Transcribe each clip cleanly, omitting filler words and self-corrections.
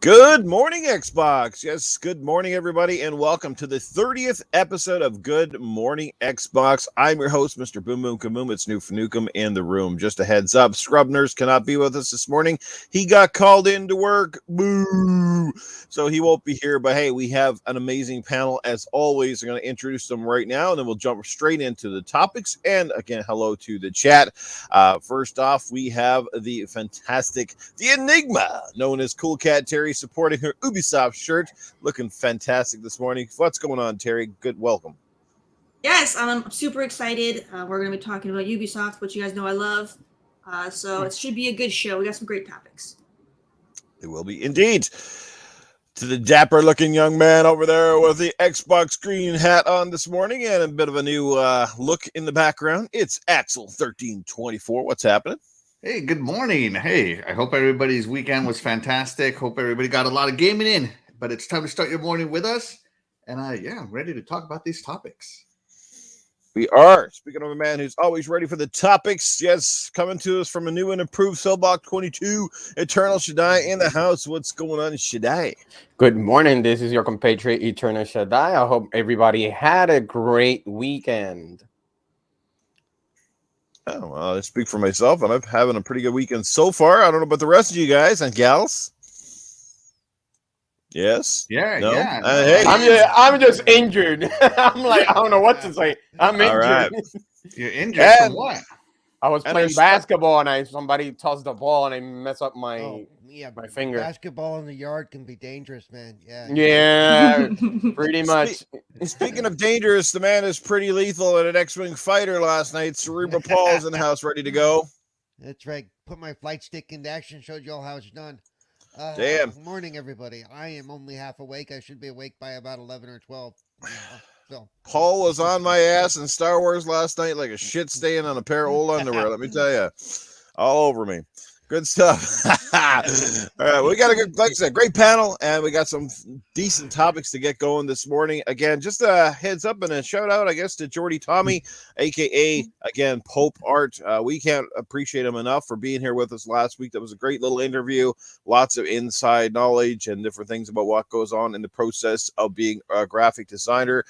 Good morning, Xbox. Yes, good morning, everybody, and welcome to the 30th episode of Good Morning Xbox. I'm your host, Mr. Boom Boom Kaboom. It's Newf Nukem in the room. Just a heads up, Scrubners cannot be with us this morning. He got called into work. Boo! So he won't be here, but hey, we have an amazing panel as always. I'm going to introduce them right now, and then we'll jump straight into the topics. And again, hello to the chat. First off, we have the fantastic, the Enigma, known as CoolCat Terri, supporting her Ubisoft shirt, looking fantastic this morning. What's going on, Terri? Good welcome. Yes, I'm super excited. We're going to be talking about Ubisoft, which you guys know I love. So it should be a good show. We got some great topics. It will be indeed. To the dapper-looking young man over there with the Xbox green hat on this morning and a bit of a new look in the background, it's Axel1324. What's happening? Hey, good morning. Hey, I hope everybody's weekend was fantastic. Hope everybody got a lot of gaming in. But it's time to start your morning with us. And I'm ready to talk about these topics. We are. Speaking of a man who's always ready for the topics, yes, coming to us from a new and improved Cellblock 22, Eternal Shaddai in the house. What's going on, Shaddai? Good morning. This is your compatriot, Eternal Shaddai. I hope everybody had a great weekend. Oh, well, I speak for myself, and I'm having a pretty good weekend so far. I don't know about the rest of you guys and gals. Yes? Yeah, no? yeah. Hey. I'm just injured. I'm like, I don't know what to say. I'm injured. Right. You're injured from what? I was playing basketball, and somebody tossed the ball, and I messed up my finger. Basketball in the yard can be dangerous, man. Yeah, pretty much. Speaking of dangerous, the man is pretty lethal at an X-Wing fighter last night. Cerebral Paul is in the house, ready to go. That's right. Put my flight stick into action, showed you all how it's done. Damn. Good morning, everybody. I am only half awake. I should be awake by about 11 or 12. So. Paul was on my ass in Star Wars last night like a shit stain on a pair of old underwear. Let me tell you, all over me. Good stuff. All right, we got a good, like I said, great panel, and we got some decent topics to get going this morning. Again, just a heads up and a shout out, I guess, to Jordy Tommy, aka again Pope Art. We can't appreciate him enough for being here with us last week. That was a great little interview, lots of inside knowledge and different things about what goes on in the process of being a graphic designer,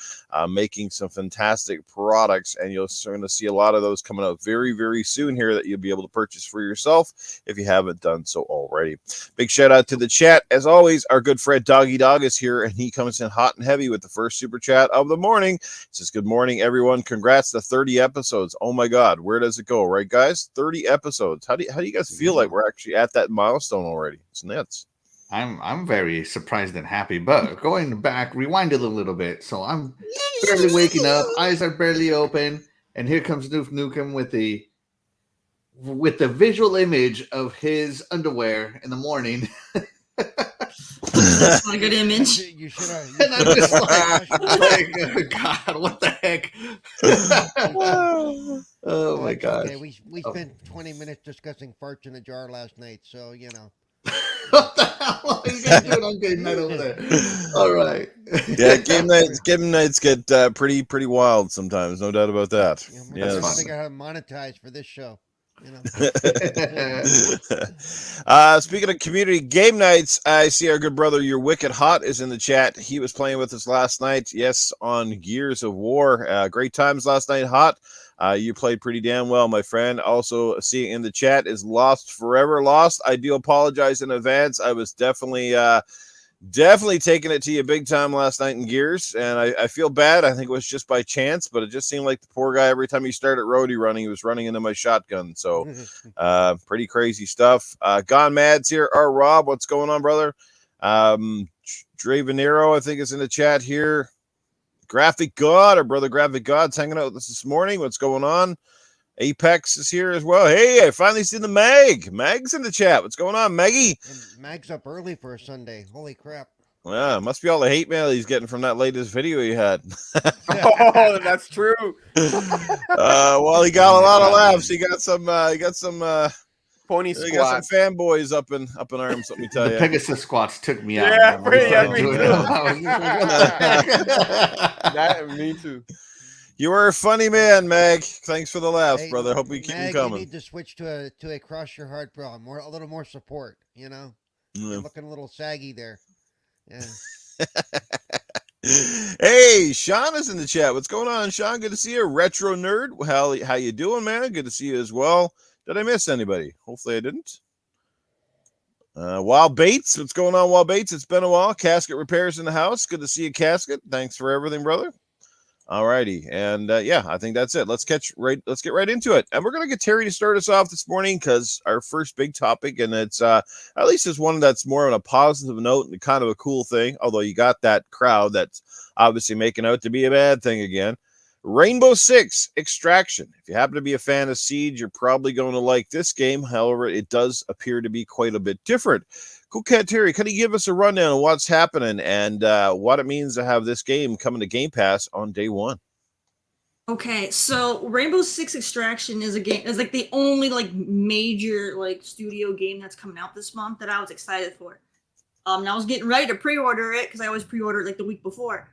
making some fantastic products, and you're going to see a lot of those coming out very, very soon here that you'll be able to purchase for yourself if you haven't done so already. Big shout out to the chat. As always, our good friend Doggy Dog is here, and he comes in hot and heavy with the first super chat of the morning. It says, good morning, everyone. Congrats to 30 episodes. Oh my God, where does it go? Right, guys? 30 episodes. How do you guys feel like we're actually at that milestone already? It's nuts. I'm very surprised and happy, but going back, rewind it a little bit. So I'm barely waking up, eyes are barely open, and here comes Newf Nukem with the visual image of his underwear in the morning. That's not a good image. You should have. And I'm just like, oh God, what the heck? Oh my gosh. Okay, we spent 20 minutes discussing farts in a jar last night, so you know. What the hell are you guys doing on game night over there? All right. Yeah, game nights get pretty wild sometimes, no doubt about that. Yeah, we're trying to figure out how to monetize for this show. You know. Speaking of community game nights, I see our good brother, Your Wicked Hot, is in the chat. He was playing with us last night. Yes, on Gears of War. Great times last night, Hot. You played pretty damn well, my friend. Also, seeing in the chat is Lost Forever. Lost, I do apologize in advance. I was definitely taking it to you big time last night in Gears, and I feel bad. I think it was just by chance, but it just seemed like the poor guy, every time he started roadie running, he was running into my shotgun. So pretty crazy stuff. Gone Mad's here. Our Rob, what's going on, brother? Dre Venero, I think, is in the chat here. Graphic God, our brother Graphic God's hanging out with us this morning. What's going on? Apex is here as well. Hey, I finally see the Mag. Mag's in the chat. What's going on, Maggie? And Mag's up early for a Sunday. Holy crap. Yeah, it must be all the hate mail he's getting from that latest video he had. Oh, that's true. Well, he got a lot of laughs. He got some Pony They squat. got some fanboys up in arms. Let me tell The you. Pegasus squats took me out. Yeah, man. me too. I was just like, what the heck? Me too. You are a funny man, Mag. Thanks for the laughs, Hey, brother. Hope we keep them Mag, you coming. need to switch to a cross your heart bra, a little more support. You know, Yeah. you're looking a little saggy there. Yeah. Hey, Sean is in the chat. What's going on, Sean? Good to see you. Retro Nerd. How you doing, man? Good to see you as well. Did I miss anybody? Hopefully I didn't. Wild Bates. What's going on, Wild Bates? It's been a while. Casket Repairs in the house. Good to see you, Casket. Thanks for everything, brother. All righty. And yeah, I think that's it. Let's get right into it. And we're going to get Terri to start us off this morning because our first big topic, and it's at least it's one that's more on a positive note and kind of a cool thing, although you got that crowd that's obviously making out to be a bad thing again. Rainbow Six Extraction. If you happen to be a fan of Siege, you're probably going to like this game. However, it does appear to be quite a bit different. CoolCat Terri, can you give us a rundown of what's happening and what it means to have this game coming to Game Pass on day one? Okay, so Rainbow Six Extraction is like the only like major like studio game that's coming out this month that I was excited for. And I was getting ready to pre-order it because I always pre-order like the week before.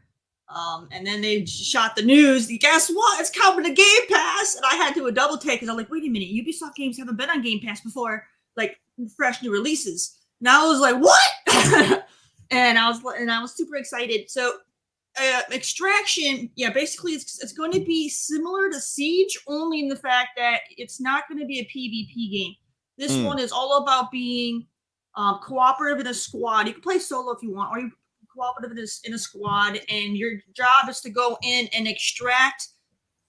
And then they shot the news. Guess what? It's coming to Game Pass, and I had to do a double take because I'm like, wait a minute, Ubisoft games haven't been on Game Pass before, like fresh new releases. And I was like, what? and I was super excited. So Extraction, yeah, basically it's going to be similar to Siege, only in the fact that it's not going to be a PvP game. This one is all about being cooperative in a squad. You can play solo if you want, or you cooperative in a squad, and your job is to go in and extract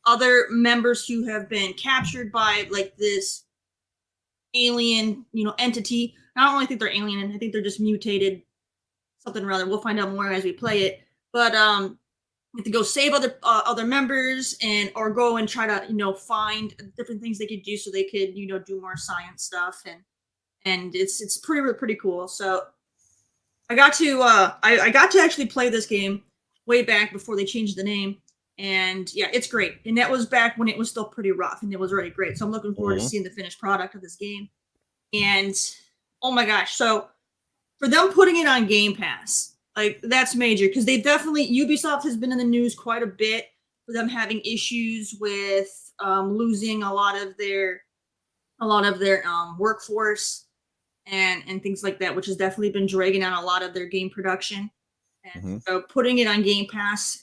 other members who have been captured by like this alien, entity. I don't really think they're alien. I think they're just mutated something or other. We'll find out more as we play it. But you have to go save other members or go and try to find different things they could do so they could do more science stuff, and it's pretty cool. So I got to I got to actually play this game way back before they changed the name. And yeah, it's great. And that was back when it was still pretty rough, and it was already great. So I'm looking forward to seeing the finished product of this game. And oh my gosh, so for them putting it on Game Pass, like that's major because Ubisoft has been in the news quite a bit for them having issues with losing a lot of their workforce and things like that, which has definitely been dragging on a lot of their game production. And so putting it on Game Pass,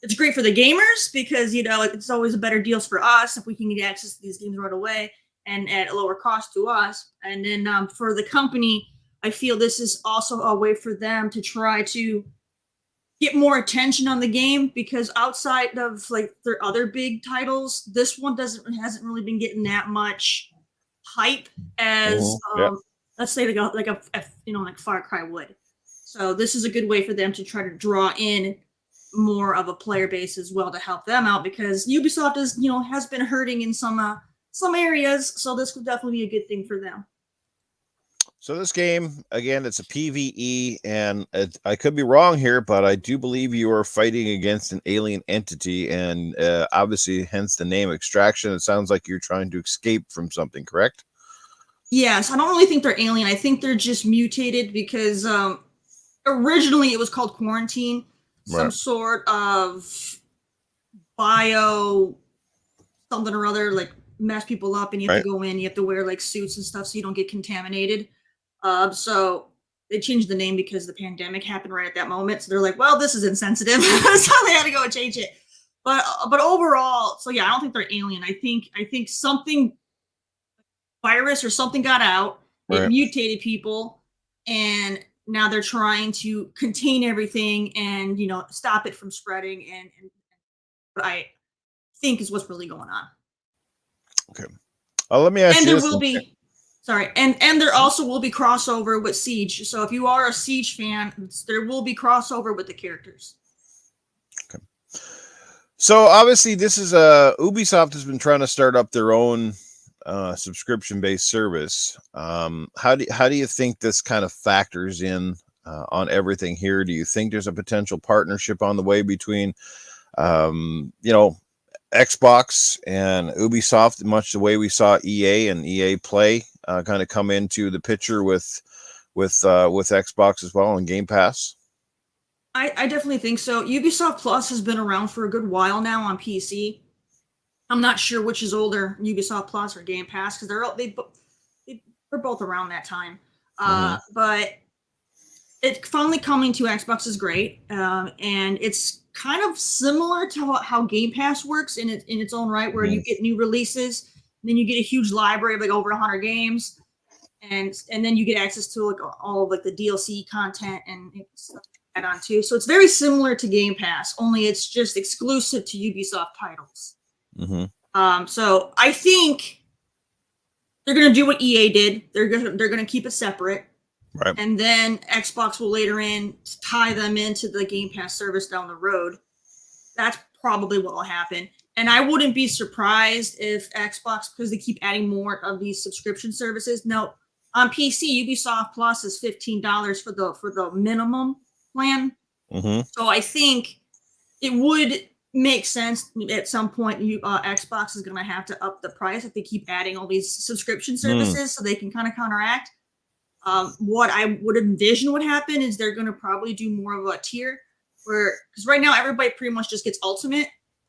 it's great for the gamers because it's always a better deals for us if we can get access to these games right away and at a lower cost to us. And then for the company, I feel this is also a way for them to try to get more attention on the game because outside of like their other big titles, this one hasn't really been getting that much hype as let's say like Far Cry would. So this is a good way for them to try to draw in more of a player base as well to help them out because Ubisoft has been hurting in some areas, so this could definitely be a good thing for them. So this game, again, it's a PvE, and I could be wrong here, but I do believe you are fighting against an alien entity, and obviously, hence the name Extraction. It sounds like you're trying to escape from something, correct? Yes, I don't really think they're alien. I think they're just mutated because originally it was called Quarantine, some sort of bio something or other, like mess people up, and you have to go in, you have to wear like suits and stuff so you don't get contaminated. So they changed the name because the pandemic happened right at that moment. So they're like, well, this is insensitive. So they had to go and change it. But overall, so yeah, I don't think they're alien. I think something virus or something got out. It mutated people, and now they're trying to contain everything and stop it from spreading. And what I think is what's really going on. Okay. Let me ask you this. And there will be. Sorry, and there also will be crossover with Siege. So if you are a Siege fan, there will be crossover with the characters. Okay. So obviously, this is Ubisoft has been trying to start up their own subscription-based service. How do you think this kind of factors in on everything here? Do you think there's a potential partnership on the way between, Xbox and Ubisoft, much the way we saw EA and EA Play kind of come into the picture with Xbox as well on Game Pass? I definitely think so. Ubisoft Plus has been around for a good while now on PC. I'm not sure which is older, Ubisoft Plus or Game Pass, because they're both around that time. But it finally coming to Xbox is great, and it's kind of similar to how Game Pass works in its own right, where you get new releases, and then you get a huge library of like over 100 games, and then you get access to like all of like the DLC content and stuff add on too. So it's very similar to Game Pass, only it's just exclusive to Ubisoft titles. So I think they're gonna do what EA did. They're gonna keep it separate. Right. And then Xbox will later in tie them into the Game Pass service down the road. That's probably what will happen. And I wouldn't be surprised if Xbox, because they keep adding more of these subscription services. No, on PC, Ubisoft Plus is $15 for the minimum plan. So I think it would make sense at some point. Xbox is going to have to up the price if they keep adding all these subscription services, so they can kind of counteract. What I would envision would happen is they're going to probably do more of a tier where, because right now everybody pretty much just gets Ultimate.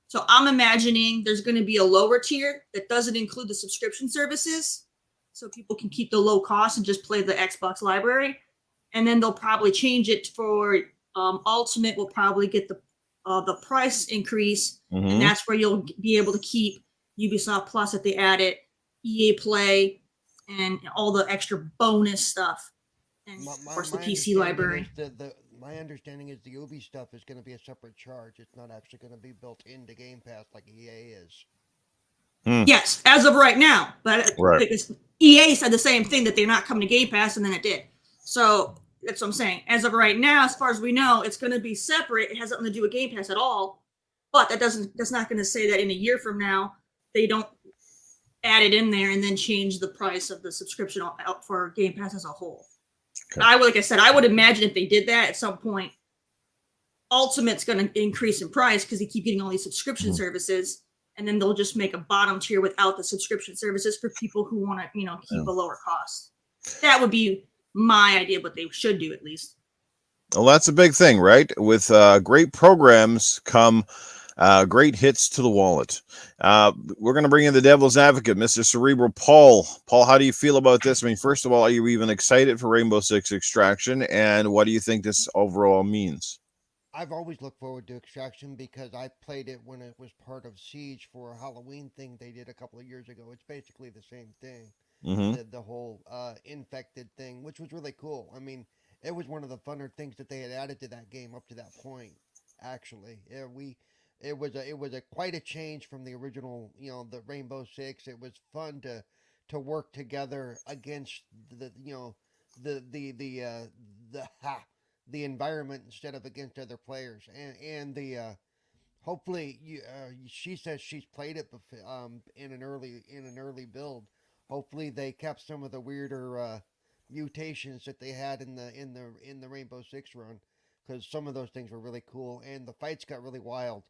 So I'm imagining there's going to be a lower tier that doesn't include the subscription services, so people can keep the low cost and just play the Xbox library. And then they'll probably change it for Ultimate will probably get the price increase, and that's where you'll be able to keep Ubisoft Plus if they add it, EA Play, and all the extra bonus stuff, and of course the PC library. My understanding is the Ubi stuff is going to be a separate charge. It's not actually going to be built into Game Pass like EA is. Yes, as of right now, but because EA said the same thing, that they're not coming to Game Pass, and then it did. So that's what I'm saying. As of right now, as far as we know, it's going to be separate. It has nothing to do with Game Pass at all. But that's not going to say that in a year from now they don't add it in there and then change the price of the subscription out for Game Pass as a whole. Okay. I would imagine if they did that at some point, Ultimate's going to increase in price because they keep getting all these subscription services, and then they'll just make a bottom tier without the subscription services for people who want to, keep a lower cost. That would be my idea of what they should do, at least. Well, that's a big thing, right? With great programs come great hits to the wallet. We're going to bring in the devil's advocate, Mr. Cerebral Paul. Paul, how do you feel about this? I mean, first of all, are you even excited for Rainbow Six Extraction? And what do you think this overall means? I've always looked forward to Extraction because I played it when it was part of Siege for a Halloween thing they did a couple of years ago. It's basically the same thing. The whole infected thing, which was really cool. I mean, it was one of the funner things that they had added to that game up to that point, actually. It was quite a change from the original, the Rainbow Six. It was fun to work together against the environment instead of against other players. And the hopefully she says she's played it in an early build. Hopefully they kept some of the weirder mutations that they had in the Rainbow Six run, because some of those things were really cool and the fights got really wild.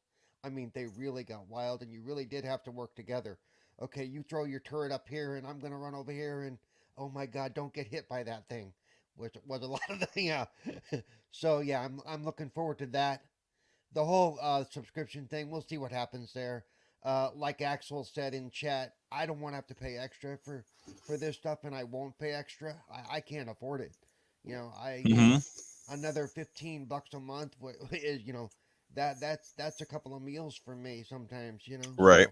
I mean, they really got wild, and you really did have to work together. Okay, you throw your turret up here, and I'm going to run over here, and oh my God, don't get hit by that thing, which was a lot of the, So, yeah, I'm looking forward to that. The whole subscription thing, we'll see what happens there. Like Axel said in chat, I don't want to have to pay extra for this stuff, and I won't pay extra. I can't afford it. Another $15 a month is, that's a couple of meals for me sometimes, Right.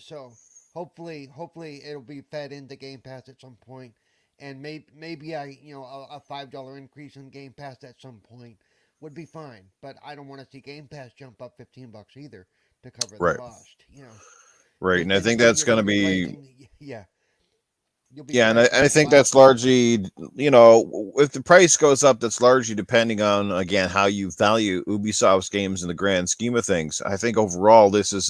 So hopefully it'll be fed into Game Pass at some point, and maybe a $5 increase in Game Pass at some point would be fine. But I don't want to see Game Pass jump up $15 either to cover the cost. Right, and I think that's going to be and I think that's largely, if the price goes up, that's largely depending on, again, how you value Ubisoft's games in the grand scheme of things. I think overall, this is,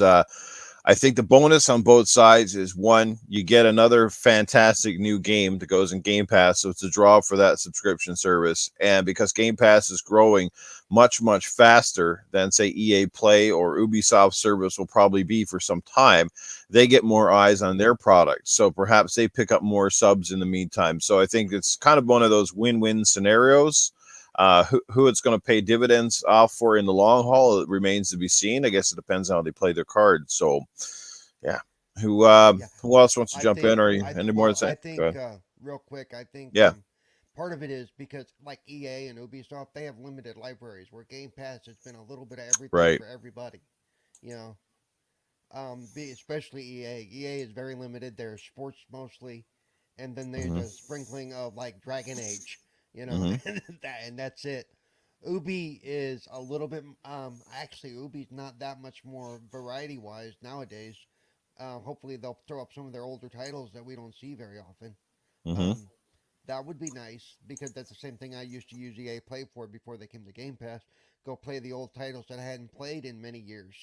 I think the bonus on both sides is, one, you get another fantastic new game that goes in Game Pass, so it's a draw for that subscription service. And because Game Pass is growing much, much faster than, say, EA Play or Ubisoft service will probably be for some time, they get more eyes on their product. So perhaps they pick up more subs in the meantime. So I think it's kind of one of those win-win scenarios. Who it's going to pay dividends off for in the long haul, it remains to be seen. I guess it depends on how they play their cards. So, yeah. Who else wants to jump in, or any more to say? I think real quick, I think Yeah. part of it is because like EA and Ubisoft, they have limited libraries where Game Pass has been a little bit of everything Right. for everybody. You know, especially EA. EA is very limited. They're sports mostly, and then there's a sprinkling of like Dragon Age. You know, and that's it. Ubi is a little bit. Actually, Ubi's not that much more variety wise nowadays. Hopefully, they'll throw up some of their older titles that we don't see very often. That would be nice because that's the same thing I used to use EA Play for before they came to Game Pass. Go play the old titles that I hadn't played in many years,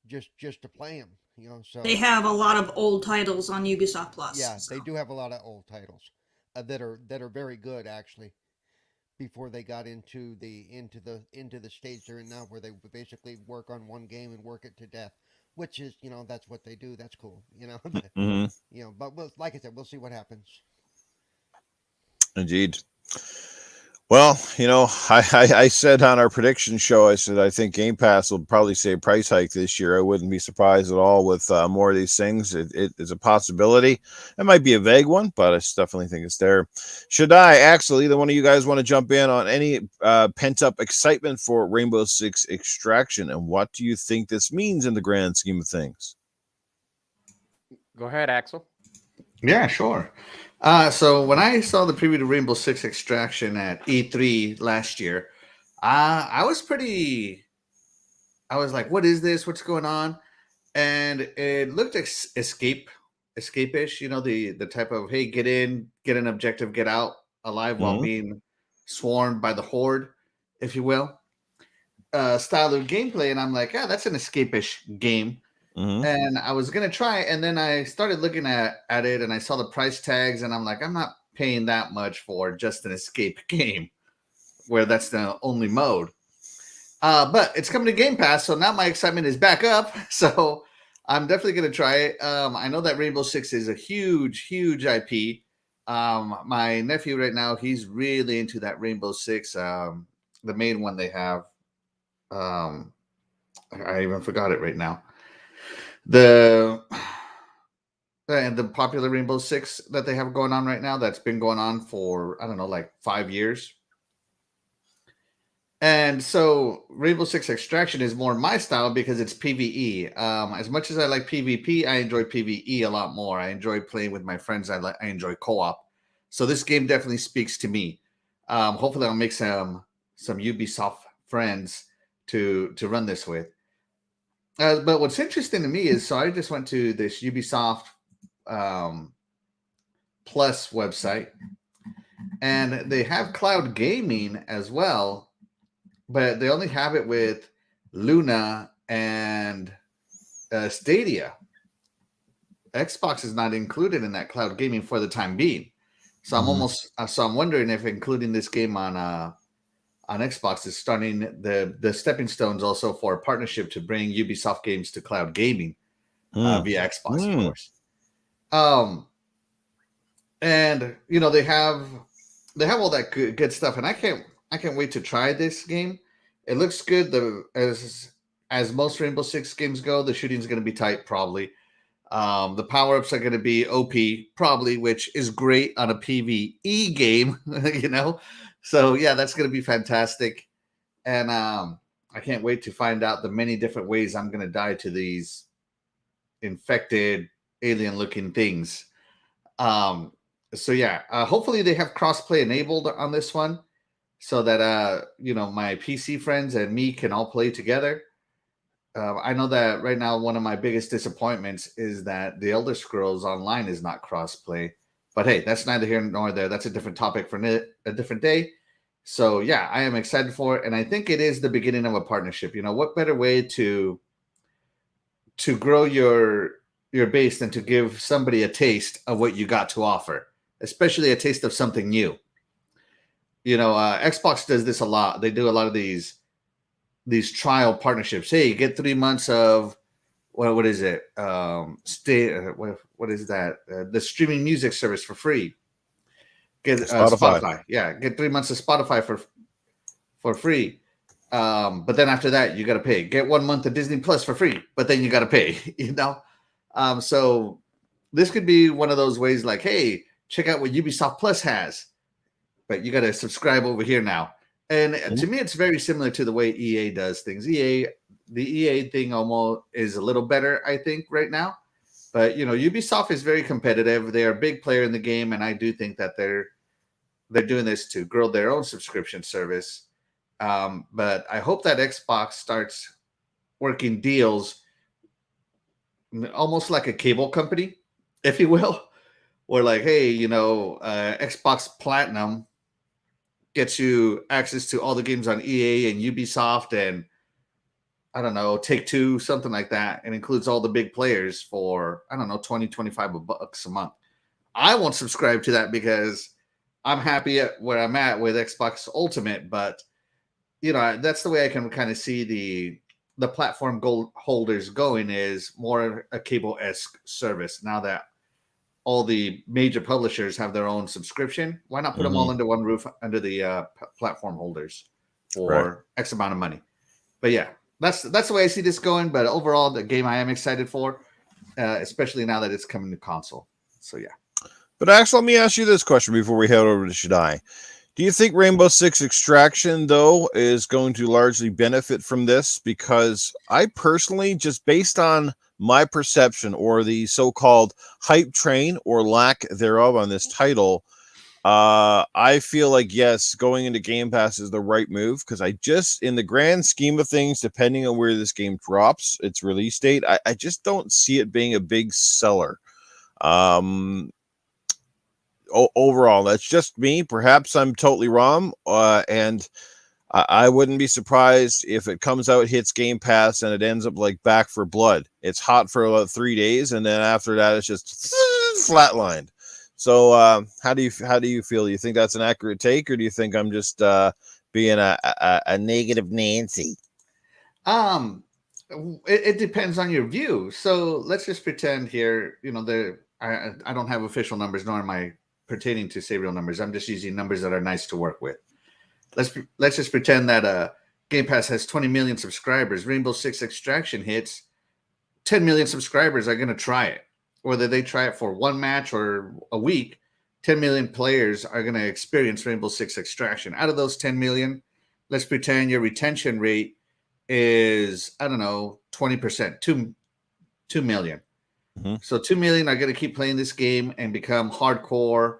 just to play them. You know, so They have a lot of old titles on Ubisoft Plus. yeah, so. they do have a lot of old titles that are very good actually. Before they got into the stage they're in now, where they basically work on one game and work it to death, which is that's what they do. That's cool. But like I said, we'll see what happens. Indeed. Well, I said on our prediction show, I said I think Game Pass will probably see a price hike this year. I wouldn't be surprised at all with more of these things. It is a possibility. It might be a vague one, but I definitely think it's there. Shaddai, Axel, either one of you guys want to jump in on any pent-up excitement for Rainbow Six Extraction, and what do you think this means in the grand scheme of things? Go ahead, Axel. Yeah, sure. So when I saw the preview to Rainbow Six Extraction at E3 last year, I was like, what is this? What's going on? And it looked escape-ish, the type of, hey, get in, get an objective, get out alive while being swarmed by the horde, if you will, style of gameplay. And I'm like, yeah, that's an escape-ish game. And I was going to try, and then I started looking at it, and I saw the price tags, and I'm like, I'm not paying that much for just an escape game where that's the only mode. But it's coming to Game Pass, so now my excitement is back up. So I'm definitely going to try it. I know that Rainbow Six is a huge, huge IP. My nephew right now, he's really into that Rainbow Six, the main one they have. I even forgot it right now. The popular Rainbow Six that they have going on right now, that's been going on for, I don't know, like 5 years. And so Rainbow Six Extraction is more my style because it's PvE. As much as I like PvP, I enjoy PvE a lot more. I enjoy playing with my friends. I enjoy co-op. So this game definitely speaks to me. Hopefully I'll make some Ubisoft friends to run this with. But what's interesting to me is, so I just went to this Ubisoft Plus website, and they have cloud gaming as well, but they only have it with Luna and Stadia. Xbox is not included in that cloud gaming for the time being. So I'm wondering if including this game on Xbox is starting the stepping stones also for a partnership to bring Ubisoft games to cloud gaming via Xbox, of course. And they have all that good stuff, and I can't wait to try this game. It looks good. As most Rainbow Six games go, the shooting is going to be tight, probably. The power-ups are going to be OP, probably, which is great on a PvE game, So, yeah, that's going to be fantastic. And I can't wait to find out the many different ways I'm going to die to these infected, alien-looking things. So, yeah, hopefully they have crossplay enabled on this one so that, my PC friends and me can all play together. I know that right now one of my biggest disappointments is that the Elder Scrolls Online is not crossplay. But hey, that's neither here nor there. That's a different topic for a different day. So yeah, I am excited for it, and I think it is the beginning of a partnership. What better way to grow your base than to give somebody a taste of what you got to offer, especially a taste of something new. Xbox does this a lot. They do a lot of these trial partnerships. Hey, get 3 months of what is it? What is that? The streaming music service for free. Get Spotify. Yeah, get 3 months of Spotify for free. But then after that, you got to pay. Get 1 month of Disney Plus for free, but then you got to pay, So this could be one of those ways like, hey, check out what Ubisoft Plus has, but you got to subscribe over here now. And to me, it's very similar to the way EA does things. The EA thing almost is a little better, I think, right now. But, Ubisoft is very competitive. They are a big player in the game, and I do think that they're doing this to grow their own subscription service. But I hope that Xbox starts working deals almost like a cable company, if you will. Or like, hey, Xbox Platinum gets you access to all the games on EA and Ubisoft and, I don't know, Take-Two, something like that. And includes all the big players for, I don't know, $20-25 a month. I won't subscribe to that because I'm happy at where I'm at with Xbox Ultimate, but that's the way I can kind of see the platform goal holders going, is more a cable-esque service. Now that all the major publishers have their own subscription, why not put them all under one roof under the platform holders for X amount of money? But yeah, that's the way I see this going. But overall, the game I am excited for, especially now that it's coming to console. So yeah. But actually, let me ask you this question before we head over to Shaddai. Do you think Rainbow Six Extraction, though, is going to largely benefit from this? Because I personally, just based on my perception or the so-called hype train or lack thereof on this title, I feel like, yes, going into Game Pass is the right move, because I just, in the grand scheme of things, depending on where this game drops, its release date, I just don't see it being a big seller. Overall, that's just me. Perhaps I'm totally wrong, and I wouldn't be surprised if it comes out, hits Game Pass, and it ends up like Back for Blood. It's hot for about 3 days, and then after that, it's just flatlined. So, how do you feel? Do you think that's an accurate take, or do you think I'm just being a negative Nancy? It depends on your view. So let's just pretend here, I don't have official numbers, nor am I pertaining to say real numbers. I'm just using numbers that are nice to work with. Let's just pretend that Game Pass has 20 million subscribers. Rainbow Six Extraction hits, 10 million subscribers are going to try it. Whether they try it for one match or a week, 10 million players are going to experience Rainbow Six Extraction. Out of those 10 million, let's pretend your retention rate is, I don't know, 20%, 2 million. Mm-hmm. So 2 million are going to keep playing this game and become hardcore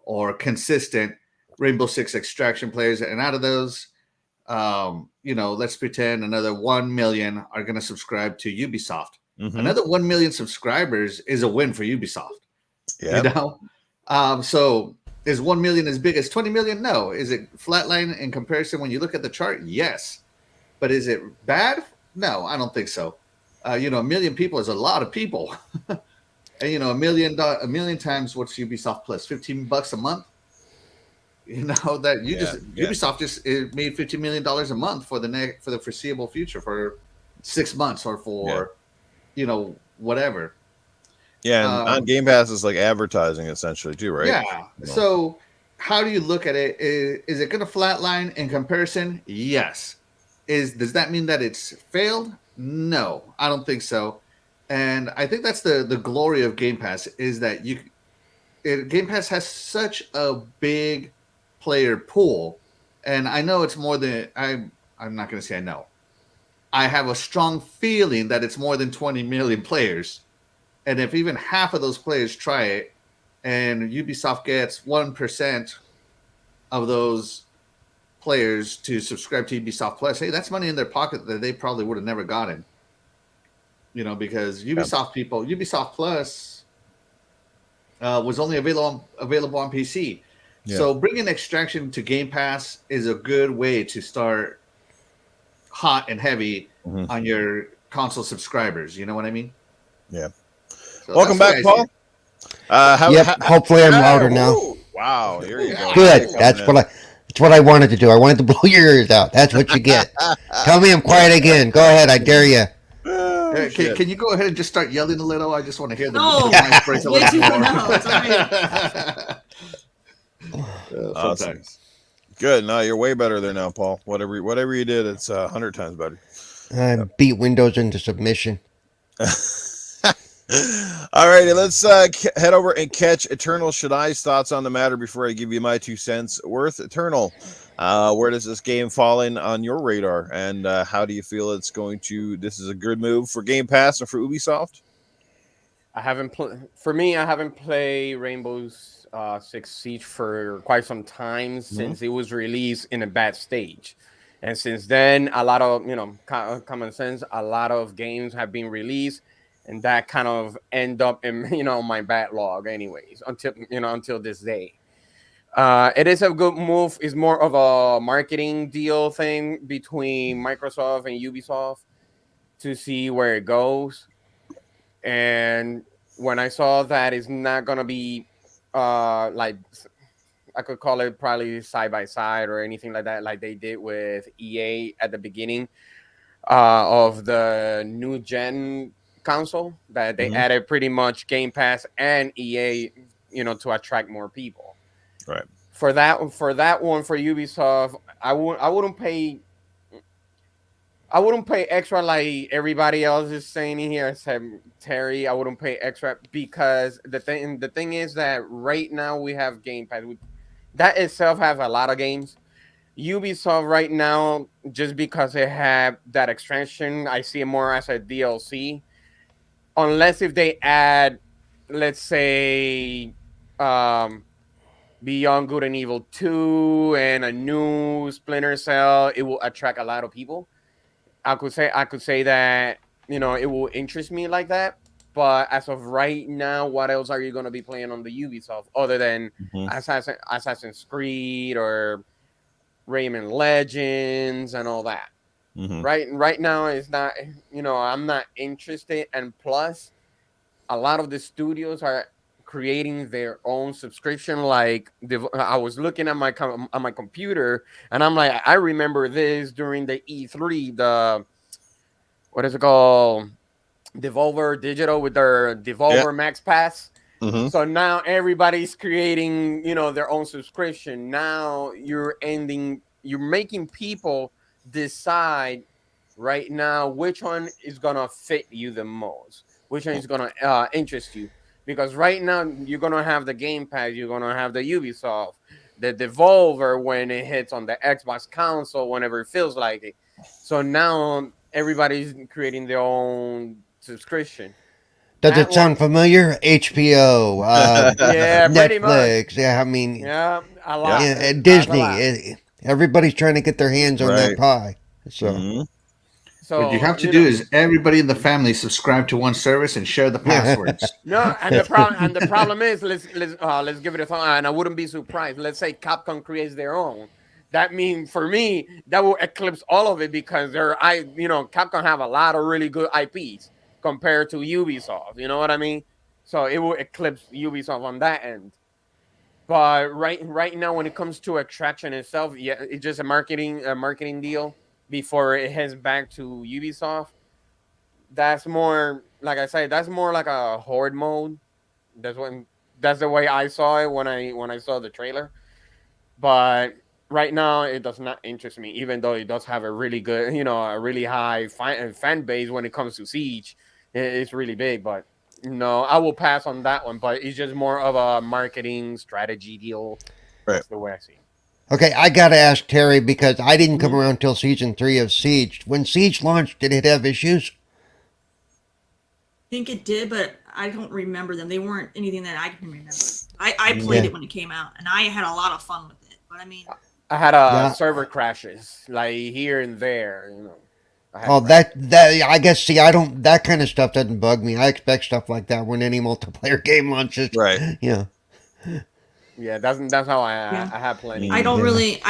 or consistent Rainbow Six Extraction players. And out of those, let's pretend another 1 million are going to subscribe to Ubisoft. Mm-hmm. Another 1 million subscribers is a win for Ubisoft. Yeah. So is 1 million as big as 20 million? No. Is it flatline in comparison when you look at the chart? Yes. But is it bad? No, I don't think so. 1 million people is a lot of people. And, a million times what's Ubisoft Plus? $15 a month? Ubisoft just made $15 million a month for the foreseeable future, for 6 months or for, whatever. Yeah, and on Game Pass is like advertising essentially too, right? Yeah. So how do you look at it? Is it going to flatline in comparison? Yes. Does that mean that it's failed? No, I don't think so. And I think that's the glory of Game Pass, is that Game Pass has such a big player pool. And I know it's more than, I'm not going to say I know. I have a strong feeling that it's more than 20 million players. And if even half of those players try it, and Ubisoft gets 1% of those players to subscribe to Ubisoft Plus, hey, that's money in their pocket that they probably would have never gotten. Because Ubisoft Plus was only available on PC. Yeah. So bringing Extraction to Game Pass is a good way to start hot and heavy on your console subscribers. You know what I mean? Yeah. So welcome back, Paul. Hopefully I'm louder now. Wow, here you go. Good. That's what I wanted to do. I wanted to blow your ears out. That's what you get. Tell me I'm quiet again. Go ahead. I dare you. Can you go ahead and just start yelling a little? I just want to hear the noise break a little more. Awesome. Good. No, you're way better there now, Paul. Whatever you did, it's 100 times better. Beat Windows into submission. All righty, let's head over and catch Eternal Shaddai's thoughts on the matter before I give you my 2 cents worth. Eternal, where does this game fall in on your radar, and how do you feel it's going to? This is a good move for Game Pass and for Ubisoft. I haven't played Rainbow's Six Siege for quite some time since it was released in a bad stage, and since then, a lot of common sense. A lot of games have been released, and that kind of end up in my backlog, anyways. Until this day, it is a good move. It's more of a marketing deal thing between Microsoft and Ubisoft to see where it goes. And when I saw that it's not gonna be like I could call it probably side by side or anything like that, like they did with EA at the beginning of the new gen console, that they added pretty much Game Pass and EA, to attract more people. Right. For that one, for Ubisoft, I wouldn't pay extra like everybody else is saying in here, except Terry. I wouldn't pay extra because the thing is that right now we have Game Pass. That itself has a lot of games. Ubisoft right now, just because they have that extension, I see it more as a DLC. Unless if they add, let's say, Beyond Good and Evil 2 and a new Splinter Cell, it will attract a lot of people. I could say that it will interest me like that, but as of right now, what else are you going to be playing on the Ubisoft other than Assassin's Creed or Rayman Legends and all that? Right now, it's not. I'm not interested, and plus, a lot of the studios are creating their own subscription. Like I was looking at my computer, and I'm like, I remember this during the E3, the what is it called, Devolver Digital with their Devolver Max Pass. So now everybody's creating, their own subscription. Now you're making people decide right now which one is gonna fit you the most, which one is gonna interest you. Because right now you're gonna have the Game Pass, you're gonna have the Ubisoft, the Devolver when it hits on the Xbox console, whenever it feels like it. So now everybody's creating their own subscription. Does it sound familiar? HBO, yeah, pretty much. Netflix. Yeah, I mean, yeah, a lot. Yeah, Disney. Everybody's trying to get their hands on that pie. So. So what you have to do is everybody in the family subscribe to one service and share the passwords. No, and the problem is let's give it a thought, and I wouldn't be surprised. Let's say Capcom creates their own. That means for me that will eclipse all of it because Capcom have a lot of really good IPs compared to Ubisoft. You know what I mean? So it will eclipse Ubisoft on that end. But right now, when it comes to Extraction itself, it's just a marketing deal before it heads back to Ubisoft. That's more, like I said, that's more like a horde mode. That's the way I saw it when I saw the trailer. But right now, it does not interest me, even though it does have a really good, a really high fan base when it comes to Siege. It's really big, but no, I will pass on that one. But it's just more of a marketing strategy deal. Right. That's the way I see it. Okay, I gotta ask Terry because I didn't come around till season 3 of Siege. When Siege launched, did it have issues? I think it did, but I don't remember them. They weren't anything that I can remember. I played it when it came out, and I had a lot of fun with it. But I mean, I had server crashes like here and there. That I guess. See, I don't. That kind of stuff doesn't bug me. I expect stuff like that when any multiplayer game launches. Right. Yeah. Yeah, that's how I have plenty. I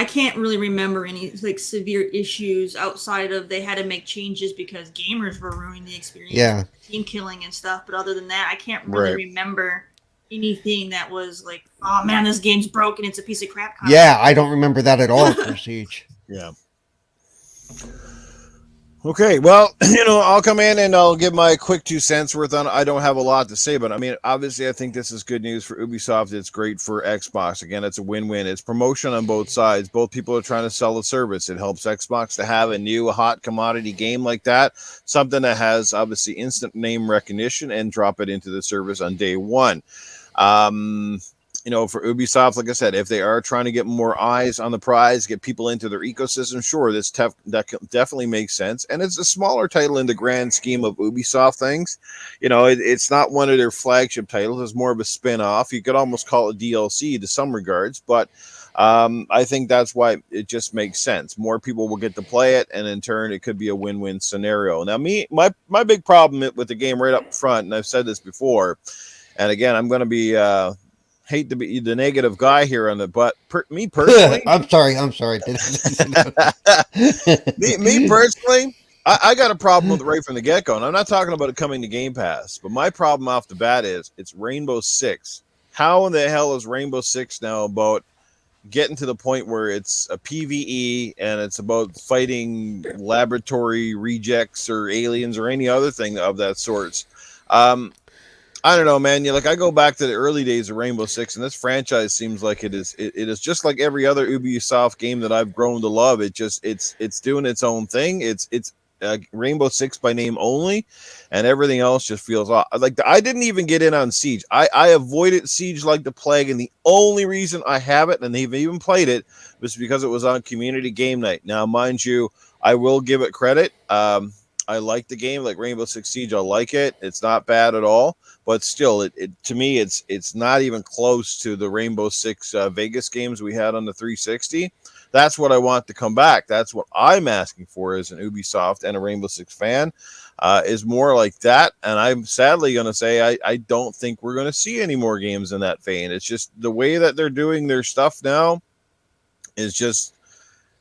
can't really remember any like severe issues outside of they had to make changes because gamers were ruining the experience. Yeah. Team killing and stuff. But other than that, I can't really remember anything that was like, oh man, this game's broken. It's a piece of crap. Yeah, I don't remember that at all for Siege. Yeah. Okay, well, I'll come in and I'll give my quick 2 cents worth on it. I don't have a lot to say, but I mean, obviously, I think this is good news for Ubisoft. It's great for Xbox. Again, it's a win-win. It's promotion on both sides. Both people are trying to sell the service. It helps Xbox to have a new hot commodity game like that, something that has obviously instant name recognition, and drop it into the service on day one. Um, for Ubisoft, like I said, if they are trying to get more eyes on the prize, get people into their ecosystem, sure, that definitely makes sense. And it's a smaller title in the grand scheme of Ubisoft things. It's not one of their flagship titles. It's more of a spin-off. You could almost call it DLC to some regards, but I think that's why it just makes sense. More people will get to play it, and in turn, it could be a win-win scenario. Now, my big problem with the game right up front, and I've said this before, and again, I'm going to be hate to be the negative guy here on the, but me personally, I'm sorry. me personally, I got a problem with it right from the get go. And I'm not talking about it coming to Game Pass, but my problem off the bat is it's Rainbow Six. How in the hell is Rainbow Six now about getting to the point where it's a PvE and it's about fighting laboratory rejects or aliens or any other thing of that sort? I don't know, man. I go back to the early days of Rainbow Six, and this franchise seems like it is just like every other Ubisoft game that I've grown to love. It's doing its own thing. It's Rainbow Six by name only, and everything else just feels off. Like I didn't even get in on Siege. I avoided Siege like the plague, and the only reason I have it and they've even played it was because it was on community game night. Now, mind you, I will give it credit. I like the game, like Rainbow Six Siege. I like it. It's not bad at all, but still, it to me, it's not even close to the Rainbow Six Vegas games we had on the 360. That's what I want to come back. That's what I'm asking for as an Ubisoft and a Rainbow Six fan, is more like that. And I'm sadly going to say I don't think we're going to see any more games in that vein. It's just the way that they're doing their stuff now is just,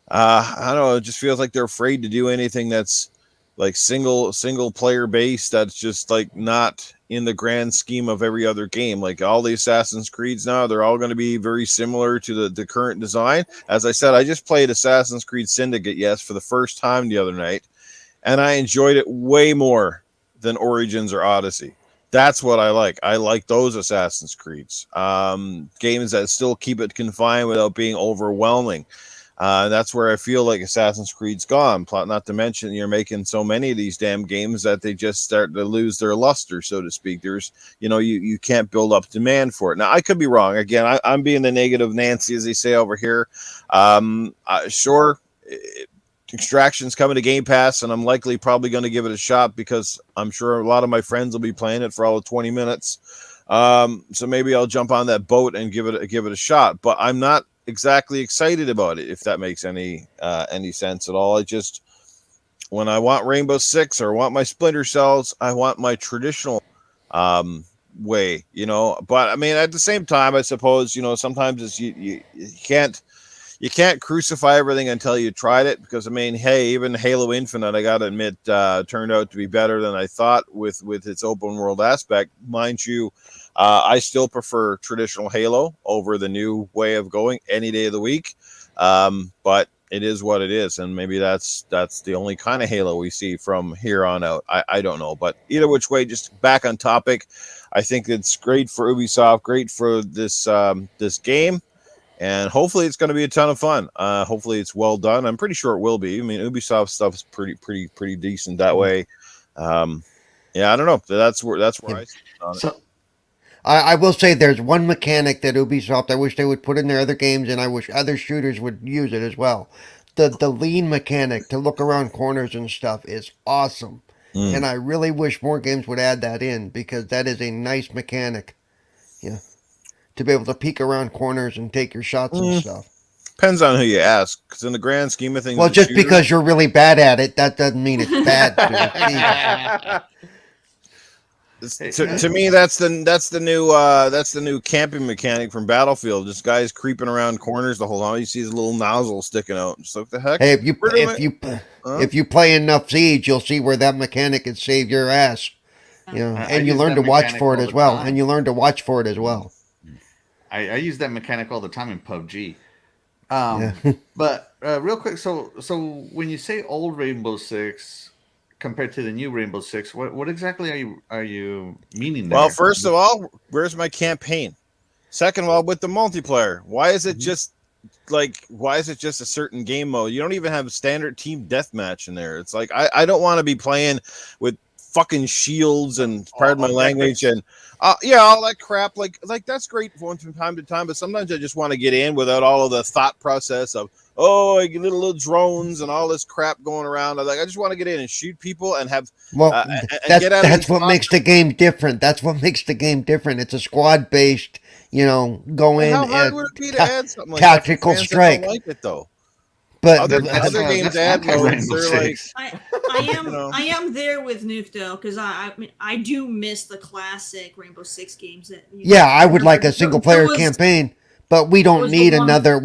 I don't know. It just feels like they're afraid to do anything that's like single player based, that's just like not in the grand scheme of every other game. Like all the Assassin's Creeds now, they're all going to be very similar to the current design. As I said, I just played Assassin's Creed Syndicate, for the first time the other night, and I enjoyed it way more than Origins or Odyssey. That's what I like. I like those Assassin's Creeds. Games that still keep it confined without being overwhelming. That's where I feel like Assassin's Creed's gone. Not to mention you're making so many of these damn games that they just start to lose their luster, so to speak. There's, you can't build up demand for it. Now, I could be wrong. Again, I'm being the negative Nancy, as they say over here. Sure, Extraction's coming to Game Pass, and I'm probably going to give it a shot because I'm sure a lot of my friends will be playing it for all of 20 minutes. So maybe I'll jump on that boat and give it a shot. But I'm not exactly excited about it, if that makes any sense at all. I just, when I want Rainbow Six or want my Splinter Cells, I want my traditional way, but I mean, at the same time, I suppose, sometimes it's you can't crucify everything until you tried it, because I mean, hey, even Halo Infinite, I gotta admit, turned out to be better than I thought with its open world aspect. Mind you, I still prefer traditional Halo over the new way of going any day of the week. But it is what it is, and maybe that's the only kind of Halo we see from here on out. I don't know, but either which way, just back on topic, I think it's great for Ubisoft, great for this game. And hopefully it's going to be a ton of fun. Hopefully it's well done. I'm pretty sure it will be. I mean, Ubisoft stuff is pretty decent that way. Yeah, I don't know. That's where I sit on it. So I will say there's one mechanic that Ubisoft I wish they would put in their other games, and I wish other shooters would use it as well. The lean mechanic to look around corners and stuff is awesome. And I really wish more games would add that in, because that is a nice mechanic. Yeah. To be able to peek around corners and take your shots and stuff. Depends on who you ask, because in the grand scheme of things, Well, just because you're really bad at it, that doesn't mean it's bad. To me, that's the new camping mechanic from Battlefield. Just guys creeping around corners the whole time. You see his little nozzle sticking out. Just like the heck. Hey, if you play enough Siege, you'll see where that mechanic can save your ass. And you learn to watch for it as well. And you learn to watch for it as well. I use that mechanic all the time in PUBG. But real quick, so when you say old Rainbow Six, compared to the new Rainbow Six. What exactly are you meaning there? Well, first of all, where's my campaign? Second of all, with the multiplayer, why is it just a certain game mode? You don't even have standard team deathmatch in there. It's like I don't want to be playing with fucking shields and pardon my language and all that crap. Like that's great from time to time, but sometimes I just want to get in without all of the thought process of I get little drones and all this crap going around. I just want to get in and shoot people and have and get out that's what makes the game different. That's what makes the game different. It's a squad based, go in how hard and would it be to add something like tactical that for fans that strike. don't like it though. But Other games add modes. They're like, I am there with Newf though, because I do miss the classic Rainbow Six games. I would like a single player campaign, but we don't need the one- another.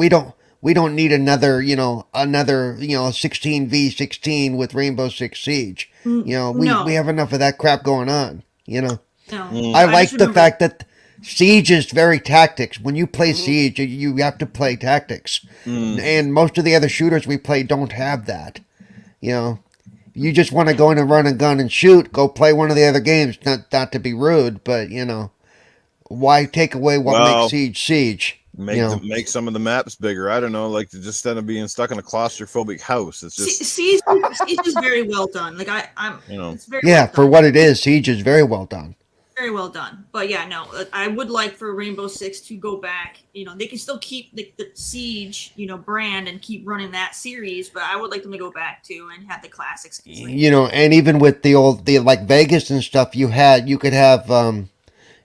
We don't need another 16v16 with Rainbow Six Siege. No. We have enough of that crap going on. No. I like just the remember- fact that Siege is very tactics. When you play Siege, you have to play tactics, and most of the other shooters we play don't have that. You just want to go in and run a gun and shoot. Go play one of the other games. Not to be rude, but why take away what makes Siege Siege? Make some of the maps bigger. I don't know, like just instead of being stuck in a claustrophobic house. It's just Siege is very well done. Like I'm, it's very yeah, well for done. what it is, Siege is very well done. Very well done. But yeah, no, I would like for Rainbow Six to go back. They can still keep the Siege, brand and keep running that series, but I would like them to go back to and have the classics. And even with the like Vegas and stuff, you could have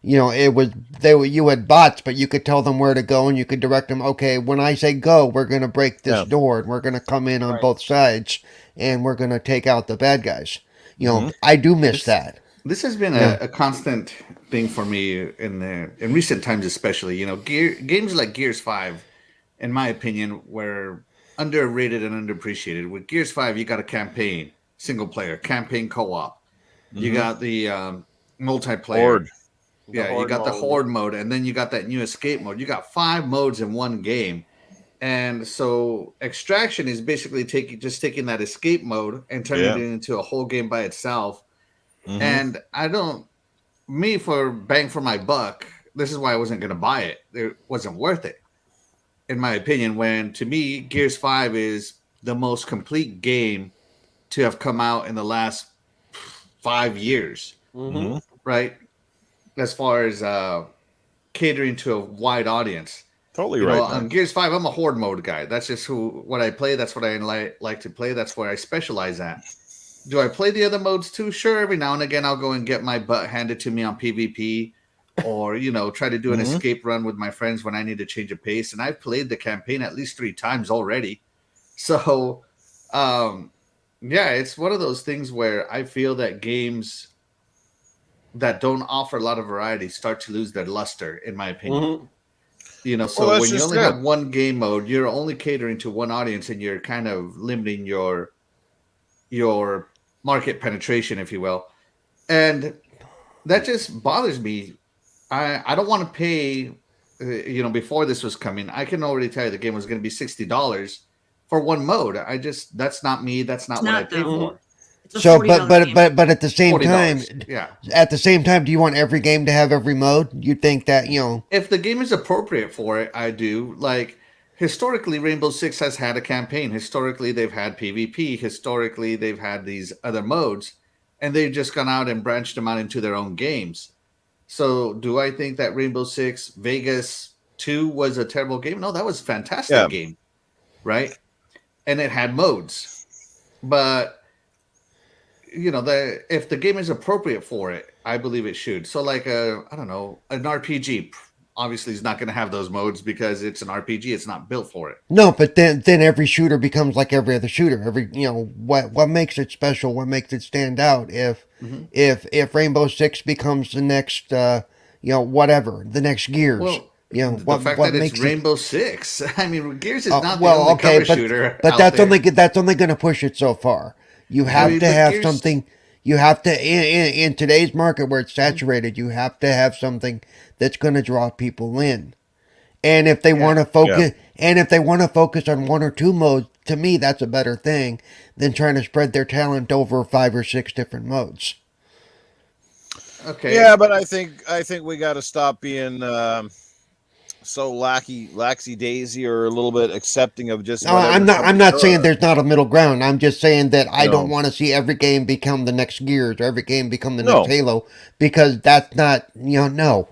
you had bots, but you could tell them where to go and you could direct them. Okay, when I say go, we're gonna break this door and we're gonna come in on both sides and we're gonna take out the bad guys. I do miss that. This has been a constant thing for me in recent times, especially. Games like Gears 5, in my opinion, were underrated and underappreciated. With Gears 5, you got a campaign, single player, campaign co-op. You got the multiplayer. Horde. You got the Horde mode, and then you got that new escape mode. You got 5 modes in one game. And so Extraction is basically taking that escape mode and turning it into a whole game by itself. And for bang for my buck, this is why I wasn't going to buy it. It wasn't worth it, in my opinion, when to me, Gears 5 is the most complete game to have come out in the last 5 years, right? As far as catering to a wide audience. Totally right. On Gears 5, I'm a Horde mode guy. That's just what I play. That's what I like to play. That's where I specialize at. Do I play the other modes too? Sure. Every now and again, I'll go and get my butt handed to me on PvP or, try to do an escape run with my friends when I need to change a pace. And I've played the campaign at least 3 times already. So, it's one of those things where I feel that games that don't offer a lot of variety start to lose their luster, in my opinion. So when you only have one game mode, you're only catering to one audience and you're kind of limiting your market penetration, if you will. And that just bothers me. I don't want to pay, before this was coming, I can already tell you the game was going to be $60 for one mode. That's not me. That's not what I paid for. So, but at the same time, at the same time, do you want every game to have every mode? You think that, if the game is appropriate for it, I do. Like, historically, Rainbow Six has had a campaign. Historically, they've had PvP. Historically, they've had these other modes, and they've just gone out and branched them out into their own games. So, do I think that Rainbow Six Vegas 2 was a terrible game? No, that was a fantastic game, right? And it had modes. But, if the game is appropriate for it, I believe it should. So, like, an RPG obviously is not going to have those modes because it's an RPG. It's not built for it. No, but then every shooter becomes like every other shooter. What makes it special? What makes it stand out? If Rainbow Six becomes the next, whatever, the next Gears. Well, the fact that it's Rainbow Six. I mean, Gears is not the only cover shooter. But that's only going to push it so far. You have to have something. You have to in today's market where it's saturated. You have to have something that's going to draw people in. And if they want to focus, And if they want to focus on 1 or 2 modes, to me, that's a better thing than trying to spread their talent over 5 or 6 different modes. Okay. Yeah, but I think we got to stop being so laxy daisy or a little bit accepting of just No, whatever. I'm not saying there's not a middle ground. I'm just saying that I don't No. want to see every game become the next Gears or every game become the No. next Halo, because that's not, no.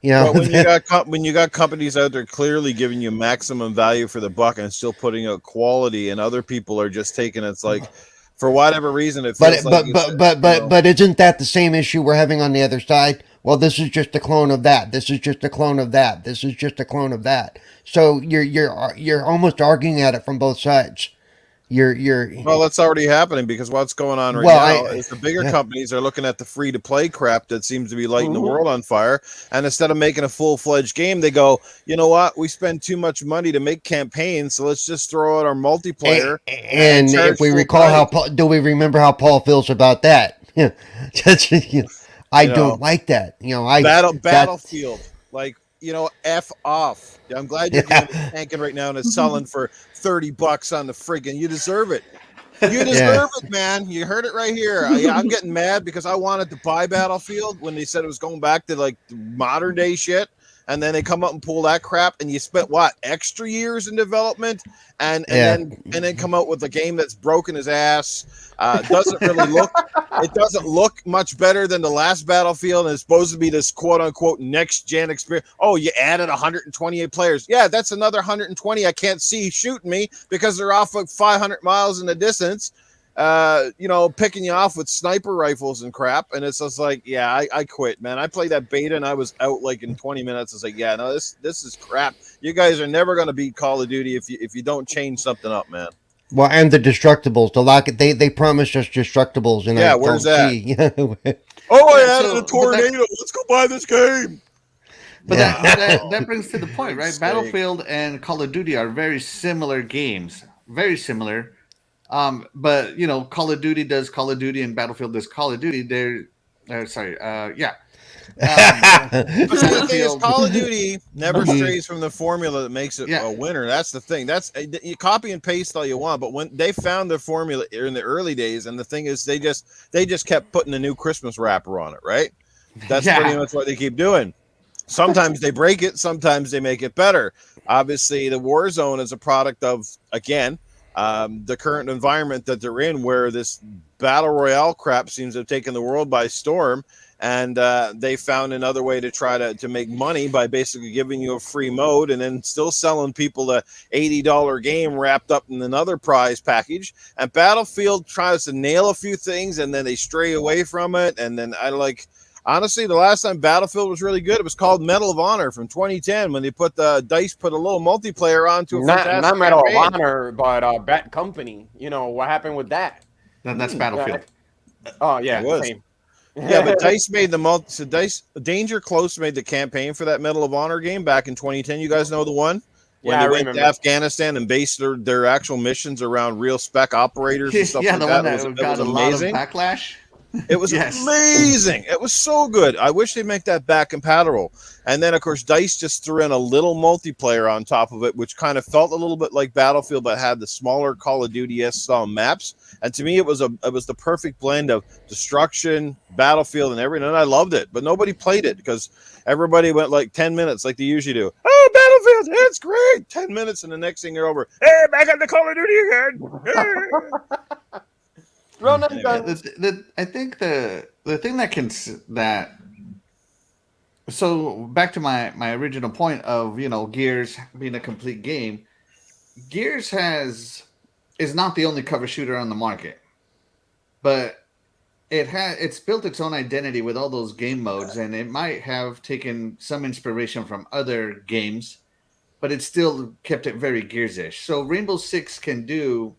But when you got companies out there clearly giving you maximum value for the buck and still putting out quality, and other people are just taking it's like, for whatever reason, it feels but isn't that the same issue we're having on the other side? Well, this is just a clone of that. This is just a clone of that. This is just a clone of that. So you're almost arguing at it from both sides. Well, that's already happening, because what's going on right now is the bigger companies are looking at the free-to-play crap that seems to be lighting the world on fire, and instead of making a full-fledged game, they go, you know what, we spend too much money to make campaigns, so let's just throw out our multiplayer. And if we recall do we remember how Paul feels about that? I don't like that. Battlefield, like, F off. I'm glad your game is tanking right now and it's selling for $30 on the friggin'. You deserve it. You deserve it, man. You heard it right here. I'm getting mad because I wanted to buy Battlefield when they said it was going back to like modern day shit. And then they come up and pull that crap, and you spent extra years in development, and then come out with a game that's broken as ass. Doesn't look much better than the last Battlefield, and it's supposed to be this quote unquote next gen experience. Oh, you added 128 players. Yeah, that's another 120 I can't see shooting me because they're off like 500 miles in the distance. Picking you off with sniper rifles and crap, and it's just like, I quit, man. I played that beta and I was out like in 20 minutes. I was like, no, this is crap. You guys are never going to beat Call of Duty if you don't change something up, man. Well, and the Destructibles, they promised us Destructibles, and where's that? I added a tornado. Let's go buy this game. But that brings to the point, right? Battlefield and Call of Duty are very similar games, very similar. But Call of Duty does Call of Duty and Battlefield does Call of Duty. The thing is, Call of Duty never strays from the formula that makes it a winner. That's the thing. That's you copy and paste all you want, but when they found their formula in the early days, and the thing is, they just kept putting a new Christmas wrapper on it, right? That's pretty much what they keep doing. Sometimes they break it, sometimes they make it better. Obviously, the Warzone is a product of, again, the current environment that they're in, where this battle royale crap seems to have taken the world by storm, and they found another way to try to make money by basically giving you a free mode and then still selling people a $80 game wrapped up in another prize package. And Battlefield tries to nail a few things, and then they stray away from it. And then honestly, the last time Battlefield was really good, it was called Medal of Honor from 2010, when they put DICE put a little multiplayer onto a not Medal of Honor, but Bat Company. What happened with that? That's Battlefield. Oh yeah, it was. Same. Yeah, but DICE made Danger Close made the campaign for that Medal of Honor game back in 2010. You guys know the one? When they went to Afghanistan and based their actual missions around real spec operators and stuff like the that. One that got a lot of backlash. It was amazing. It was so good. I wish they'd make that back compatible. And then, of course, DICE just threw in a little multiplayer on top of it, which kind of felt a little bit like Battlefield, but had the smaller Call of Duty-esque style maps. And to me, it was the perfect blend of destruction, Battlefield, and everything. And I loved it, but nobody played it because everybody went like 10 minutes, like they usually do. Oh, Battlefield, it's great. 10 minutes, and the next thing you're over. Hey, back at the Call of Duty again. I think the thing that so back to my original point of Gears being a complete game. Gears is not the only cover shooter on the market, but it's built its own identity with all those game modes, and it might have taken some inspiration from other games, but it still kept it very Gears-ish. So Rainbow Six can do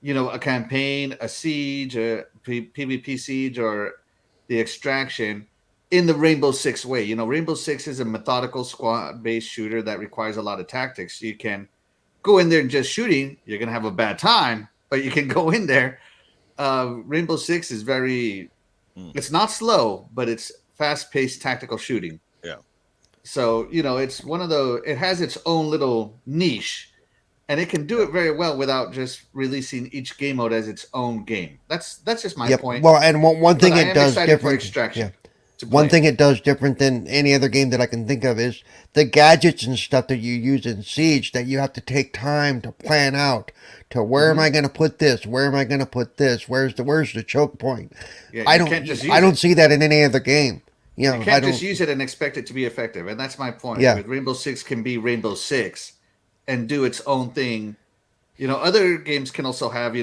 a campaign, a siege, a PvP siege, or the extraction in the Rainbow Six way. Rainbow Six is a methodical squad-based shooter that requires a lot of tactics. You can go in there and just shooting. You're going to have a bad time, but you can go in there. Rainbow Six is very, it's not slow, but it's fast-paced tactical shooting. Yeah. So it's one of the. It has its own little niche, and it can do it very well without just releasing each game mode as its own game. That's just my Yep. point. Well, and one But thing I it am does excited for different. Extraction Yeah. to play. One thing it does different than any other game that I can think of is the gadgets and stuff that you use in Siege that you have to take time to plan out. To where am I going to put this? Where am I going to put this? Where's the choke point? Yeah, I you don't can't just use I don't it. see that in any other game. You I can't don't. just use it and expect it to be effective, and that's my point. Yeah. With Rainbow Six can be Rainbow Six, and do its own thing. Other games can also have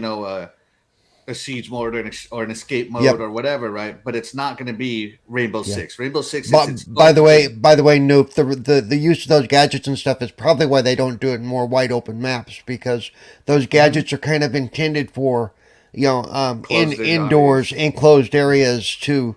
a siege mode or an escape mode Yep. or whatever, right? But it's not going to be Rainbow Yeah. Six. Rainbow Six is But its by own the way, thing. Noob, the use of those gadgets and stuff is probably why they don't do it in more wide open maps because those gadgets are kind of intended for, Closed indoors, enclosed areas to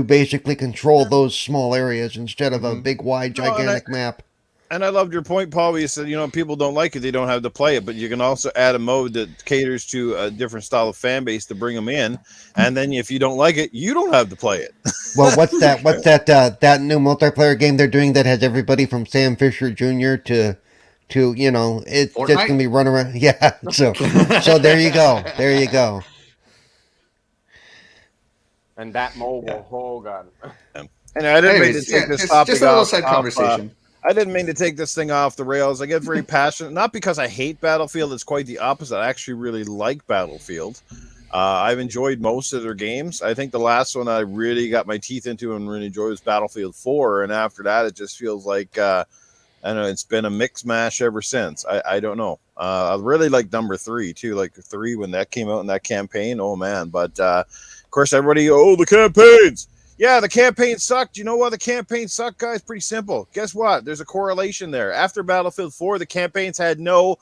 basically control those small areas instead of a big wide No, gigantic map. And I loved your point, Paul, where you said, people don't like it, they don't have to play it, but you can also add a mode that caters to a different style of fan base to bring them in. And then if you don't like it, you don't have to play it. Well, what's that? What's that new multiplayer game they're doing that has everybody from Sam Fisher Jr. to it's just Fortnite? gonna be run around. Yeah, so there you go. There you go. And that mobile, oh god. And I didn't mean to Anyways, take yeah, this just topic a little off, side off, conversation. I didn't mean to take this thing off the rails. I get very passionate, not because I hate Battlefield. It's quite the opposite. I actually really like Battlefield. I've enjoyed most of their games. I think the last one I really got my teeth into and really enjoyed was Battlefield 4. And after that, it just feels like, I don't know, it's been a mix mash ever since. I don't know. I really like number 3, too. Like 3 when that came out in that campaign. Oh, man. But, of course, everybody, the campaigns. Yeah, the campaign sucked. You know why the campaign sucked, guys? Pretty simple. Guess what? There's a correlation there. After Battlefield 4, the campaigns had no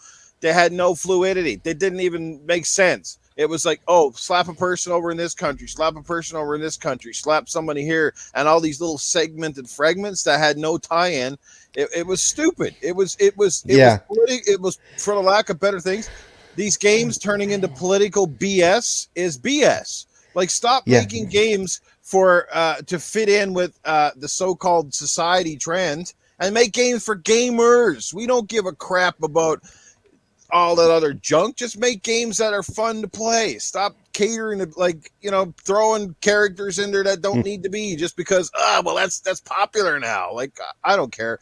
fluidity. They didn't even make sense. It was like, slap a person over in this country, slap a person over in this country, slap somebody here, and all these little segmented fragments that had no tie-in. It was stupid. It was for the lack of better things. These games turning into political BS is BS. Like, stop making games for to fit in with the so-called society trend and make games for gamers. We don't give a crap about all that other junk. Just make games that are fun to play. Stop catering to throwing characters in there that don't need to be just because that's popular now. Like, I don't care.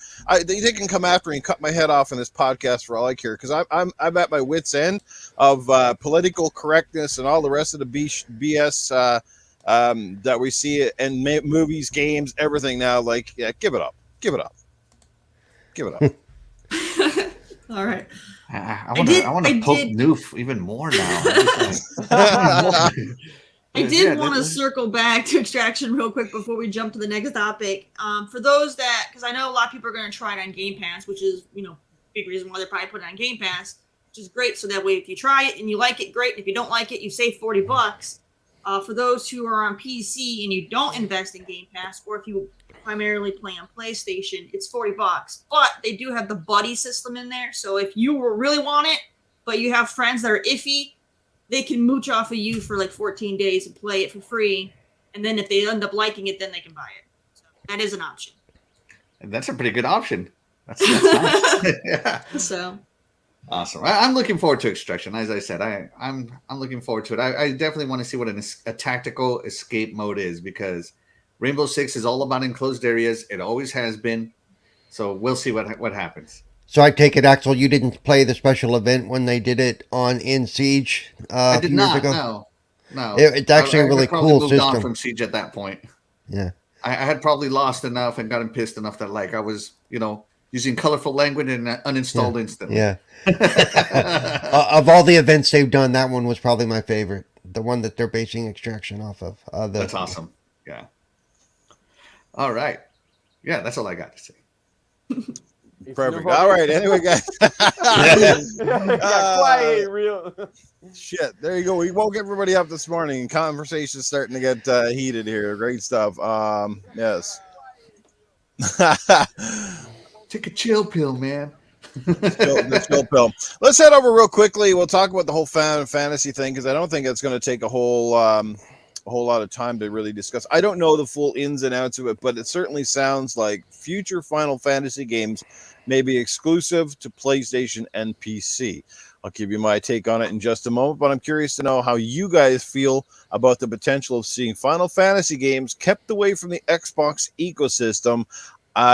They can come after me and cut my head off in this podcast for all I care, because I'm at my wit's end of political correctness and all the rest of the BS that we see in movies, games, everything now. Like, yeah, give it up. All right. I want to poke Newf even more now. I did want to circle back to Extraction real quick before we jump to the next topic. For those because I know a lot of people are going to try it on Game Pass, which is, big reason why they're probably putting it on Game Pass, which is great. So that way, if you try it and you like it, great. And if you don't like it, you save $40. For those who are on PC and you don't invest in Game Pass, or if you primarily play on PlayStation, it's $40. But they do have the buddy system in there. So if you really want it, but you have friends that are iffy, they can mooch off of you for like 14 days and play it for free. And then if they end up liking it, then they can buy it. So that is an option. And that's a pretty good option. That's nice. Yeah. So awesome. I'm looking forward to Extraction. As I said, I'm looking forward to it. I definitely want to see what a tactical escape mode is, because Rainbow Six is all about enclosed areas. It always has been. So we'll see what happens. So I take it, Axel, you didn't play the special event when they did it in Siege I a did few years not. ago? No. It's actually a really cool moved on system. from Siege at that point. Yeah. I had probably lost enough and gotten pissed enough that I was, using colorful language and uninstalled instantly. Yeah. Of all the events they've done, that one was probably my favorite. The one that they're basing Extraction off of. That's awesome. Yeah. All right. Yeah, that's all I got to say. Perfect. All right. Anyway, guys. Quiet, real. Shit. There you go. We woke everybody up this morning. Conversation's starting to get heated here. Great stuff. Yes. Take a chill pill, man. the chill pill. Let's head over real quickly. We'll talk about the whole Final Fantasy thing, because I don't think it's going to take a whole a whole lot of time to really discuss. I don't know the full ins and outs of it, but it certainly sounds like future Final Fantasy games may be exclusive to PlayStation and PC. I'll give you my take on it in just a moment, but I'm curious to know how you guys feel about the potential of seeing Final Fantasy games kept away from the Xbox ecosystem.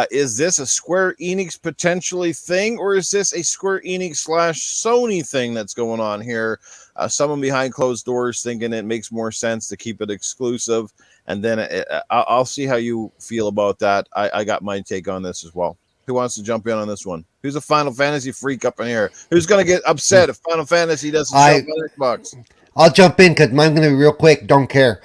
Is this a Square Enix potentially thing, or is this a Square Enix / Sony thing that's going on here? Someone behind closed doors thinking it makes more sense to keep it exclusive, and then I'll see how you feel about that. I got my take on this as well. Who wants to jump in on this one? Who's a Final Fantasy freak up in here? Who's going to get upset if Final Fantasy doesn't show up on Xbox? I'll jump in because mine's going to be real quick. Don't care.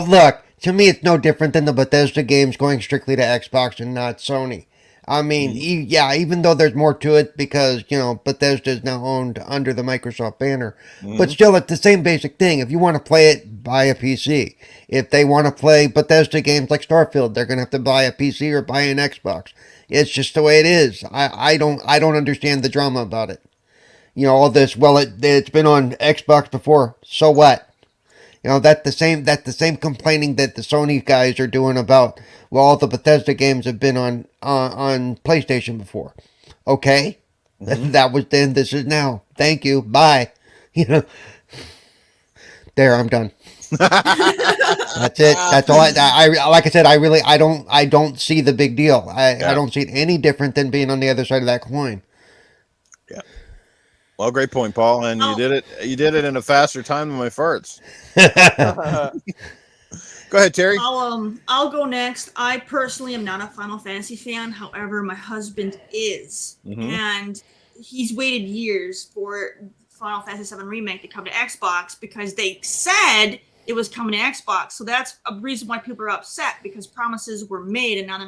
Look, to me, it's no different than the Bethesda games going strictly to Xbox and not Sony. I mean, even though there's more to it because, Bethesda is now owned under the Microsoft banner. But still, it's the same basic thing. If you want to play it, buy a PC. If they want to play Bethesda games like Starfield, they're going to have to buy a PC or buy an Xbox. It's just the way it is. I don't understand the drama about it. All this, well, it's been on Xbox before, so what? That's the same complaining that the Sony guys are doing about, well, all the Bethesda games have been on PlayStation before. Okay? That was then, this is now. Thank you. Bye. There, I'm done. That's it. That's all. I like I said, I don't see the big deal. I don't see it any different than being on the other side of that coin. Yeah. Well, great point, Paul. And you did it. You did it in a faster time than my farts. Go ahead, Terry. I'll go next. I personally am not a Final Fantasy fan. However, my husband is, and he's waited years for Final Fantasy VII Remake to come to Xbox because they said it was coming to Xbox. So that's a reason why people are upset, because promises were made and now they're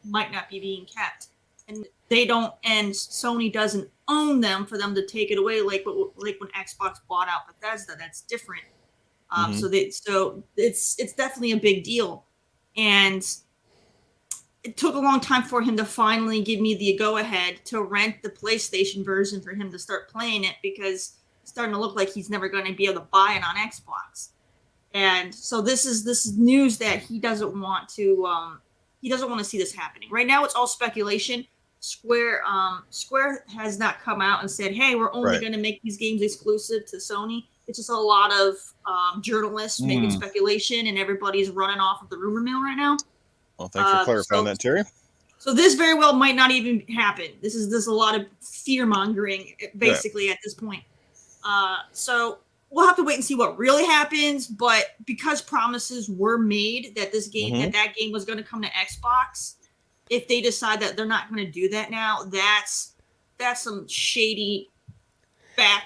might not be being kept. And they don't, and Sony doesn't own them for them to take it away like when Xbox bought out Bethesda. That's different. So it's definitely a big deal, and it took a long time for him to finally give me the go ahead to rent the PlayStation version for him to start playing it, because it's starting to look like he's never going to be able to buy it on Xbox. And so this is news that he doesn't want to see this happening. Right now it's all speculation. Square has not come out and said, hey, we're only going to make these games exclusive to Sony. It's just a lot of journalists making speculation, and everybody's running off of the rumor mill right now. Well, thanks for clarifying that, Terry. So this very well might not even happen. This is a lot of fear mongering, basically, at this point. So we'll have to wait and see what really happens. But because promises were made that this game, that game was going to come to Xbox, if they decide that they're not going to do that now, that's some shady back.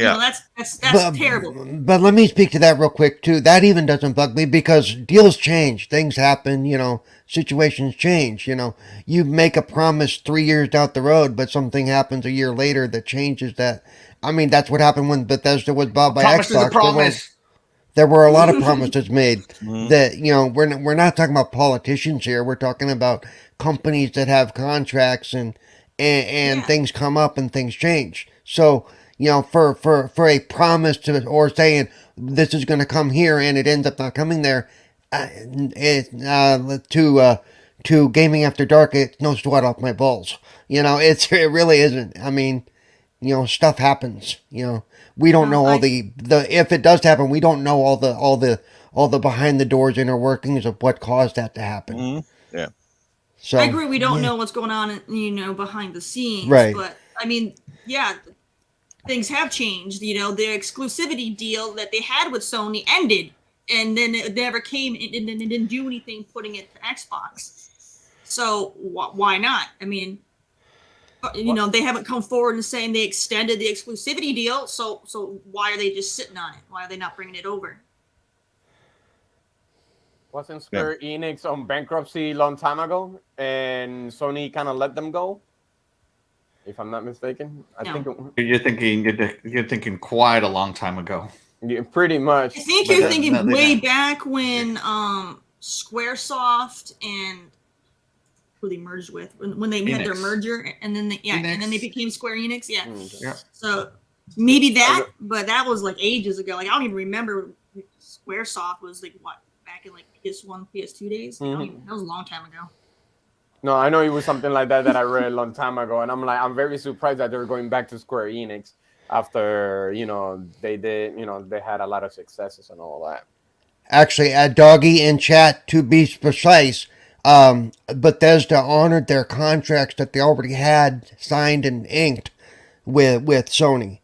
That's terrible. But let me speak to that real quick too. That even doesn't bug me because deals change, things happen, situations change. You make a promise 3 years down the road, but something happens a year later that changes that. I mean, that's what happened when Bethesda was bought by Xbox. There were a lot of promises made that we're not talking about politicians here. We're talking about companies that have contracts and things come up and things change. So. For a promise or saying this is going to come here and it ends up not coming there, to Gaming After Dark, it's no sweat off my balls. It really isn't. I mean, stuff happens. We don't know all the if it does happen, we don't know all the behind the doors inner workings of what caused that to happen. Yeah. So I agree. We don't know what's going on, behind the scenes. Right. But I mean, yeah. Things have changed. The exclusivity deal that they had with Sony ended, and then it never came, and then it didn't do anything putting it to Xbox. So why not? I mean, they haven't come forward and saying they extended the exclusivity deal. So why are they just sitting on it? Why are they not bringing it over? Wasn't Square Enix on bankruptcy a long time ago, and Sony kind of let them go? If I'm not mistaken, I think you're thinking quite a long time ago. Yeah, pretty much. I think you're thinking way back when Squaresoft and who they merged with when they had their merger, and then they became Square Enix. Yeah. Yeah. So Maybe that, but that was like ages ago. Like I don't even remember SquareSoft was like what back in like PS1, PS2 days. Like, I don't even, that was a long time ago. No, I know it was something like that I read a long time ago, and I'm very surprised that they're going back to Square Enix after they did they had a lot of successes and all that. Actually, Doggy in chat, to be precise, Bethesda honored their contracts that they already had signed and inked with Sony.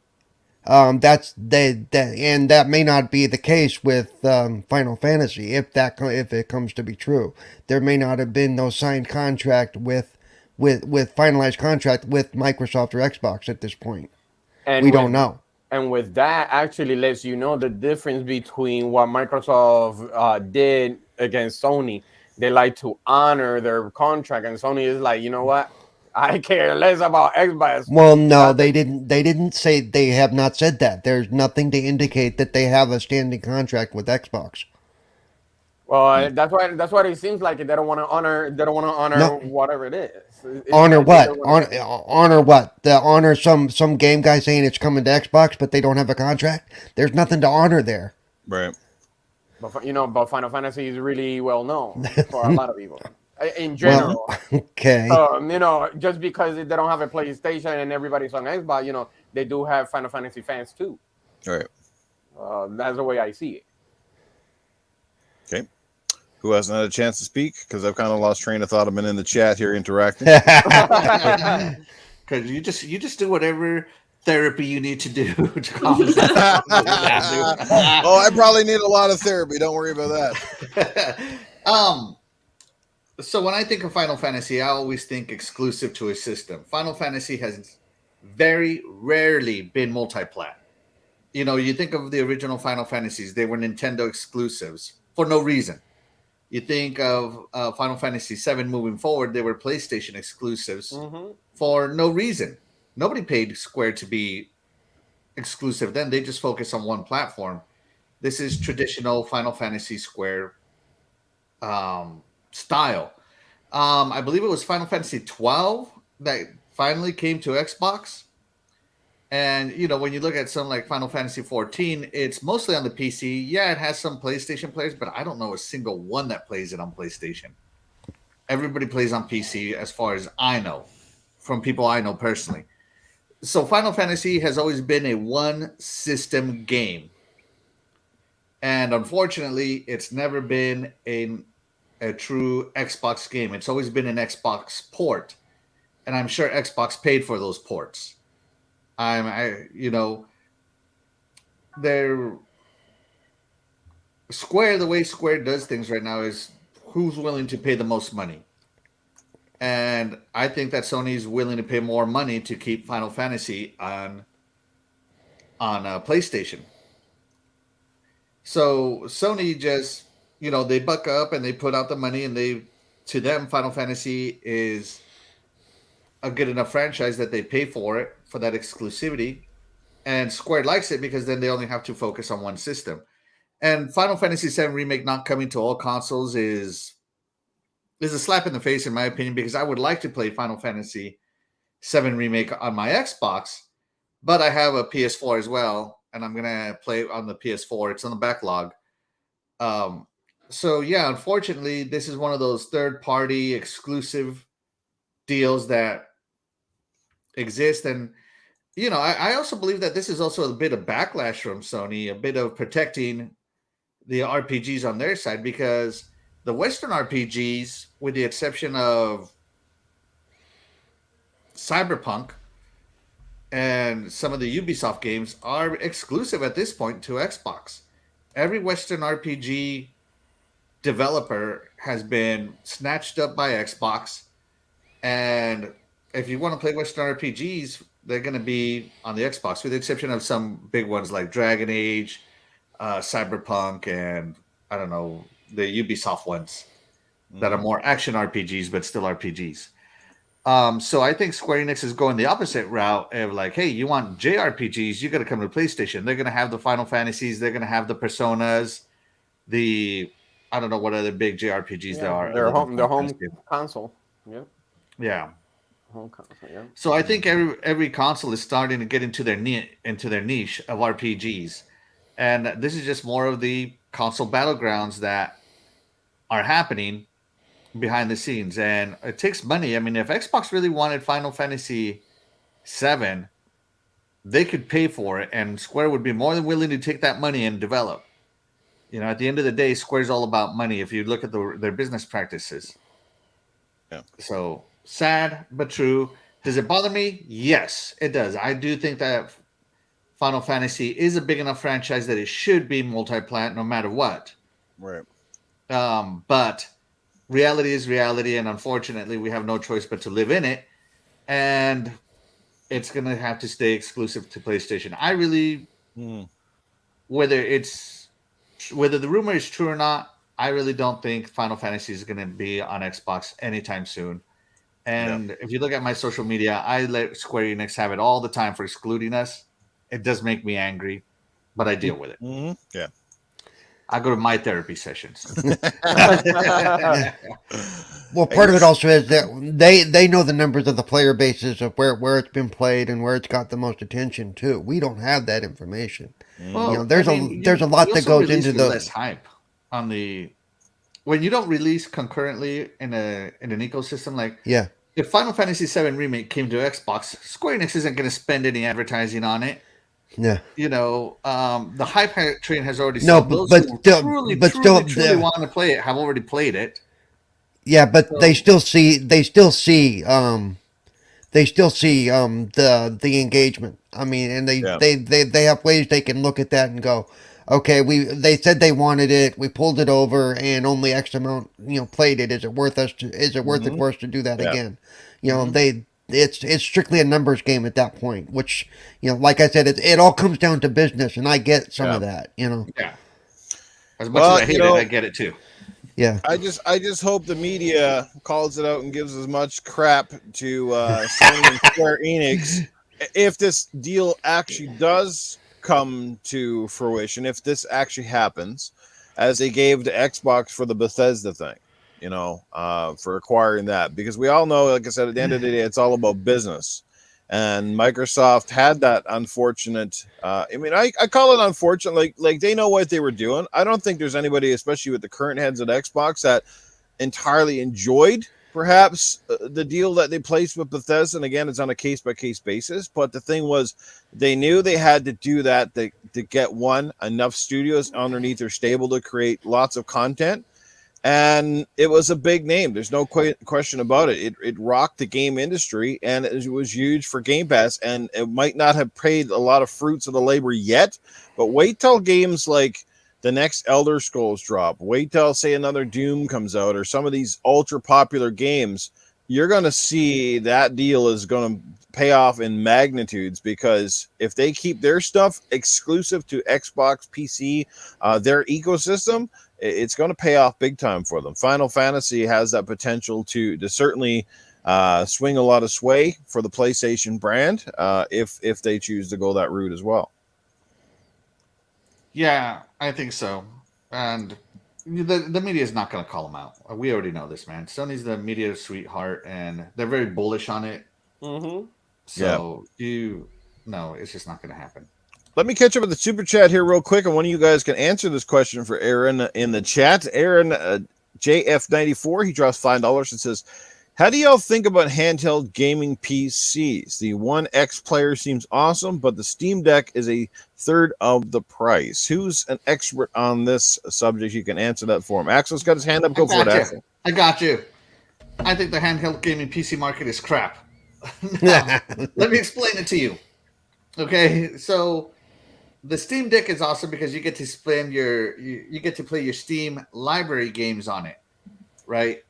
And that may not be the case with Final Fantasy if it comes to be true. There may not have been no signed contract with finalized contract with Microsoft or Xbox at this point. And we don't know. And with that, actually lets you know the difference between what Microsoft did against Sony. They like to honor their contract, and Sony is like, you know what? I care less about Xbox. Well, no, they didn't. They didn't say. They have not said that. There's nothing to indicate that they have a standing contract with Xbox. Well, that's what it seems like. They don't want to honor. They don't want to honor whatever it is. Honor what? Honor what? Honor some game guy saying it's coming to Xbox, but they don't have a contract. There's nothing to honor there. Right. But but Final Fantasy is really well known for a lot of people in general. Well, okay. Just because they don't have a PlayStation and everybody's on Xbox, they do have Final Fantasy fans too. Right. That's the way I see it. Okay. Who hasn't had a chance to speak? Because I've kind of lost train of thought. I've been in the chat here interacting. Because you just do whatever therapy you need to do. Oh, I probably need a lot of therapy. Don't worry about that. So when I think of Final Fantasy, I always think exclusive to a system. Final Fantasy has very rarely been multi-plat. You think of the original Final Fantasies, they were Nintendo exclusives for no reason. You think of Final Fantasy VII moving forward, they were PlayStation exclusives for no reason. Nobody paid Square to be exclusive then. They just focus on one platform. This is traditional Final Fantasy Square style. I believe it was Final Fantasy 12 that finally came to Xbox. And, when you look at something like Final Fantasy 14, it's mostly on the PC. Yeah, it has some PlayStation players, but I don't know a single one that plays it on PlayStation. Everybody plays on PC as far as I know, from people I know personally. So Final Fantasy has always been a one-system game. And unfortunately, it's never been a true Xbox game. It's always been an Xbox port. And I'm sure Xbox paid for those ports. They're Square, the way Square does things right now is who's willing to pay the most money. And I think that Sony is willing to pay more money to keep Final Fantasy on PlayStation. So Sony just, they buck up and they put out the money, and to them, Final Fantasy is a good enough franchise that they pay for it, for that exclusivity. And Square likes it because then they only have to focus on one system. And Final Fantasy VII Remake not coming to all consoles is a slap in the face, in my opinion, because I would like to play Final Fantasy VII Remake on my Xbox, but I have a PS4 as well, and I'm going to play it on the PS4. It's on the backlog. So, yeah, unfortunately, this is one of those third-party exclusive deals that exist. And, I also believe that this is also a bit of backlash from Sony, a bit of protecting the RPGs on their side, because the Western RPGs, with the exception of Cyberpunk and some of the Ubisoft games, are exclusive at this point to Xbox. Every Western RPG developer has been snatched up by Xbox, and if you want to play Western RPGs, they're going to be on the Xbox, with the exception of some big ones like Dragon Age, Cyberpunk, and I don't know, the Ubisoft ones that are more action RPGs, but still RPGs. So I think Square Enix is going the opposite route of like, hey, you want JRPGs, you got to come to PlayStation. They're going to have the Final Fantasies, they're going to have the Personas, I don't know what other big JRPGs there are. Their home console. Yeah. Yeah. Home console, yeah. So I think every console is starting to get into their niche of RPGs, and this is just more of the console battlegrounds that are happening behind the scenes, and it takes money. I mean, if Xbox really wanted Final Fantasy VII, they could pay for it, and Square would be more than willing to take that money and develop. You know, at the end of the day, Square's all about money. If you look at their business practices, Yeah. so sad but true. Does it bother me? Yes, it does. I do think that Final Fantasy is a big enough franchise that it should be multi-plat no matter what. Right. But reality is reality, and unfortunately, we have no choice but to live in it. And it's going to have to stay exclusive to PlayStation. I really, whether the rumor is true or not, I really don't think Final Fantasy is going to be on Xbox anytime soon. And if you look at my social media, I let Square Enix have it all the time for excluding us. It does make me angry, but I deal with it. Mm-hmm. Yeah. I go to my therapy sessions. Well, part of it also is that they know the numbers of the player bases of where it's been played and where it's got the most attention too. We don't have that information. Well, You know, there's a lot you that also goes release into with the less hype on the when you don't release concurrently in an ecosystem. Like yeah. if Final Fantasy VII Remake came to Xbox, Square Enix isn't going to spend any advertising on it. Yeah. You know, the hype train has already. No, Those but who still, truly the- want to play it have already played it. Yeah, but So- they still see the engagement. I mean, and they have ways they can look at that and go, okay, they said they wanted it, we pulled it over, and only X amount played it. Is it worth it for us to do that again? You know, it's strictly a numbers game at that point. Which like I said, it all comes down to business, and I get some of that. Yeah. As much as I hate it, I get it too. Yeah. I just hope the media calls it out and gives as much crap to Sony and Square Enix if this deal actually does come to fruition, if this actually happens, as they gave to Xbox for the Bethesda thing, for acquiring that. Because we all know, like I said, at the end of the day, it's all about business. And Microsoft had that unfortunate. I call it unfortunate. Like they know what they were doing. I don't think there's anybody, especially with the current heads at Xbox, that entirely enjoyed perhaps the deal that they placed with Bethesda. And again, it's on a case by case basis. But the thing was, they knew they had to do that to get enough studios underneath their stable to create lots of content. And it was a big name. There's no question about it. It rocked the game industry, and it was huge for Game Pass. And it might not have paid a lot of fruits of the labor yet, but wait till games like the next Elder Scrolls drop. Wait till, say, another Doom comes out, or some of these ultra popular games. You're going to see that deal is going to pay off in magnitudes, because if they keep their stuff exclusive to Xbox, PC, their ecosystem, it's going to pay off big time for them. Final Fantasy has that potential to certainly swing a lot of sway for the PlayStation brand if they choose to go that route as well. Yeah, I think so. And the media is not going to call them out. We already know this, man. Sony's the media sweetheart, and they're very bullish on it. Mm-hmm. So it's just not going to happen. Let me catch up with the super chat here real quick, and one of you guys can answer this question for Aaron in the chat. Aaron JF94, he drops $5 and says, how do y'all think about handheld gaming PCs? The One X player seems awesome, but the Steam Deck is a third of the price. Who's an expert on this subject? You can answer that for him. Axel's got his hand up. Go for it, Axel. I got you. I think the handheld gaming PC market is crap. Now, let me explain it to you. Okay, so the Steam Deck is awesome because you get to spend you get to play your Steam library games on it, right?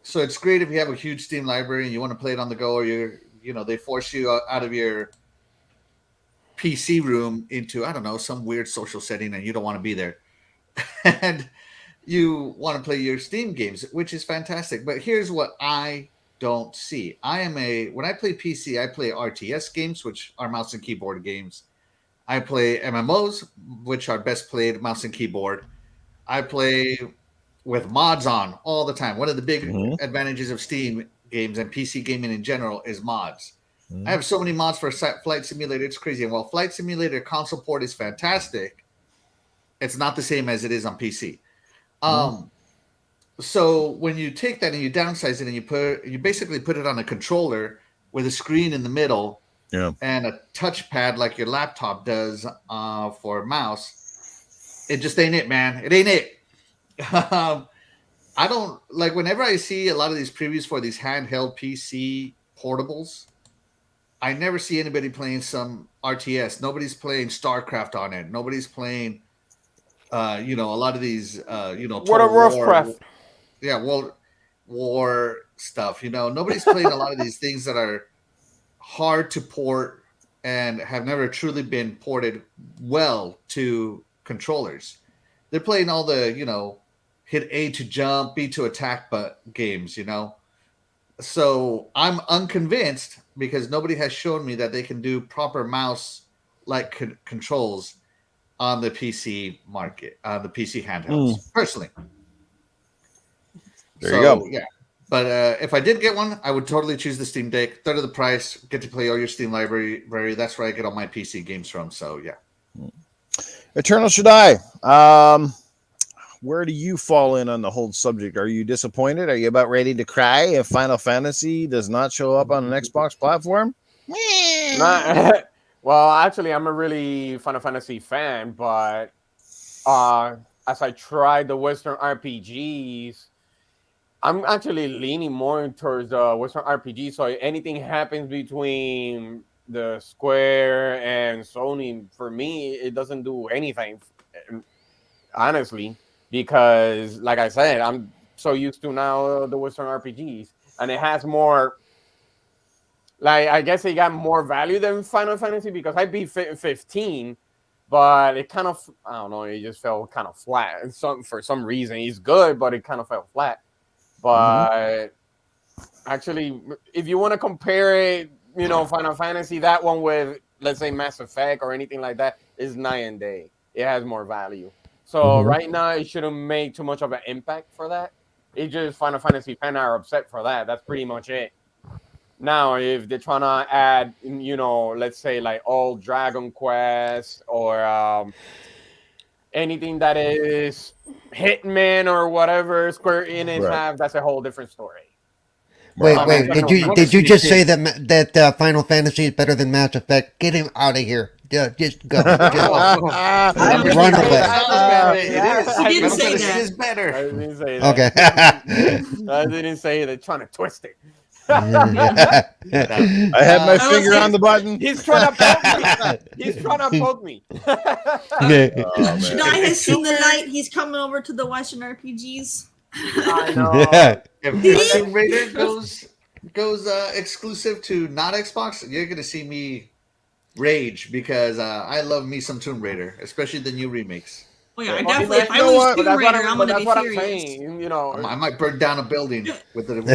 So it's great if you have a huge Steam library and you want to play it on the go, or they force you out of your PC room into, I don't know, some weird social setting and you don't want to be there. And you want to play your Steam games, which is fantastic. But here's what I don't see. When I play PC, I play RTS games, which are mouse and keyboard games. I play MMOs, which are best played mouse and keyboard. I play with mods on all the time. One of the big advantages of Steam games and PC gaming in general is mods. Mhm. I have so many mods for Flight Simulator, it's crazy. And while Flight Simulator console port is fantastic, it's not the same as it is on PC. So when you take that and you downsize it and you basically put it on a controller with a screen in the middle, and a touchpad like your laptop does for a mouse, it just ain't it, man. It ain't it. I don't like whenever I see a lot of these previews for these handheld PC portables. I never see anybody playing some RTS. Nobody's playing StarCraft on it. Nobody's playing, a lot of these, What a Total rough War. craft. Yeah, war stuff. Nobody's playing a lot of these things that are hard to port and have never truly been ported well to controllers. They're playing all the, hit A to jump, B to attack games, So I'm unconvinced because nobody has shown me that they can do proper mouse like controls on the PC market, on the PC handhelds, personally. There you go. Yeah. But if I did get one, I would totally choose the Steam Deck. Third of the price, get to play all your Steam library. That's where I get all my PC games from. So, yeah. Eternal Shaddai. Where do you fall in on the whole subject? Are you disappointed? Are you about ready to cry if Final Fantasy does not show up on an Xbox platform? Well, actually, I'm a really Final Fantasy fan, but as I tried the Western RPGs, I'm actually leaning more towards the Western RPG. So if anything happens between the Square and Sony, for me, it doesn't do anything, honestly, because, like I said, I'm so used to now the Western RPGs, and it has more. Like, I guess it got more value than Final Fantasy because I beat 15, but it kind of, I don't know, it just felt kind of flat. And for some reason, it's good, but it kind of felt flat. But actually, if you want to compare it, Final Fantasy, that one with, let's say, Mass Effect or anything like that, is night and day. It has more value. So right now, it shouldn't make too much of an impact for that. It's just Final Fantasy fans are upset for that. That's pretty much it. Now, if they're trying to add, let's say like all Dragon Quest or anything that is Hitman or whatever Square Enix have, that's a whole different story. Wait! Did you just say that Final Fantasy is better than Mass Effect? Get him out of here! Just go. Run away. He didn't say that. It is better. I didn't say that. Okay. I didn't say they're trying to twist it. I had my finger on the button. He's trying to poke me. He's trying to poke me. Shaddai has seen the light. He's coming over to the Western RPGs. I know. If Tomb Raider goes exclusive to not Xbox, you're gonna see me rage because I love me some Tomb Raider, especially the new remakes. Oh yeah, I definitely. If I lose Tomb Raider, I'm gonna be furious. I might burn down a building with the. It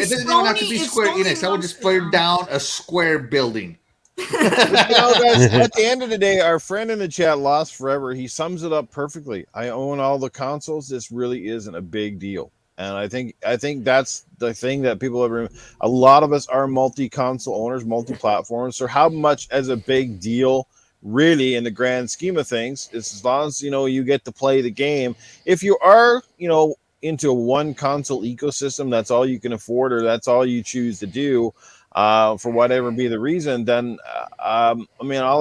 doesn't even have to be Square Enix. I would just burn down a Square building. Guys, at the end of the day, our friend in the chat, Lost Forever, he sums it up perfectly. I own all the consoles. This really isn't a big deal, and I think that's the thing that people have. A lot of us are multi-console owners, multi-platforms. So how much as a big deal? Really, in the grand scheme of things, it's as long as you get to play the game. If you are into a one console ecosystem, that's all you can afford, or that's all you choose to do, for whatever be the reason, then all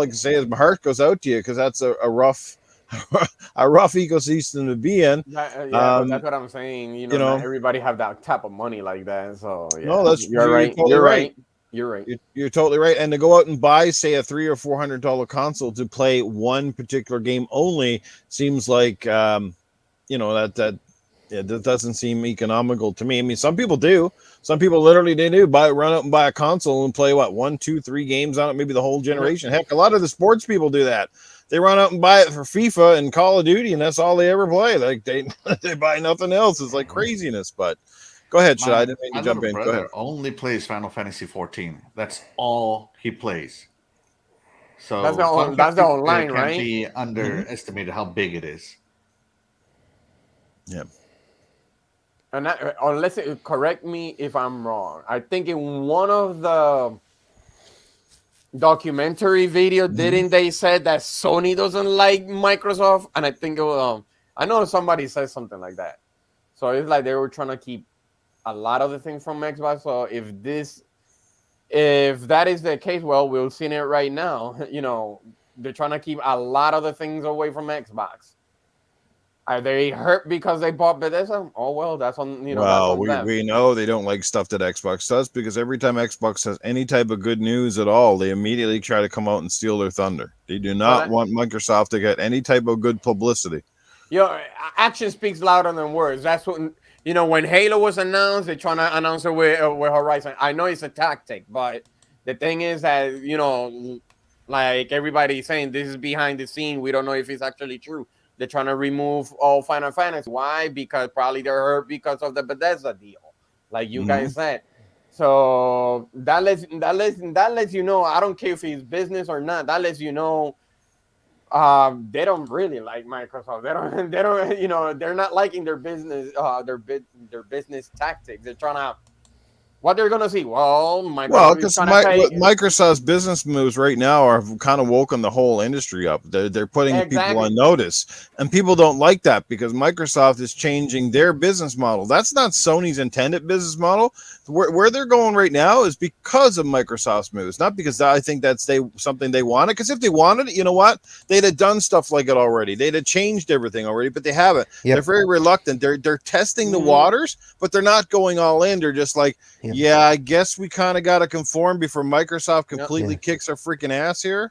I can say is my heart goes out to you, because that's a rough ecosystem to be in. That's what I'm saying. Not everybody have that type of money like that. So yeah. No, you're right. Totally you're right. You're right. You're totally right. And to go out and buy, say, a $300 or $400 console to play one particular game only seems like, that doesn't seem economical to me. I mean, some people do. Some people literally do run out and buy a console and play 1, 2, 3 games on it, maybe the whole generation. Heck, a lot of the sports people do that. They run out and buy it for FIFA and Call of Duty, and that's all they ever play. Like they buy nothing else. It's like craziness, but. Go ahead, Shaddai. I didn't mean to jump in. Go ahead. Only plays Final Fantasy 14. That's all he plays. So that's the online, right? Can't be underestimated how big it is. Yeah. And unless correct me if I'm wrong. I think in one of the documentary video, didn't they said that Sony doesn't like Microsoft? And I think it was, I know somebody said something like that. So it's like they were trying to keep a lot of the things from Xbox. So if that is the case, well, we'll see it right now. They're trying to keep a lot of the things away from Xbox. Are they hurt because they bought Bethesda? Oh well, that's on that's Well, on them. we know they don't like stuff that Xbox does because every time Xbox has any type of good news at all, they immediately try to come out and steal their thunder. They do not want Microsoft to get any type of good publicity. Action speaks louder than words. That's what when Halo was announced, they're trying to announce it with Horizon. I know it's a tactic, but the thing is that like everybody's saying, this is behind the scene. We don't know if it's actually true. They're trying to remove all Final Fantasy. Why? Because probably they're hurt because of the Bethesda deal, like you guys said. So that lets you know. I don't care if it's business or not. That lets you know they don't really like Microsoft. They don't. They're not liking their business. Their business tactics. They're trying to. What they're gonna see? Well, because Microsoft's business moves right now are kind of woken the whole industry up. They're putting people on notice, and people don't like that because Microsoft is changing their business model. That's not Sony's intended business model. Where they're going right now is because of Microsoft's moves, not because I think that's something they wanted. Because if they wanted it, you know what? They'd have done stuff like it already. They'd have changed everything already, but they haven't. Yep. They're very reluctant. They're testing the waters, but they're not going all in. They're just like, yeah, I guess we kind of got to conform before Microsoft completely kicks our freaking ass here.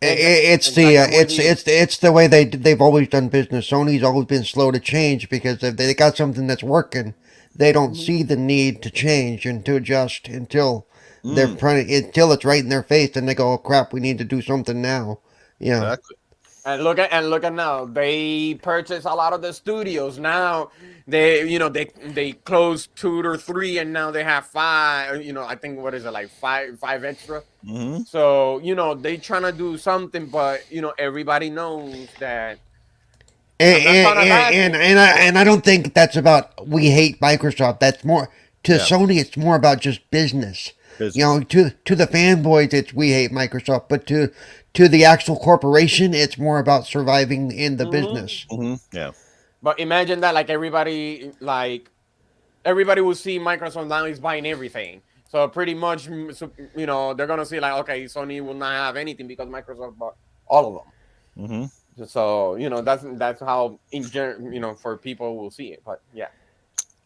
It's the way they've always done business. Sony's always been slow to change because if they got something that's working, they don't see the need to change and to adjust until until it's right in their face, and they go, "Oh crap, we need to do something now." Yeah. Exactly. And look at now. They purchased a lot of the studios. Now they closed 2 or 3, and now they have 5. I think what is it, like 5 extra. So they trying to do something, but everybody knows that. And I don't think that's about we hate Microsoft. That's more to Sony. It's more about just business. To the fanboys, it's we hate Microsoft, but to the actual corporation, it's more about surviving in the business. Yeah. But imagine that, like everybody will see Microsoft now is buying everything. So pretty much, they're gonna see like, okay, Sony will not have anything because Microsoft bought all of them. So that's how in general for people will see it. But yeah.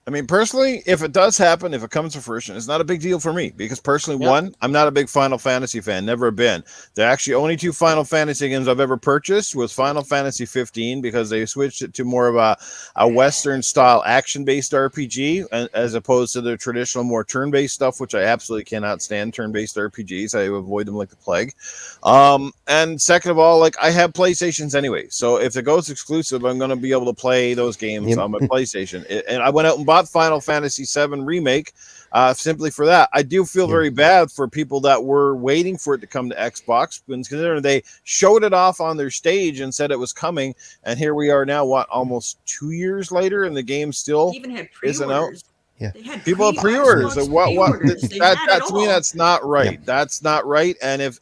I mean, personally, if it does happen, if it comes to fruition, it's not a big deal for me because personally, one, I'm not a big Final Fantasy fan, never been. The actually only 2 Final Fantasy games I've ever purchased was Final Fantasy 15 because they switched it to more of a Western style action-based RPG as opposed to the traditional more turn-based stuff, which I absolutely cannot stand turn-based RPGs. I avoid them like the plague. And second of all, like I have PlayStations anyway, so if it goes exclusive, I'm going to be able to play those games on my PlayStation. And I went out and bought Final Fantasy VII Remake simply for that. I do feel very bad for people that were waiting for it to come to Xbox, considering they showed it off on their stage and said it was coming, and here we are now, almost 2 years later, and the game still isn't out. Yeah, people have pre-orders. That to me, that's not right. That's not right. And if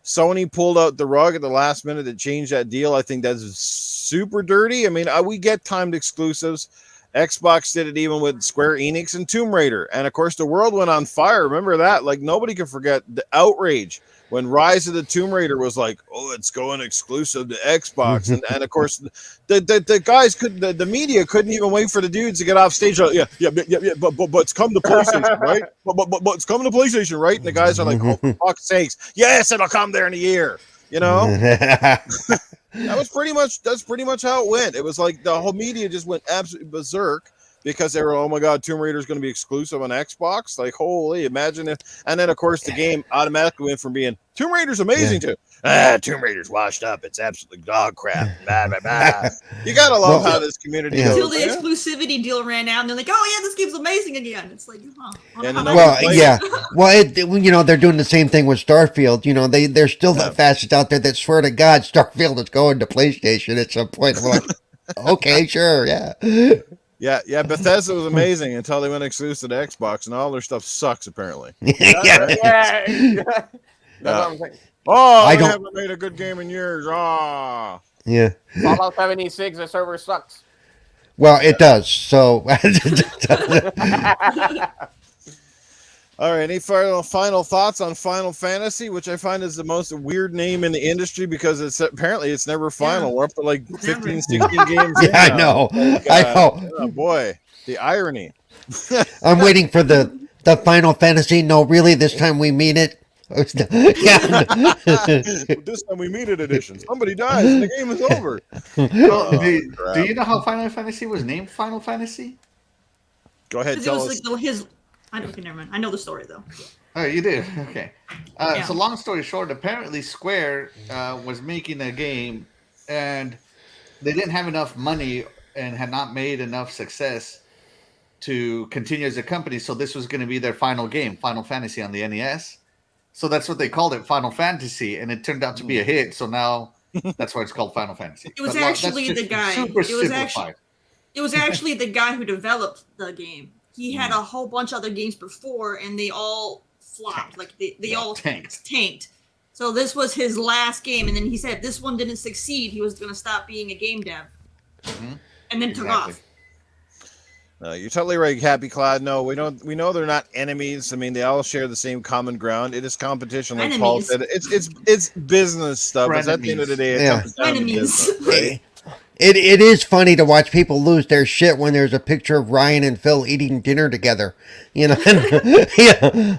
Sony pulled out the rug at the last minute to change that deal, I think that's super dirty. I mean, we get timed exclusives. Xbox did it even with Square Enix and Tomb Raider. And of course, the world went on fire. Remember that? Like, nobody can forget the outrage when Rise of the Tomb Raider was like, oh, it's going exclusive to Xbox. and of course, the guys the media couldn't even wait for the dudes to get off stage. But it's come to PlayStation, right? But it's coming to PlayStation, right? And the guys are like, oh, for fuck's sakes. Yes, it'll come there in a year. That's pretty much how it went. It was like the whole media just went absolutely berserk because they were, oh my god, Tomb Raider is going to be exclusive on Xbox. Like, holy, imagine if. And then of course the game automatically went from being Tomb Raider's amazing to Tomb Raider's washed up. It's absolutely dog crap. Blah, blah, blah. You gotta love how this community goes. Until the exclusivity deal ran out, and they're like, "Oh yeah, this game's amazing again." It's like, they're doing the same thing with Starfield. They're still the fastest out there that swear to God, Starfield is going to PlayStation at some point. We're like, okay, sure, yeah. Yeah. Bethesda was amazing until they went exclusive to Xbox, and all their stuff sucks apparently. Yeah. That's what I'm saying. Oh, I they don't- haven't made a good game in years. Ah. Yeah. Fallout 76, the server sucks. Well, it does. So All right. Any final thoughts on Final Fantasy, which I find is the most weird name in the industry because it's never final. Yeah. We're up to like Never. 15, 16 games. in yeah, I now. know. Like, I know. oh boy, the irony. I'm waiting for the Final Fantasy. No, really, this time we mean it. Yeah. This time we meet it edition. Somebody dies and the game is over. Well, crap. do you know how Final Fantasy was named Final Fantasy? Go ahead, Because it tell was us. like his. Okay, never mind. I know the story though. Oh, you do? Okay. Yeah. So long story short, apparently Square was making a game and they didn't have enough money and had not made enough success to continue as a company. So this was going to be their final game, Final Fantasy on the NES. So that's what they called it, Final Fantasy. And it turned out to be a hit. So now that's why it's called Final Fantasy. It was But, that's actually just the guy. Super It was simplified. It was actually the guy who developed the game. He had a whole bunch of other games before, and they all flopped. Tanked. Like they all tanked. So this was his last game, and then he said if this one didn't succeed, he was going to stop being a game dev, and then took off. You're totally right, Happy Cloud. No, we know they're not enemies. I mean, they all share the same common ground. It is competition, like Paul Enemies. said. It's business stuff. But at the end of the day, it Yeah. comes down to Enemies. business, right? It is funny to watch people lose their shit when there's a picture of Ryan and Phil eating dinner together. You know, yeah.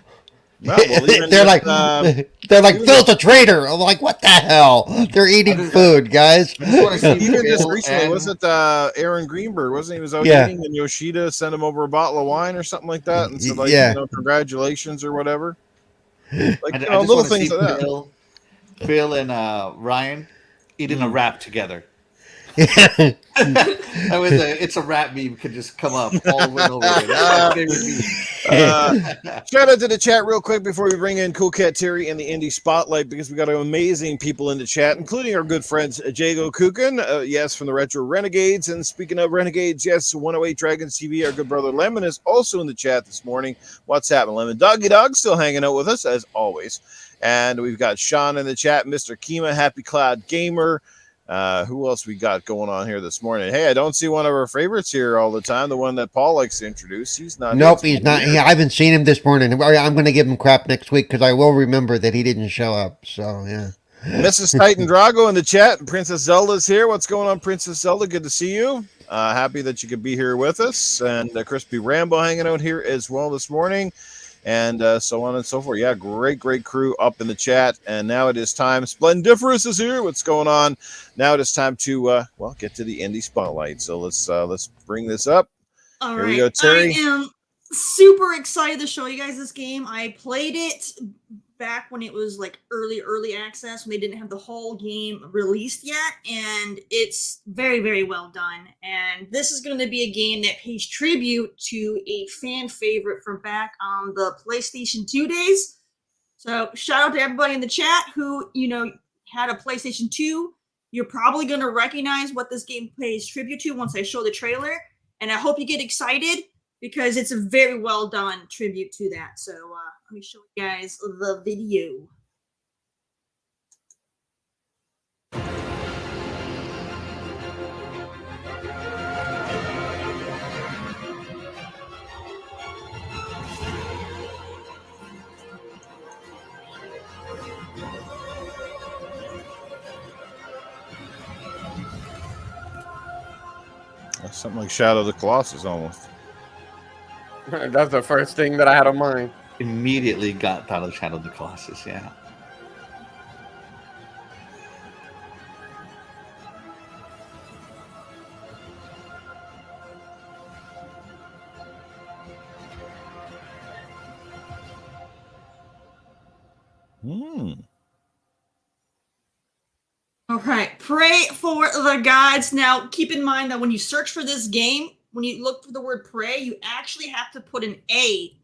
Well, even they're if, like Phil's a traitor. I'm like, what the hell? They're eating food, guys. I just want to see even just Phil recently, and- was it Aaron Greenberg? Wasn't he was out Yeah. eating and Yoshida sent him over a bottle of wine or something like that and said like, Yeah. congratulations or whatever. Like I just little want to things see like that. Phil and Ryan eating a wrap together. Yeah. That was it's a rap meme could just come up all over and over again. That's what they would be. Shout out to the chat real quick before we bring in CoolCat Terri in the indie spotlight because we got amazing people in the chat, including our good friends Jago Kukin, yes, from the Retro Renegades. And speaking of Renegades, yes, 108 Dragons TV, our good brother Lemon is also in the chat this morning. What's happening, Lemon? Doggy Dog still hanging out with us as always. And we've got Sean in the chat, Mr. Kima, Happy Cloud Gamer. Who else we got going on here this morning? Hey, I don't see one of our favorites here all the time. The one that Paul likes to introduce. He's not. Nope, he's not. I haven't seen him this morning. I'm going to give him crap next week because I will remember that he didn't show up. So yeah. Mrs. Titan Drago in the chat. Princess Zelda's here. What's going on, Princess Zelda? Good to see you. Happy that you could be here with us. And Crispy Rambo hanging out here as well this morning. And so on and so forth. Yeah, great crew up in the chat. And now it is time. Splendiferous is here. What's going on? Now it is time to get to the indie spotlight. So let's bring this up. All Here right. we go, Terri. I am super excited to show you guys this game. I played it back when it was like early access when they didn't have the whole game released yet, and it's very well done. And this is going to be a game that pays tribute to a fan favorite from back on the PlayStation 2 days. So shout out to everybody in the chat who had a PlayStation 2. You're probably going to recognize what this game pays tribute to once I show the trailer, and I hope you get excited because it's a very well done tribute to that. So let me show you guys the video. Something like Shadow of the Colossus almost. That's the first thing that I had on mind. Immediately got thought of Shadow of the Colossus, yeah. All right, pray for the gods. Now, keep in mind that when you search for this game, when you look for the word pray, you actually have to put an A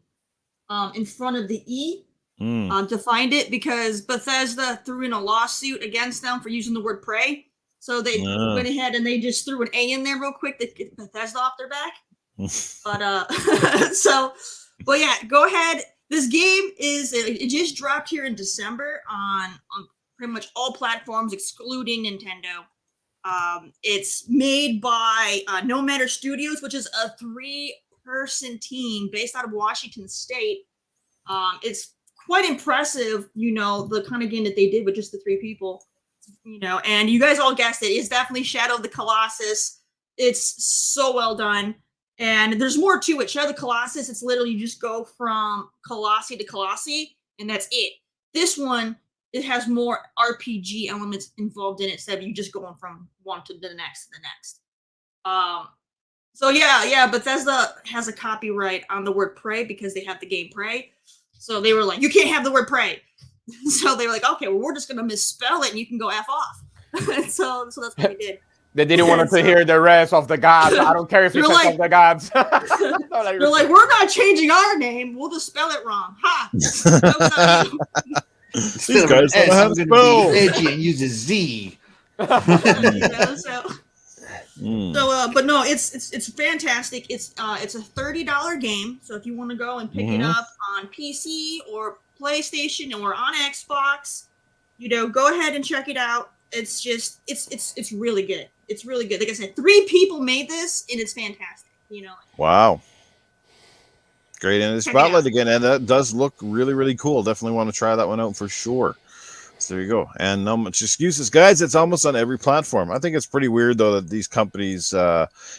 in front of the E to find it, because Bethesda threw in a lawsuit against them for using the word pray. So they went ahead and they just threw an A in there real quick to get Bethesda off their back. But but yeah, go ahead. This game it just dropped here in December on pretty much all platforms excluding Nintendo. It's made by No Matter Studios, which is a 3-person team based out of Washington State. It's quite impressive, the kind of game that they did with just the 3 people, and you guys all guessed it. It's definitely Shadow of the Colossus. It's so well done. And there's more to it. Shadow of the Colossus, it's literally you just go from Colossi to Colossi, and that's it. This one, it has more RPG elements involved in it instead of you just going from one to the next to the next. So yeah, Bethesda has a copyright on the word prey because they have the game Prey. So they were like, you can't have the word prey. So they were like, okay, well, we're just gonna misspell it and you can go F off. so that's what we did. They didn't want to hear the rest of the gods. I don't care if you said of the gods. They're like, we're not changing our name. We'll just spell it wrong. Ha! These guys don't know how to spell. Edgy and use a Z. But no, it's fantastic. It's a $30 game. So if you want to go and pick it up on PC or PlayStation or on Xbox, go ahead and check it out. It's just it's really good. It's really good. Like I said, 3 people made this, and it's fantastic. Wow. Great in the spotlight again, and that does look really, really cool. Definitely want to try that one out for sure. So there you go. And no much excuses, guys. It's almost on every platform. I think it's pretty weird though that these companies.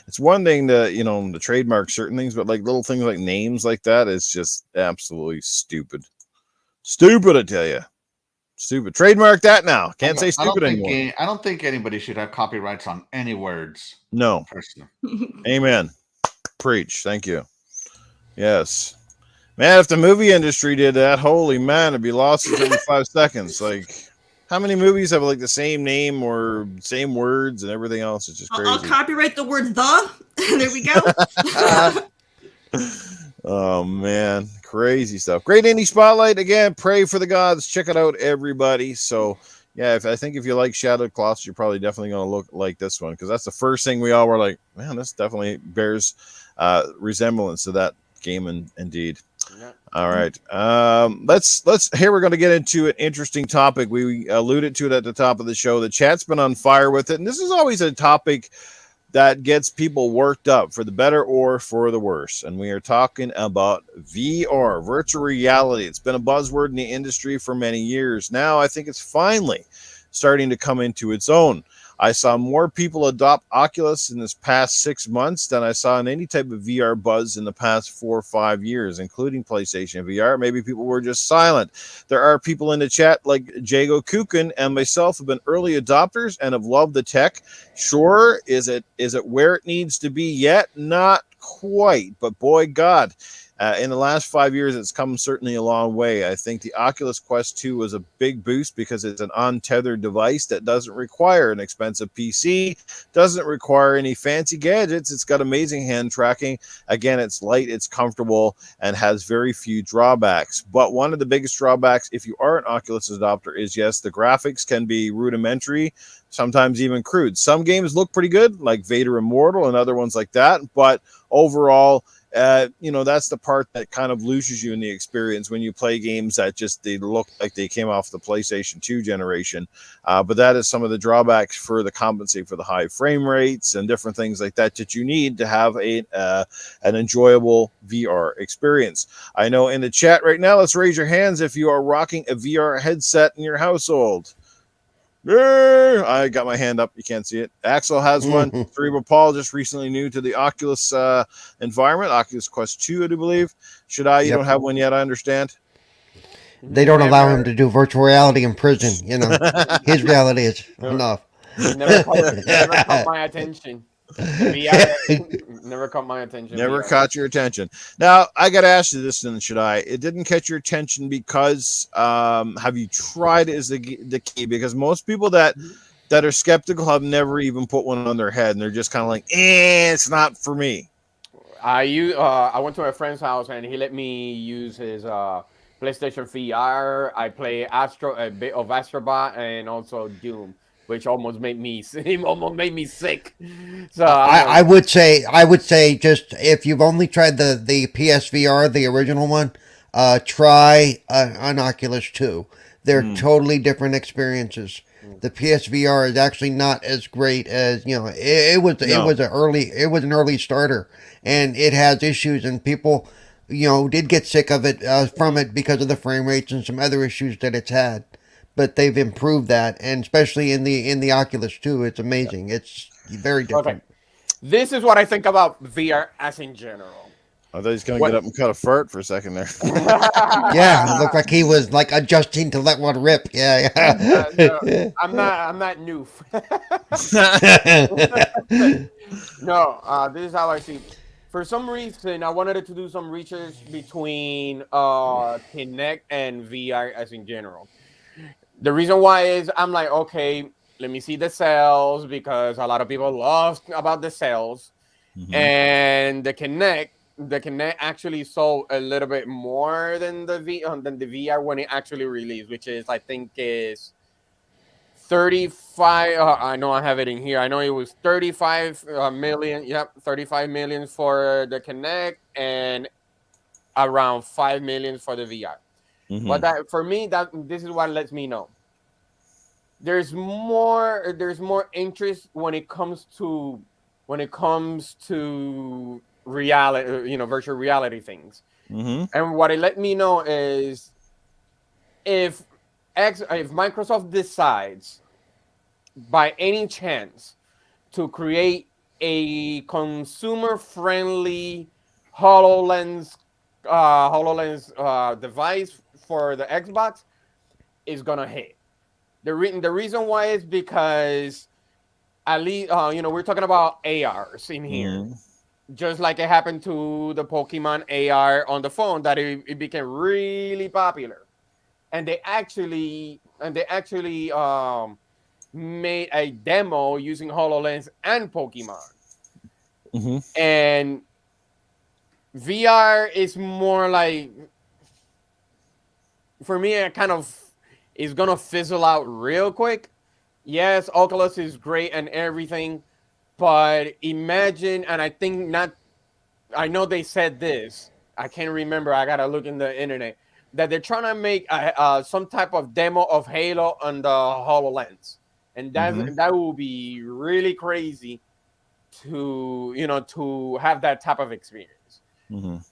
It's one thing to to trademark certain things, but like little things like names like that is just absolutely stupid. Stupid, I tell you. Stupid. Trademark that now. Can't say stupid anymore. I don't think anybody should have copyrights on any words. No. Personally. Amen. Preach. Thank you. Yes. Man, if the movie industry did that, holy man, it'd be lawsuits every 5 seconds. Like, how many movies have like the same name or same words and everything else? It's just crazy. I'll copyright the word "the." There we go. Oh man, crazy stuff. Great indie spotlight again. Pray for the gods. Check it out, everybody. So yeah, I think if you like Shadow of the Colossus, you're probably definitely going to look like this one because that's the first thing we all were like, man, this definitely bears resemblance to that game indeed. Yeah. All right. Let's here we're going to get into an interesting topic. We alluded to it at the top of the show. The chat's been on fire with it, and this is always a topic that gets people worked up for the better or for the worse. And we are talking about VR, virtual reality. It's been a buzzword in the industry for many years. Now I think it's finally starting to come into its own. I saw more people adopt Oculus in this past 6 months than I saw in any type of VR buzz in the past 4 or 5 years, including PlayStation VR. Maybe people were just silent. There are people in the chat like Jago Kukin and myself have been early adopters and have loved the tech. Sure, is it where it needs to be yet? Not quite, but boy, God. In the last 5 years, it's come certainly a long way. I think the Oculus Quest 2 was a big boost because it's an untethered device that doesn't require an expensive PC, doesn't require any fancy gadgets. It's got amazing hand tracking. Again, it's light, it's comfortable, and has very few drawbacks. But one of the biggest drawbacks, if you are an Oculus adopter, is yes, the graphics can be rudimentary, sometimes even crude. Some games look pretty good, like Vader Immortal and other ones like that, but overall, that's the part that kind of loses you in the experience when you play games that just they look like they came off the PlayStation 2 generation. But that is some of the drawbacks for the compensate for the high frame rates and different things like that you need to have an enjoyable VR experience. I know in the chat right now, let's raise your hands if you are rocking a VR headset in your household. I got my hand up. You can't see it. Axel has one. Cerebral Paul just recently new to the Oculus environment. Oculus Quest 2, I do believe. Shaddai, you don't have one yet, I understand. They don't allow him to do virtual reality in prison. His reality is enough. Never caught my attention. Never caught my attention. Never caught your attention. Now, I got to ask you this, then, Shaddai. It didn't catch your attention because have you tried it is the key? Because most people that are skeptical have never even put one on their head, and they're just kind of like, it's not for me. I went to a friend's house, and he let me use his PlayStation VR. I play a bit of Astrobot and also Doom which almost made me sick. So I would say just if you've only tried the PSVR, the original one, try an Oculus 2. They're totally different experiences. The PSVR is actually not as great as it was. No. It was an early starter, and it has issues, and people did get sick of it from it because of the frame rates and some other issues that it's had. But they've improved that, and especially in the Oculus 2, it's amazing. It's very different. okay, this is what I think about VR as in general. I thought he was gonna get up and cut a fart for a second there. Yeah, it looked like he was like adjusting to let one rip. Yeah. No, I'm not Newf. No, this is how I see it. For some reason, I wanted to do some research between Kinect and VR as in general. The reason why is I'm like, okay, let me see the sales because a lot of people love about the sales, and the Kinect actually sold a little bit more than the VR when it actually released, which is I think is 35. I know I have it in here. I know it was 35 million. Yep, 35 million for the Kinect and around 5 million for the VR. But that for me, this is what lets me know there's more interest when it comes to reality, virtual reality things. And what it let me know is if Microsoft decides by any chance to create a consumer-friendly HoloLens device for the Xbox, is gonna hit. The reason why is because at least we're talking about ARs in here. Just like it happened to the Pokemon AR on the phone, that it became really popular, and they actually made a demo using HoloLens and Pokemon. And VR is more like, for me, it kind of is gonna fizzle out real quick. Yes, Oculus is great and everything. But imagine, and I know they said this. I can't remember. I gotta look in the internet that they're trying to make some type of demo of Halo on the HoloLens, and that will be really crazy to have that type of experience.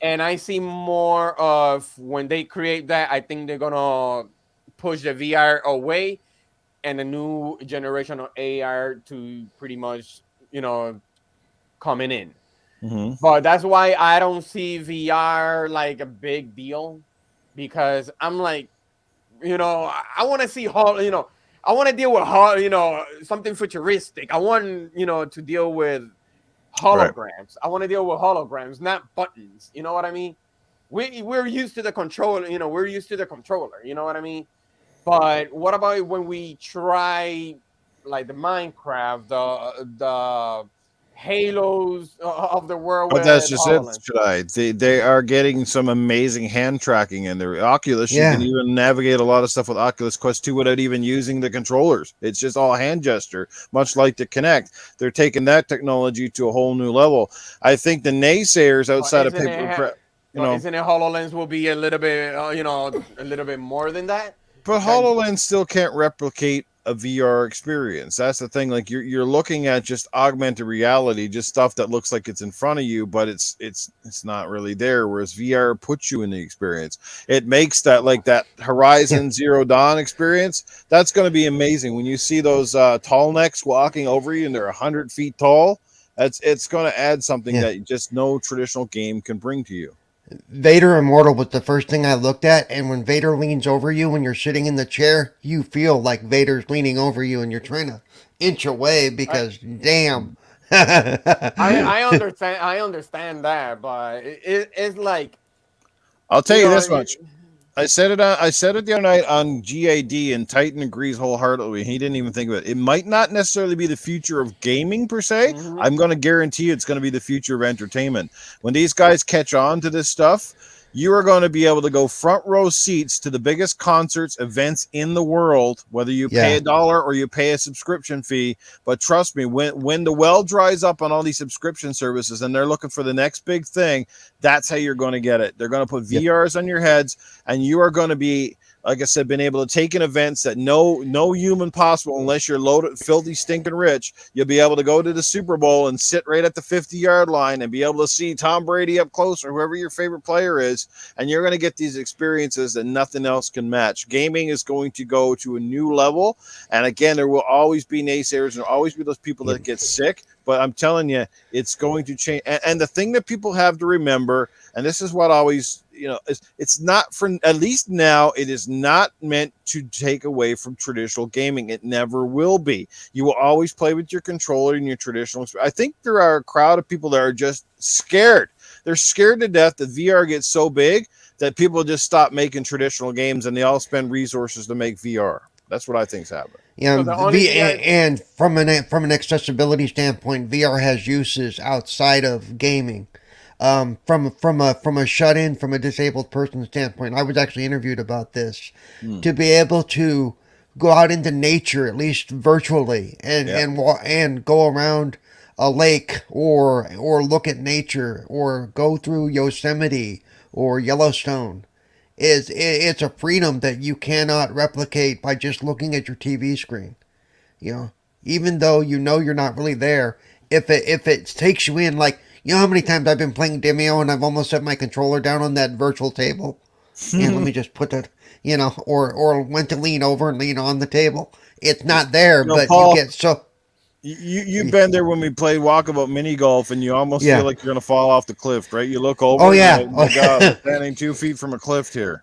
And I see more of when they create that. I think they're gonna push the VR away, and a new generation of AR to pretty much coming in. But that's why I don't see VR like a big deal, because I'm like, I want to see I want to deal with something futuristic. I want to deal with holograms. Right. I want to deal with holograms, not buttons. You know what I mean? We're used to the controller. We're used to the controller. You know what I mean? But what about when we try like the Minecraft, the Halos of the world? But that's just it, Shaddai. They are getting some amazing hand tracking in their Oculus. You can even navigate a lot of stuff with Oculus Quest 2 without even using the controllers. It's just all hand gesture, much like the Kinect. They're taking that technology to a whole new level. I think the naysayers outside of isn't it HoloLens will be a little bit, a little bit more than that? But HoloLens still can't replicate a VR experience. That's the thing. Like you're looking at just augmented reality, just stuff that looks like it's in front of you, but it's not really there. Whereas VR puts you in the experience. It makes that Horizon Zero Dawn experience. That's going to be amazing when you see those tall necks walking over you and they're 100 feet tall. It's going to add something that just no traditional game can bring to you. Vader Immortal was the first thing I looked at, and when Vader leans over you when you're sitting in the chair, you feel like Vader's leaning over you and you're trying to inch away because damn. I understand that, but it's like, I'll tell you this much. I said it the other night on GAD, and Titan agrees wholeheartedly. He didn't even think of it. It might not necessarily be the future of gaming per se. I'm going to guarantee it's going to be the future of entertainment. When these guys catch on to this stuff, you are going to be able to go front row seats to the biggest concerts, events in the world, whether you pay $1 or you pay a subscription fee. But trust me, when the well dries up on all these subscription services and they're looking for the next big thing, that's how you're going to get it. They're going to put VRs on your heads, and you are going to be, like I said, been able to take in events that no human possible, unless you're loaded, filthy, stinking rich. You'll be able to go to the Super Bowl and sit right at the 50-yard line and be able to see Tom Brady up close or whoever your favorite player is. And you're going to get these experiences that nothing else can match. Gaming is going to go to a new level. And again, there will always be naysayers and there will always be those people that get sick. But I'm telling you, it's going to change. And the thing that people have to remember, and this is what always, it's not, for at least now, it is not meant to take away from traditional gaming. It never will be. You will always play with your controller and your traditional. I think there are a crowd of people that are just scared. They're scared to death that VR gets so big that people just stop making traditional games and they all spend resources to make VR. That's what I think's happening. Yeah, and from an accessibility standpoint, VR has uses outside of gaming. From a shut-in, from a disabled person standpoint, I was actually interviewed about this. To be able to go out into nature, at least virtually, and go around a lake or look at nature or go through Yosemite or Yellowstone. It's a freedom that you cannot replicate by just looking at your TV screen. Even though you're not really there, if it takes you in, like, how many times I've been playing Demio and I've almost set my controller down on that virtual table, and let me just put that, or went to lean over and lean on the table. It's not there, but Paul, you get so. You've been there when we played Walkabout mini golf, and you almost feel like you're gonna fall off the cliff, right? You look over. Oh yeah, and my God, we're standing 2 feet from a cliff here.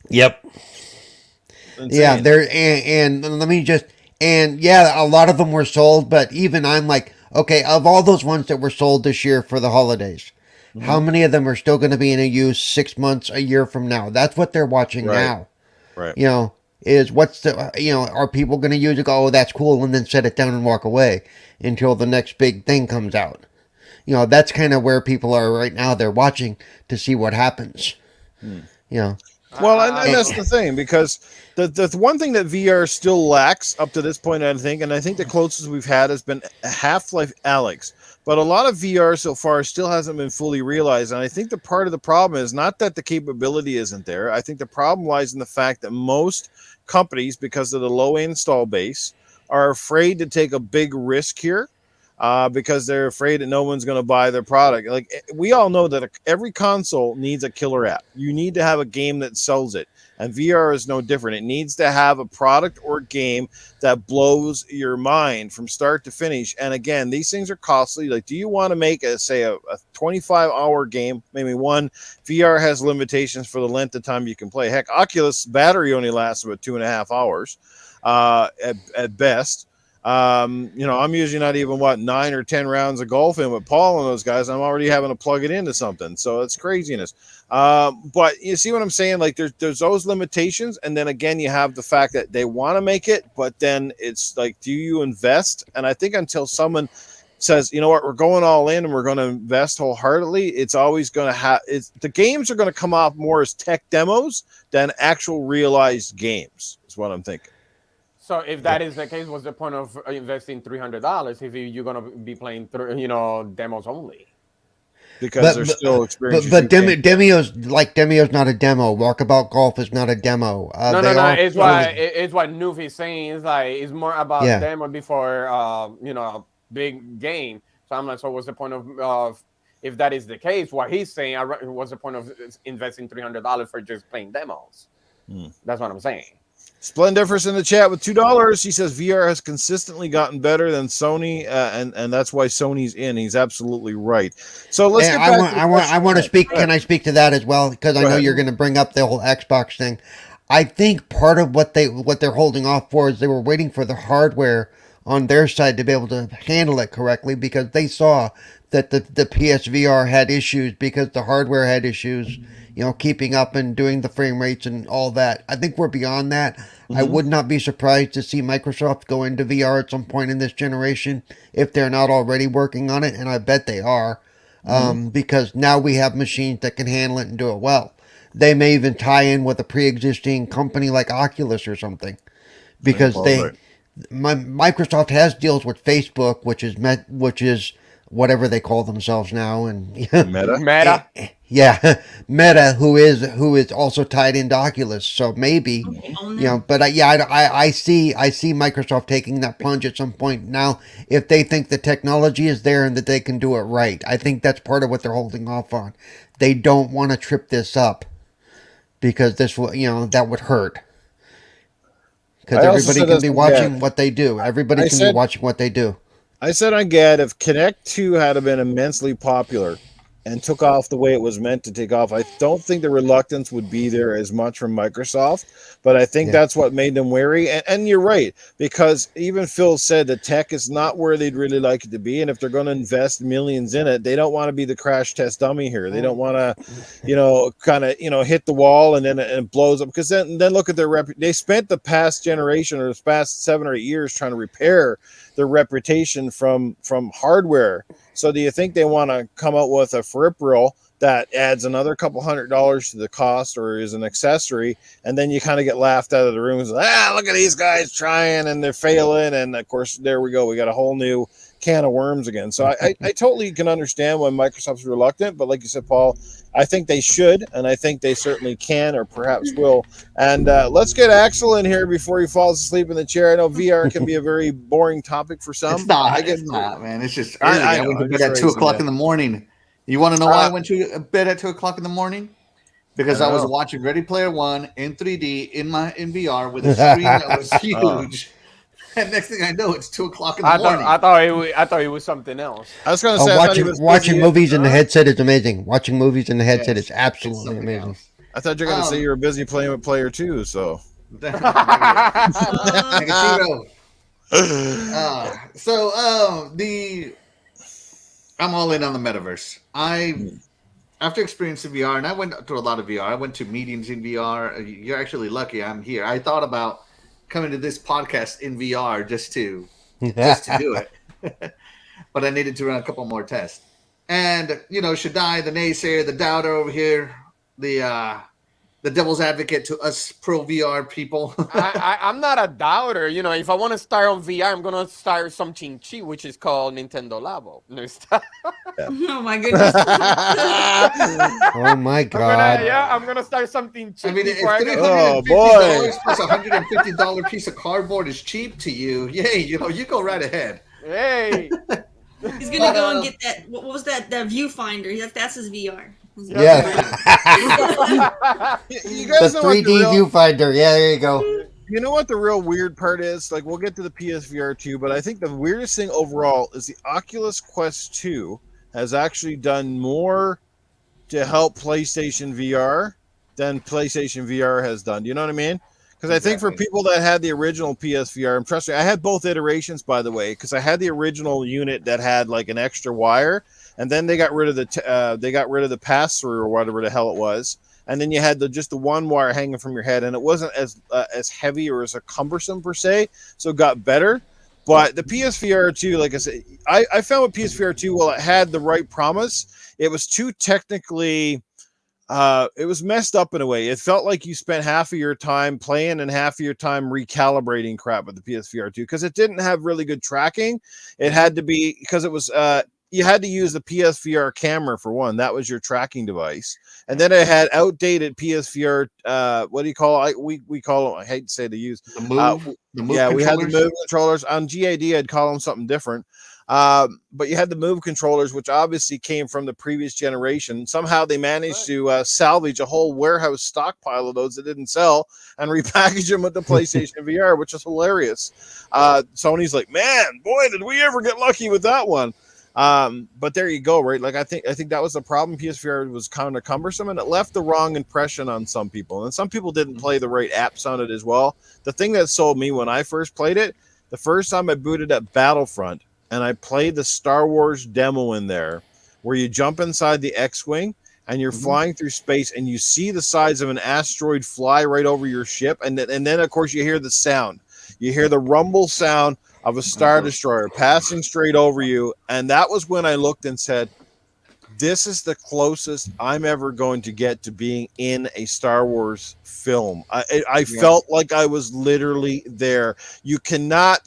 Yep. Yeah, there and let me just a lot of them were sold, but even I'm like, okay, of all those ones that were sold this year for the holidays, how many of them are still going to be in a use 6 months, a year from now? That's what they're watching now. Right. Is what's the are people going to use it? Go, oh, that's cool, and then set it down and walk away until the next big thing comes out. That's kind of where people are right now. They're watching to see what happens. Well, and that's the thing, because the one thing that VR still lacks up to this point, I think the closest we've had has been Half-Life Alyx. But a lot of VR so far still hasn't been fully realized. And I think the part of the problem is not that the capability isn't there. I think the problem lies in the fact that most companies, because of the low install base, are afraid to take a big risk here. Because they're afraid that no one's going to buy their product. Like, we all know that every console needs a killer app. You need to have a game that sells it. And VR is no different. It needs to have a product or game that blows your mind from start to finish. And again, these things are costly. Like, do you want to make a 25-hour game? Maybe one. VR has limitations for the length of time you can play. Heck, Oculus battery only lasts about 2.5 hours at best. I'm usually not even 9 or 10 rounds of golf in with Paul and those guys. I'm already having to plug it into something, so it's craziness. But you see what I'm saying? Like, there's those limitations, and then again, you have the fact that they want to make it, but then it's like, do you invest? And I think until someone says, you know what, we're going all in and we're going to invest wholeheartedly, it's always going to have. The games are going to come off more as tech demos than actual realized games. Is what I'm thinking. So if that is the case, what's the point of investing $300 if you're going to be playing demos only? Because they're still experiencing. But Demio's not a demo. Walkabout Golf is not a demo. No. It's what Newf is saying. It's like, it's more about demo before a big game. So I'm like, so what's the point of if that is the case? What he's saying, what's the point of investing $300 for just playing demos? That's what I'm saying. Splendiferous in the chat with $2. He says VR has consistently gotten better than Sony, and that's why Sony's in. He's absolutely right. So let's get back. I want to speak. Can I speak to that as well? Because I know you're going to bring up the whole Xbox thing. I think part of what they're holding off for is they were waiting for the hardware on their side to be able to handle it correctly, because they saw that the PSVR had issues because the hardware had issues, keeping up and doing the frame rates and all that. I think we're beyond that. I would not be surprised to see Microsoft go into VR at some point in this generation if they're not already working on it, and I bet they are. because now we have machines that can handle it and do it well. They may even tie in with a pre-existing company like Oculus or something, because Right. Microsoft has deals with Facebook, which is whatever they call themselves now, and Meta. Meta. yeah, Meta, who is also tied into Oculus. So maybe, Own you know, them. but I see Microsoft taking that plunge at some point now, if they think the technology is there and that they can do it right. I think that's part of what they're holding off on. They don't want to trip this up, because this will, that would hurt. Because I also everybody said can this be on watching Gad. what they do. Everybody I can be said watching what they do. I said on Gad, if Connect 2 had been immensely popular and took off the way it was meant to take off, I don't think the reluctance would be there as much from Microsoft. But I think Yeah. that's what made them wary. And you're right, because even Phil said the tech is not where they'd really like it to be. And if they're going to invest millions in it, they don't want to be the crash test dummy here. They don't want to, kind of, hit the wall and then it blows up. Because then look at their they spent the past generation or the past 7 or 8 years trying to repair their reputation from hardware. So do you think they want to come out with a peripheral that adds another couple $100 to the cost or is an accessory, and then you kind of get laughed out of the room? Look at these guys trying and they're failing, and of course there we go, we got a whole new can of worms again. So I totally can understand why Microsoft's reluctant, but like you said, Paul, I think they should, and I think they certainly can or perhaps will. And let's get Axel in here before he falls asleep in the chair. I know VR can be a very boring topic for some. It's not. I get It's not, man. It's just I- early. I I, know, went to I'm bed just at 2 raising o'clock it. in the morning. You want to know why I went to bed at 2 o'clock in the morning? Because I I was know. watching Ready Player One in 3D in VR with a screen that was huge. And next thing I know, it's 2 o'clock in the morning. I thought it was something else. I was going to say, I thought he was Watching busy. movies in the headset is amazing. Watching movies in the headset Yes, is it's absolutely something amazing. else. I thought you were going to say you were busy playing with Player 2, so. Negativo. I'm all in on the metaverse. After experiencing VR, and I went to a lot of VR. I went to meetings in VR. You're actually lucky I'm here. I thought about coming to this podcast in VR just to do it, but I needed to run a couple more tests. And Shaddai, the naysayer, the doubter over here, the devil's advocate to us pro VR people. I'm not a doubter. If I want to start on VR, I'm gonna start something cheap, which is called Nintendo Labo. Oh my goodness. Oh my god. I'm gonna start something cheap. I mean, if before I go- $350 plus a $150 piece of cardboard is cheap to you, yay! You go right ahead. Hey. He's gonna go and get that. What was that? That viewfinder. That's his VR. Yeah. You guys The know what 3D the real, viewfinder. Yeah, there you go. you know what the real weird part is? Like, we'll get to the PSVR 2, but I think the weirdest thing overall is the Oculus Quest 2 has actually done more to help PlayStation VR than PlayStation VR has done. Do you know what I mean? Because I think for Exactly. people that had the original PSVR, and trust me, I had both iterations, by the way, because I had the original unit that had like an extra wire, and then they got rid of the pass through or whatever the hell it was, and then you had just the one wire hanging from your head, and it wasn't as heavy or as cumbersome per se, so it got better. But the PSVR 2, like I said, I found with PSVR 2, while it had the right promise, it was too technically. It was messed up in a way. It felt like you spent half of your time playing and half of your time recalibrating crap with the PSVR 2 because it didn't have really good tracking. It had to be because it was you had to use the PSVR camera for one. That was your tracking device, and then it had outdated PSVR. What do you call it? We call them. I hate to say to use The move. yeah, we had the controllers. move controllers on GAD. I'd call them something different. But you had the move controllers, which obviously came from the previous generation. Somehow they managed to salvage a whole warehouse stockpile of those that didn't sell and repackage them with the PlayStation VR, which is hilarious. Sony's like, man, boy, did we ever get lucky with that one. But there you go, right? Like I think that was the problem. PSVR was kind of cumbersome, and it left the wrong impression on some people. And some people didn't play the right apps on it as well. The thing that sold me when I first played it, the first time I booted up Battlefront, and I played the Star Wars demo in there, where you jump inside the X-Wing and you're flying through space, and you see the size of an asteroid fly right over your ship, and then of course you hear the sound. You hear the rumble sound of a Star Destroyer passing straight over you, and that was when I looked and said, this is the closest I'm ever going to get to being in a Star Wars film. I felt like I was literally there. You cannot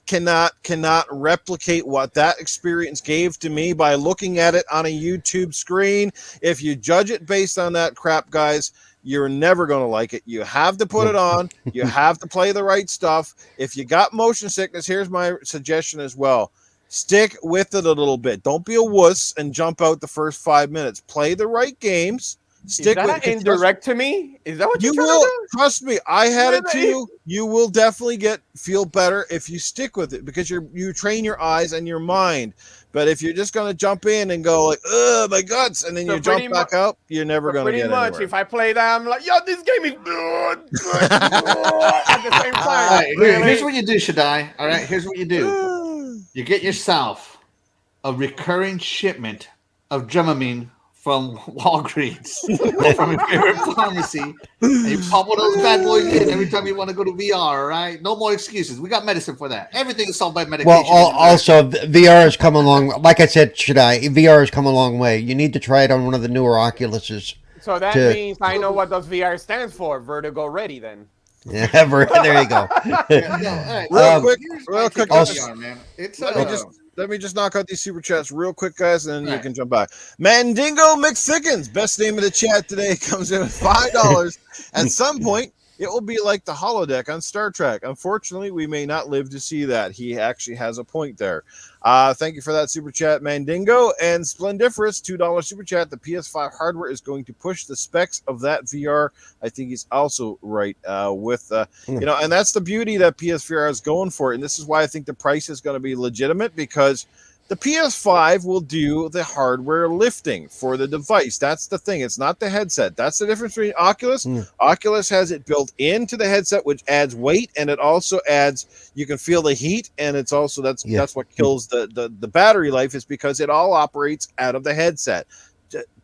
replicate what that experience gave to me by looking at it on a YouTube screen. If you judge it based on that crap, guys, you're never going to like it. You have to put it on. You have to play the right stuff. If you got motion sickness, here's my suggestion as well. Stick with it a little bit. Don't be a wuss and jump out the first 5 minutes. Play the right games. Stick Is that with an indirect to me? Is that what you you're trying will to do? trust me. I had it Really? too. You will definitely feel better if you stick with it because you train your eyes and your mind. But if you're just gonna jump in and go like, "Oh my guts," and then So you jump back out, you're never gonna pretty get much, anywhere. if I play that, I'm like, yo, this game is good at the same time. All right, Really? here's what you do, Shaddai. All right, here's what you do. You get yourself a recurring shipment of Dramamine from Walgreens or from your favorite pharmacy, and you pop one of those bad boys in every time you want to go to VR. All right, no more excuses. We got medicine for that. Everything is solved by medication. Well, also VR has come along. Like I said, Shaddai, VR has come a long way. You need to try it on one of the newer Oculuses. So that means I know what does VR stands for. Vertigo ready then. Yeah, there you go. Real quick. VR, man. It's Let me just knock out these super chats real quick, guys, and then you can jump by. Mandingo McThickens, best name of the chat today, comes in with $5. At some point, it will be like the holodeck on Star Trek. Unfortunately, we may not live to see that. He actually has a point there. Thank you for that super chat, Mandingo. And Splendiferous, $2 super chat. The PS5 hardware is going to push the specs of that VR. I think he's also right and that's the beauty that PSVR is going for. And this is why I think the price is going to be legitimate, because the PS5 will do the hardware lifting for the device. That's the thing. It's not the headset. That's the difference between Oculus. Oculus has it built into the headset, which adds weight, and it also adds, you can feel the heat, and it's also that's what kills the battery life, is because it all operates out of the headset.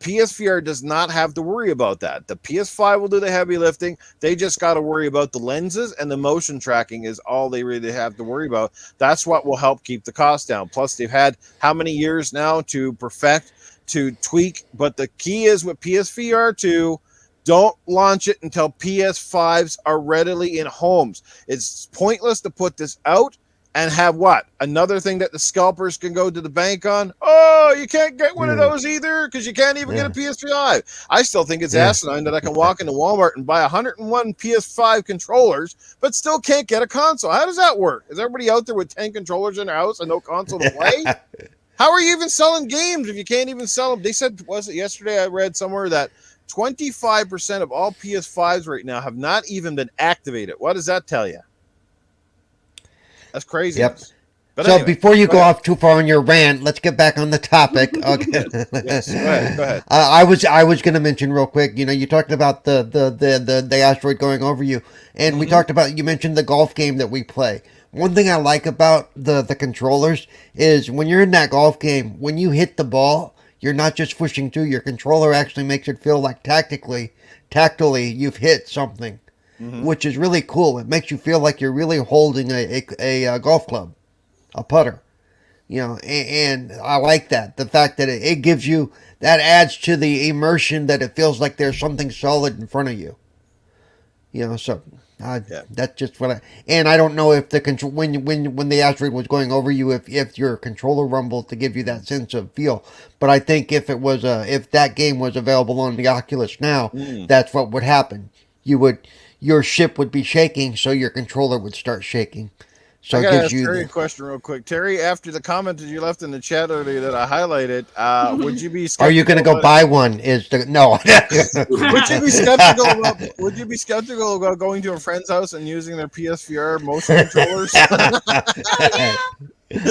PSVR does not have to worry about that. The PS5 will do the heavy lifting. They just got to worry about the lenses, and the motion tracking is all they really have to worry about. That's what will help keep the cost down. Plus, they've had how many years now to perfect, to tweak. But the key is with PSVR 2, don't launch it until PS5s are readily in homes. It's pointless to put this out and have another thing that the scalpers can go to the bank on. Oh, you can't get one of those either because you can't even get a PS5. I still think it's asinine that I can walk into Walmart and buy 101 PS5 controllers, but still can't get a console. How does that work? Is everybody out there with 10 controllers in their house and no console to play? How are you even selling games if you can't even sell them? They said, was it yesterday I read somewhere that 25% of all PS5s right now have not even been activated. What does that tell you? That's crazy. Yep. But so anyway, before you go off too far on your rant, let's get back on the topic. Okay. Yes, go ahead. I was going to mention real quick. You talked about the asteroid going over you, and we talked about, you mentioned the golf game that we play. One thing I like about the controllers is when you're in that golf game, when you hit the ball, you're not just pushing through. Your controller actually makes it feel like tactily you've hit something. Which is really cool. It makes you feel like you're really holding a golf club, a putter, and I like that. The fact that it gives you, that adds to the immersion, that it feels like there's something solid in front of you. So that's just what and I don't know if the control, when the asteroid was going over you, if your controller rumbled to give you that sense of feel. But I think if that game was available on the Oculus now, that's what would happen. Your ship would be shaking, so your controller would start shaking. So I it gotta gives ask you Terry a question real quick. Terry, after the comment that you left in the chat earlier that I highlighted, would you be skeptical? Are you going to go buy one? No. Would you be skeptical about going to a friend's house and using their PSVR motion controllers? I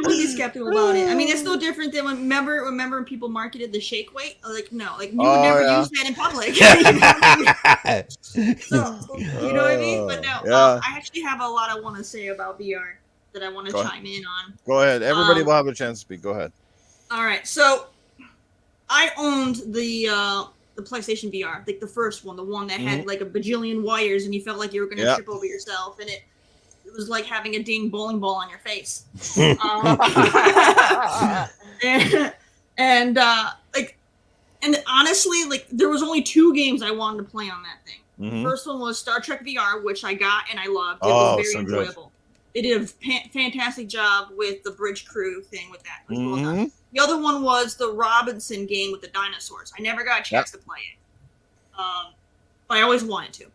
would be skeptical about it. I mean, it's no different than remember when people marketed the shake weight? Like, no, like you would never use that in public. So, you know what I mean? But no, I actually have a lot I want to say about VR that I want to chime in on. Go ahead. Everybody will have a chance to speak. Go ahead. All right. So, I owned the PlayStation VR, like the first one, the one that had like a bajillion wires, and you felt like you were going to trip over yourself, and it was like having a ding bowling ball on your face. And and honestly, like there was only 2 games I wanted to play on that thing. The first one was Star Trek VR, which I got and I loved. It was very so good. enjoyable. They did a fantastic job with the bridge crew thing with that. It was well done. The other one was the Robinson game with the dinosaurs. I never got a chance to play it, but I always wanted to.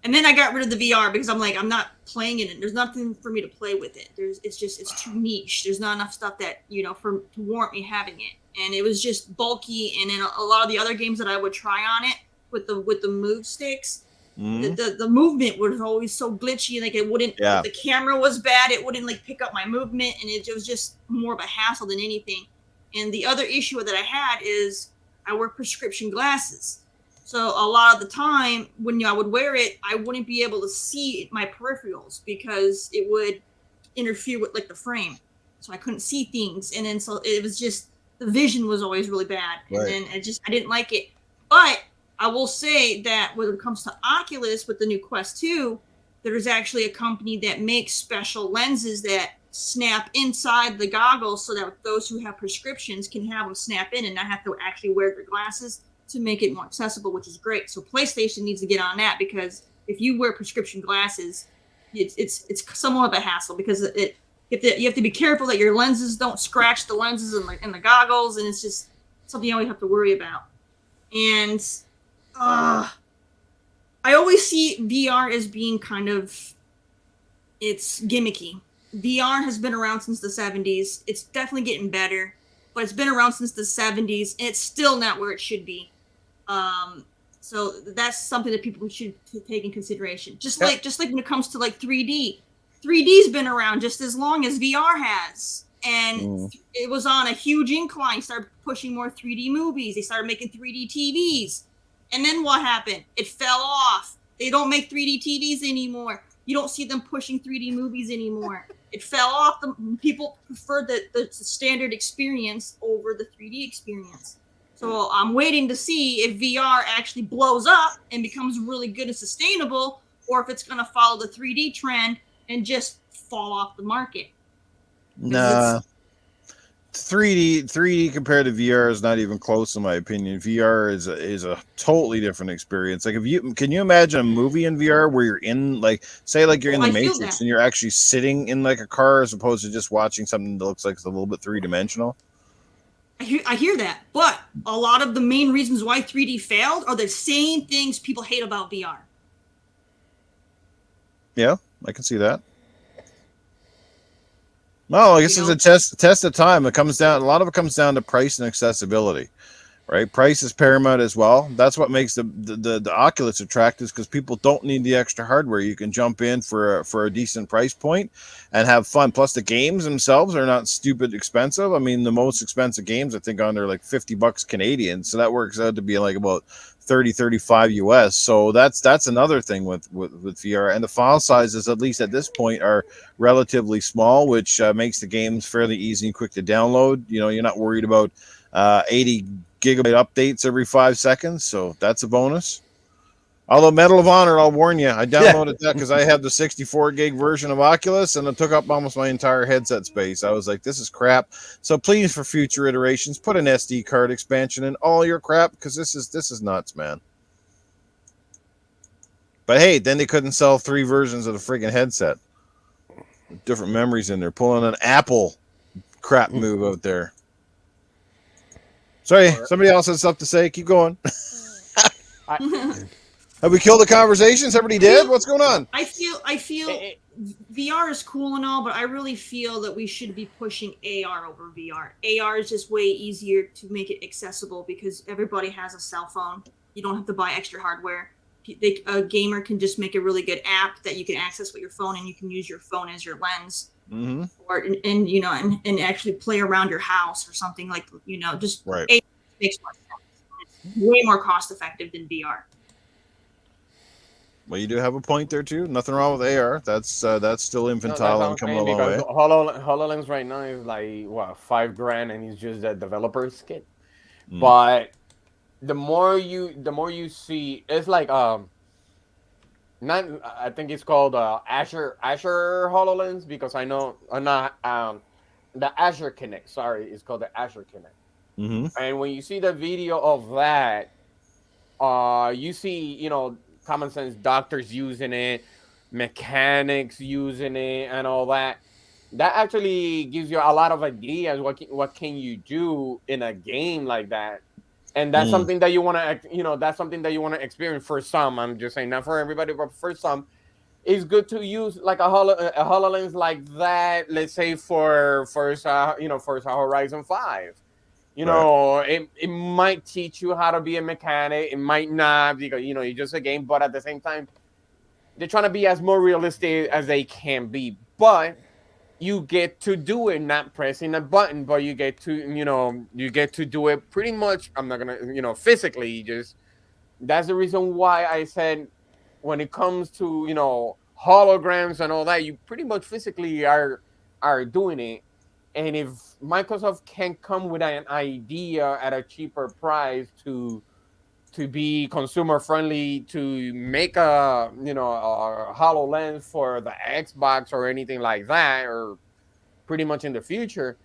And then I got rid of the VR because I'm like, I'm not playing it. There's nothing for me to play with it. It's too niche. There's not enough stuff that to warrant me having it. And it was just bulky. And then a lot of the other games that I would try on it with the move sticks, the movement was always so glitchy. Like it wouldn't. The camera was bad. It wouldn't like pick up my movement, and it was just more of a hassle than anything. And the other issue that I had is I wear prescription glasses. So a lot of the time when I would wear it, I wouldn't be able to see my peripherals because it would interfere with like the frame. So I couldn't see things. And then so it was just the vision was always really bad. And then I didn't like it. But I will say that when it comes to Oculus with the new Quest 2, there's actually a company that makes special lenses that snap inside the goggles so that those who have prescriptions can have them snap in and not have to actually wear their glasses to make it more accessible, which is great. So PlayStation needs to get on that because if you wear prescription glasses, it's somewhat of a hassle because you have to be careful that your lenses don't scratch the lenses in the goggles, and it's just something you always have to worry about. And I always see VR as being kind of, it's gimmicky. VR has been around since the 70s. It's definitely getting better, but it's been around since the 70s, and it's still not where it should be. So that's something that people should take in consideration. Just like when it comes to like 3D. 3D's been around just as long as VR has. And it was on a huge incline. Started pushing more 3D movies. They started making 3D TVs. And then what happened? It fell off. They don't make 3D TVs anymore. You don't see them pushing 3D movies anymore. It fell off. People preferred the standard experience over the 3D experience. So I'm waiting to see if VR actually blows up and becomes really good and sustainable, or if it's going to follow the 3D trend and just fall off the market. Nah. 3D compared to VR is not even close in my opinion. VR is a totally different experience. Like can you imagine a movie in VR where you're in say you're in the Matrix and you're actually sitting in like a car as opposed to just watching something that looks like it's a little bit 3-dimensional? I hear that, but a lot of the main reasons why 3D failed are the same things people hate about VR. Yeah, I can see that. Well, I guess it's a test of time. A lot of it comes down to price and accessibility, right? Price is paramount as well. That's what makes the Oculus attractive, because people don't need the extra hardware. You can jump in for a decent price point and have fun. Plus, the games themselves are not stupid expensive. I mean, the most expensive games I think on there like $50 Canadian, so that works out to be like about 30-35 US. So that's another thing with VR, and the file sizes, at least at this point, are relatively small, which makes the games fairly easy and quick to download. You're not worried about 80 gigabyte updates every 5 seconds, so that's a bonus. Although Medal of Honor, I'll warn you, I downloaded that because I have the 64 gig version of Oculus, and it took up almost my entire headset space. I was like, this is crap. So please, for future iterations, put an SD card expansion in all your crap, because this is nuts, man. But hey, then they couldn't sell 3 versions of the friggin' headset. Different memories in there. Pulling an Apple crap move out there. Sorry, somebody else has stuff to say. Keep going. Have we killed the conversation? Somebody did? What's going on? I feel VR is cool and all, but I really feel that we should be pushing AR over VR. AR is just way easier to make it accessible because everybody has a cell phone. You don't have to buy extra hardware. A gamer can just make a really good app that you can access with your phone, and you can use your phone as your lens, or and actually play around your house or something like just right. AR makes more sense. It's way more cost effective than VR. Well, you do have a point there too. Nothing wrong with AR. That's still infantile and coming a long way. HoloLens right now is like what, $5,000, and it's just a developer's kit. But the more you see, it's like I think it's called Azure HoloLens, because I know I'm not the Azure Connect. Sorry, it's called the Azure Connect. Mm-hmm. And when you see the video of that, you see, common sense doctors using it, mechanics using it, and all that. That actually gives you a lot of ideas. What can you do in a game like that? And that's something that you want to, that's something that you want to experience for some. I'm just saying, not for everybody, but for some, it's good to use like a HoloLens like that. Let's say for Forza Horizon 5. It might teach you how to be a mechanic. It might not, because it's just a game. But at the same time, they're trying to be as more realistic as they can be. But you get to do it, not pressing a button, but you get to do it pretty much. I'm not gonna, physically. Just that's the reason why I said when it comes to holograms and all that, you pretty much physically are doing it. And if Microsoft can come with an idea at a cheaper price to be consumer friendly, to make a HoloLens for the Xbox or anything like that, or pretty much in the future,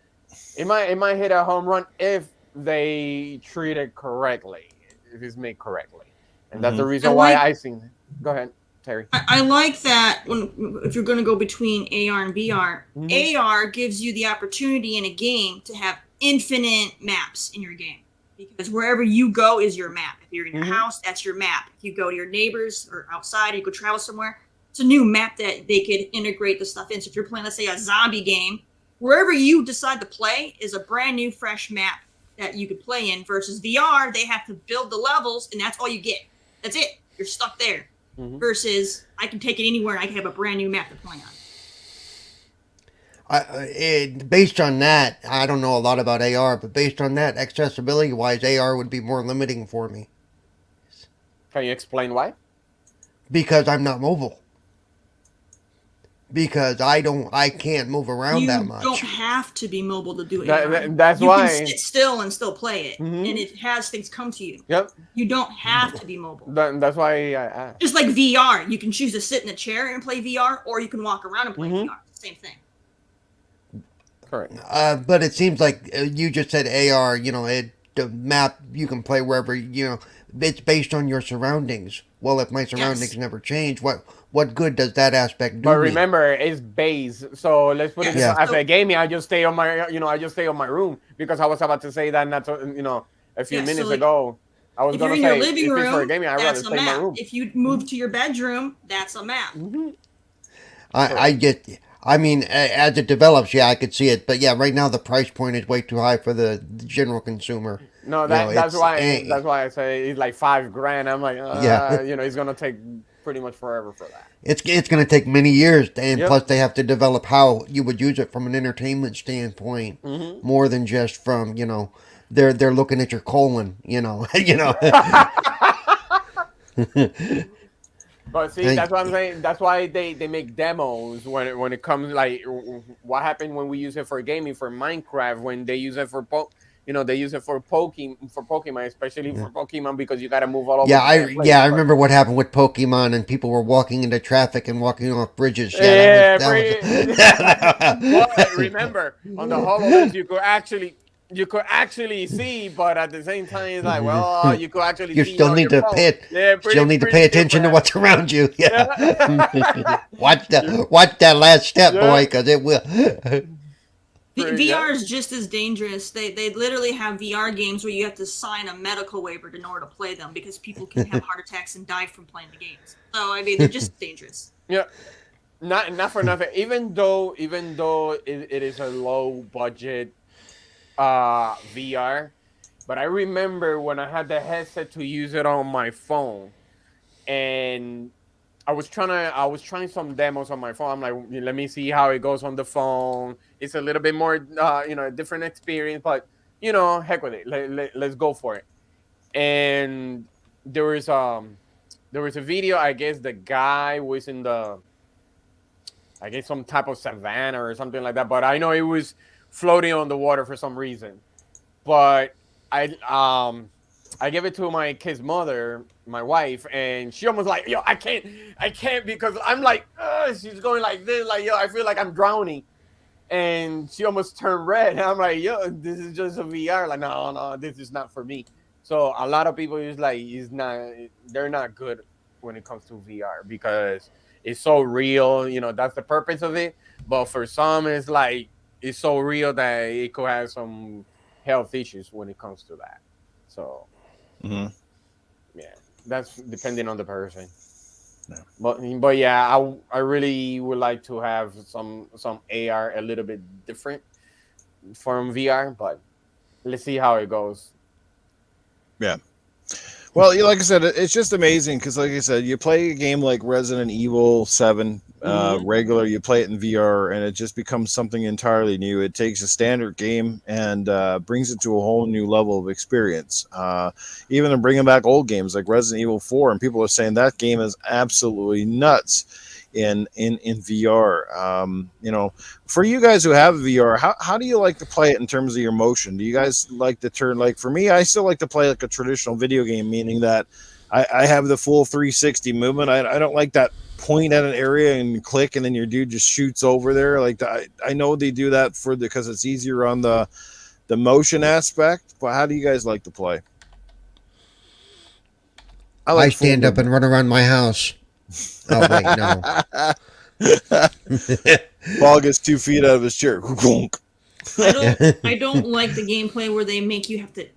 it might hit a home run if they treat it correctly, if it's made correctly. And that's the reason why I think. Go ahead, Terry. I like that if you're going to go between AR and VR, AR gives you the opportunity in a game to have infinite maps in your game, because wherever you go is your map. If you're in your house, that's your map. If you go to your neighbors or outside, you go travel somewhere, it's a new map that they could integrate the stuff in. So if you're playing, let's say, a zombie game, wherever you decide to play is a brand new, fresh map that you could play in. Versus VR, they have to build the levels, and that's all you get. That's it. You're stuck there. Versus, I can take it anywhere and I can have a brand new map to play on. Based on that, I don't know a lot about AR, but based on that, accessibility-wise, AR would be more limiting for me. Can you explain why? Because I'm not mobile. Because I can't move around that much. You don't have to be mobile to do it. That's you why you can sit still and still play it, and it has things come to you. Yep. You don't have to be mobile. That's why just like VR, you can choose to sit in a chair and play VR, or you can walk around and play VR. Same thing. Correct. But it seems like you just said AR. The map you can play wherever. It's based on your surroundings. Well, if my surroundings never change, what good does that aspect do? But remember, it's base. So let's put it as a gaming. I just stay on my room, because I was about to say that a few minutes ago. I was going to say, if you're in your living room, for gaming, I'd rather that's a stay in my map. room. If you move to your bedroom, that's a map. I get. I mean, as it develops, I could see it. But right now the price point is way too high for the general consumer. No, that's why I say it's like $5,000. I'm like, it's gonna take pretty much forever for that. It's gonna take many years, and plus they have to develop how you would use it from an entertainment standpoint, more than just from they're looking at your colon, But see, that's what I'm saying. That's why they make demos when it comes, like what happened when we use it for gaming, for Minecraft, when they use it for they use it for Pokemon, especially for Pokemon, because you got to move all over. I remember what happened with Pokemon, and people were walking into traffic and walking off bridges. But remember, on the HoloLens, you could actually see, but at the same time, it's like, well, you could actually. You see still need to pay attention to what's around you. Watch that last step, boy, because it will. VR is just as dangerous. They literally have VR games where you have to sign a medical waiver in order to play them, because people can have heart attacks and die from playing the games. So I mean, they're just dangerous. Yeah, not for nothing. Even though it is a low budget VR, but I remember when I had the headset to use it on my phone, and I was trying some demos on my phone. I'm like, let me see how it goes on the phone. It's a little bit more, a different experience, but heck with it. Let's go for it. And there was a video. I guess the guy was in some type of savannah or something like that. But I know it was floating on the water for some reason. But I gave it to my kid's mother, my wife, and she almost like, I can't, because I'm like, she's going like this, like, I feel like I'm drowning. and she almost turned red. And I'm like, yo, this is just a VR. Like, no, this is not for me. So a lot of people is like, they're not good when it comes to VR because it's so real. You know, that's the purpose of it. But for some, it's like it's so real that it could have some health issues when it comes to that. So, Mhm. yeah, that's depending on the person. Yeah. But yeah, I really would like to have some AR a little bit different from VR, but let's see how it goes. Yeah. Well, like I said, it's just amazing because, like I said, you play a game like Resident Evil 7 regular, you play it in VR, and it just becomes something entirely new. It takes a standard game and brings it to a whole new level of experience. Even in bringing back old games like Resident Evil 4, and people are saying that game is absolutely nuts in VR. You know, for you guys who have VR, how do you like to play it in terms of your motion? Do you guys like to turn, like for me, I still like to play like a traditional video game, meaning that I have the full 360 movement. I don't like that point at an area and click and then your dude just shoots over there. Like I know they do that because it's easier on the motion aspect, but how do you guys like to play? I stand up and run around my house. Oh wait, no. Paul gets 2 feet out of his chair. I don't like the gameplay where they make you have to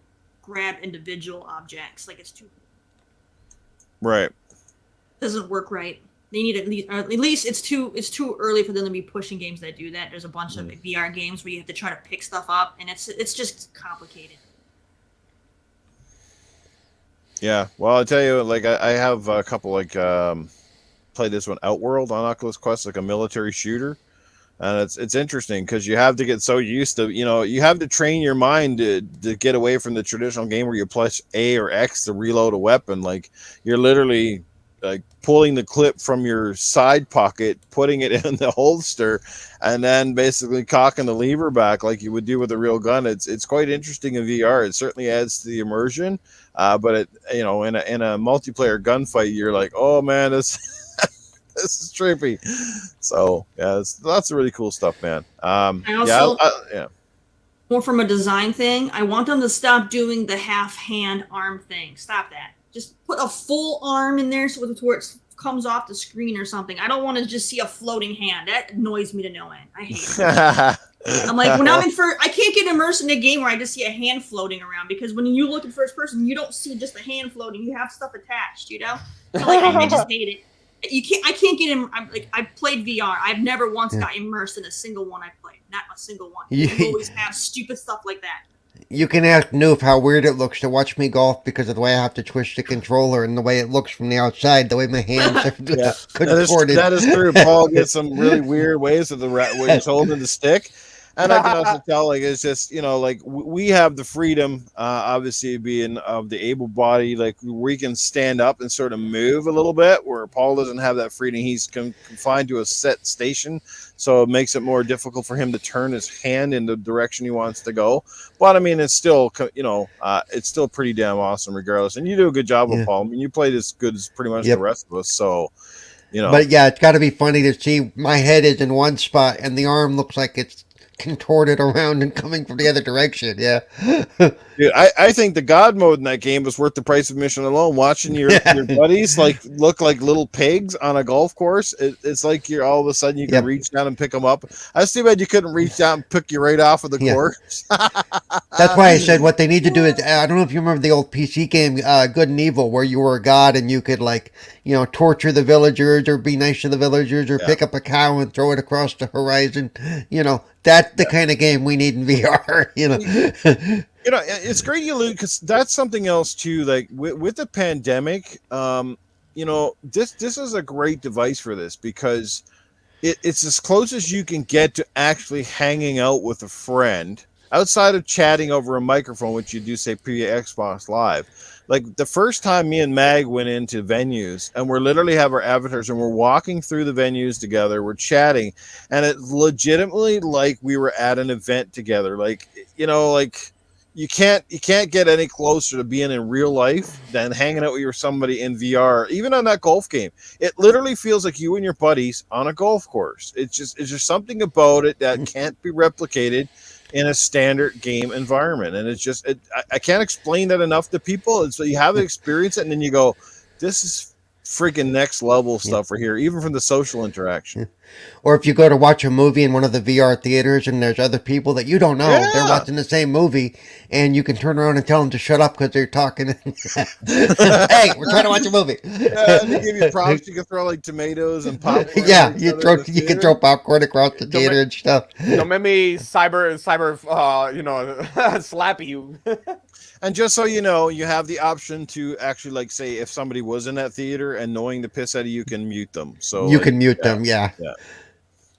grab individual objects. Like it's too Right. doesn't work right. They need at least it's too early for them to be pushing games that do that. There's a bunch of VR games where you have to try to pick stuff up, and it's just complicated. Yeah, well, I'll tell you, like I have a couple like played this one Outworld on Oculus Quest, like a military shooter, and it's interesting because you have to get so used to, you have to train your mind to get away from the traditional game where you press A or X to reload a weapon. Like you're literally like pulling the clip from your side pocket, putting it in the holster, and then basically cocking the lever back like you would do with a real gun. It's quite interesting in VR. It certainly adds to the immersion. But it, in a multiplayer gunfight, you're like, oh man, this is trippy. So yeah, it's lots of really cool stuff, man. More from a design thing, I want them to stop doing the half hand arm thing. Stop that. Just put a full arm in there so it's where it comes off the screen or something. I don't want to just see a floating hand. That annoys me to no end. I hate it. I'm like, when I'm I can't get immersed in a game where I just see a hand floating around, because when you look in first person, you don't see just a hand floating. You have stuff attached, So like, I just hate it. I can't get in. I played VR. I've never once got immersed in a single one I played. Not a single one. You always have stupid stuff like that. You can ask Newf how weird it looks to watch me golf because of the way I have to twist the controller and the way it looks from the outside, the way my hands are contorted. That is true. Paul gets some really weird ways of where he's holding the stick. And I can also tell, like, it's just, like we have the freedom, obviously being of the able body, like we can stand up and sort of move a little bit, where Paul doesn't have that freedom. He's confined to a set station. So it makes it more difficult for him to turn his hand in the direction he wants to go. But I mean, it's still, it's still pretty damn awesome regardless. And you do a good job with Paul. I mean, you played as good as pretty much the rest of us. So, But yeah, it's got to be funny to see my head is in one spot and the arm looks like it's contorted around and coming from the other direction. Yeah. Dude, I think the God mode in that game was worth the price of admission alone. Watching your buddies look like little pigs on a golf course. It's like you're all of a sudden you can reach down and pick them up. That's too bad you couldn't reach down and pick you right off of the course. That's why I said what they need to do is, I don't know if you remember the old PC game Good and Evil, where you were a god and you could torture the villagers or be nice to the villagers or pick up a cow and throw it across the horizon. That's the kind of game we need in VR. It's great you allude, because that's something else too. Like with the pandemic, this is a great device for this, because it's as close as you can get to actually hanging out with a friend outside of chatting over a microphone, which you do say pre-Xbox Live. Like the first time me and Mag went into venues, and we're literally have our avatars and we're walking through the venues together, we're chatting, and it's legitimately like we were at an event together. Like, you can't get any closer to being in real life than hanging out with somebody in VR, even on that golf game. It literally feels like you and your buddies on a golf course. It's just something about it that can't be replicated in a standard game environment. And it's just I can't explain that enough to people. And so you have to experience it, and then you go, this is freaking next level stuff right here, even from the social interaction. Or if you go to watch a movie in one of the VR theaters and there's other people that you don't know, they're Yeah. watching the same movie, and you can turn around and tell them to shut up because they're talking. Hey, we're trying to watch a movie. Yeah, and they give you props. You can throw like tomatoes and popcorn. Yeah, at each you other throw in the you can theater. throw popcorn across the Don't theater make- and stuff. Don't make me cyber, slap you. And just so you know, you have the option to actually, like, say, if somebody was in that theater and knowing the piss out of you, can mute them. So You like, can mute them, yeah.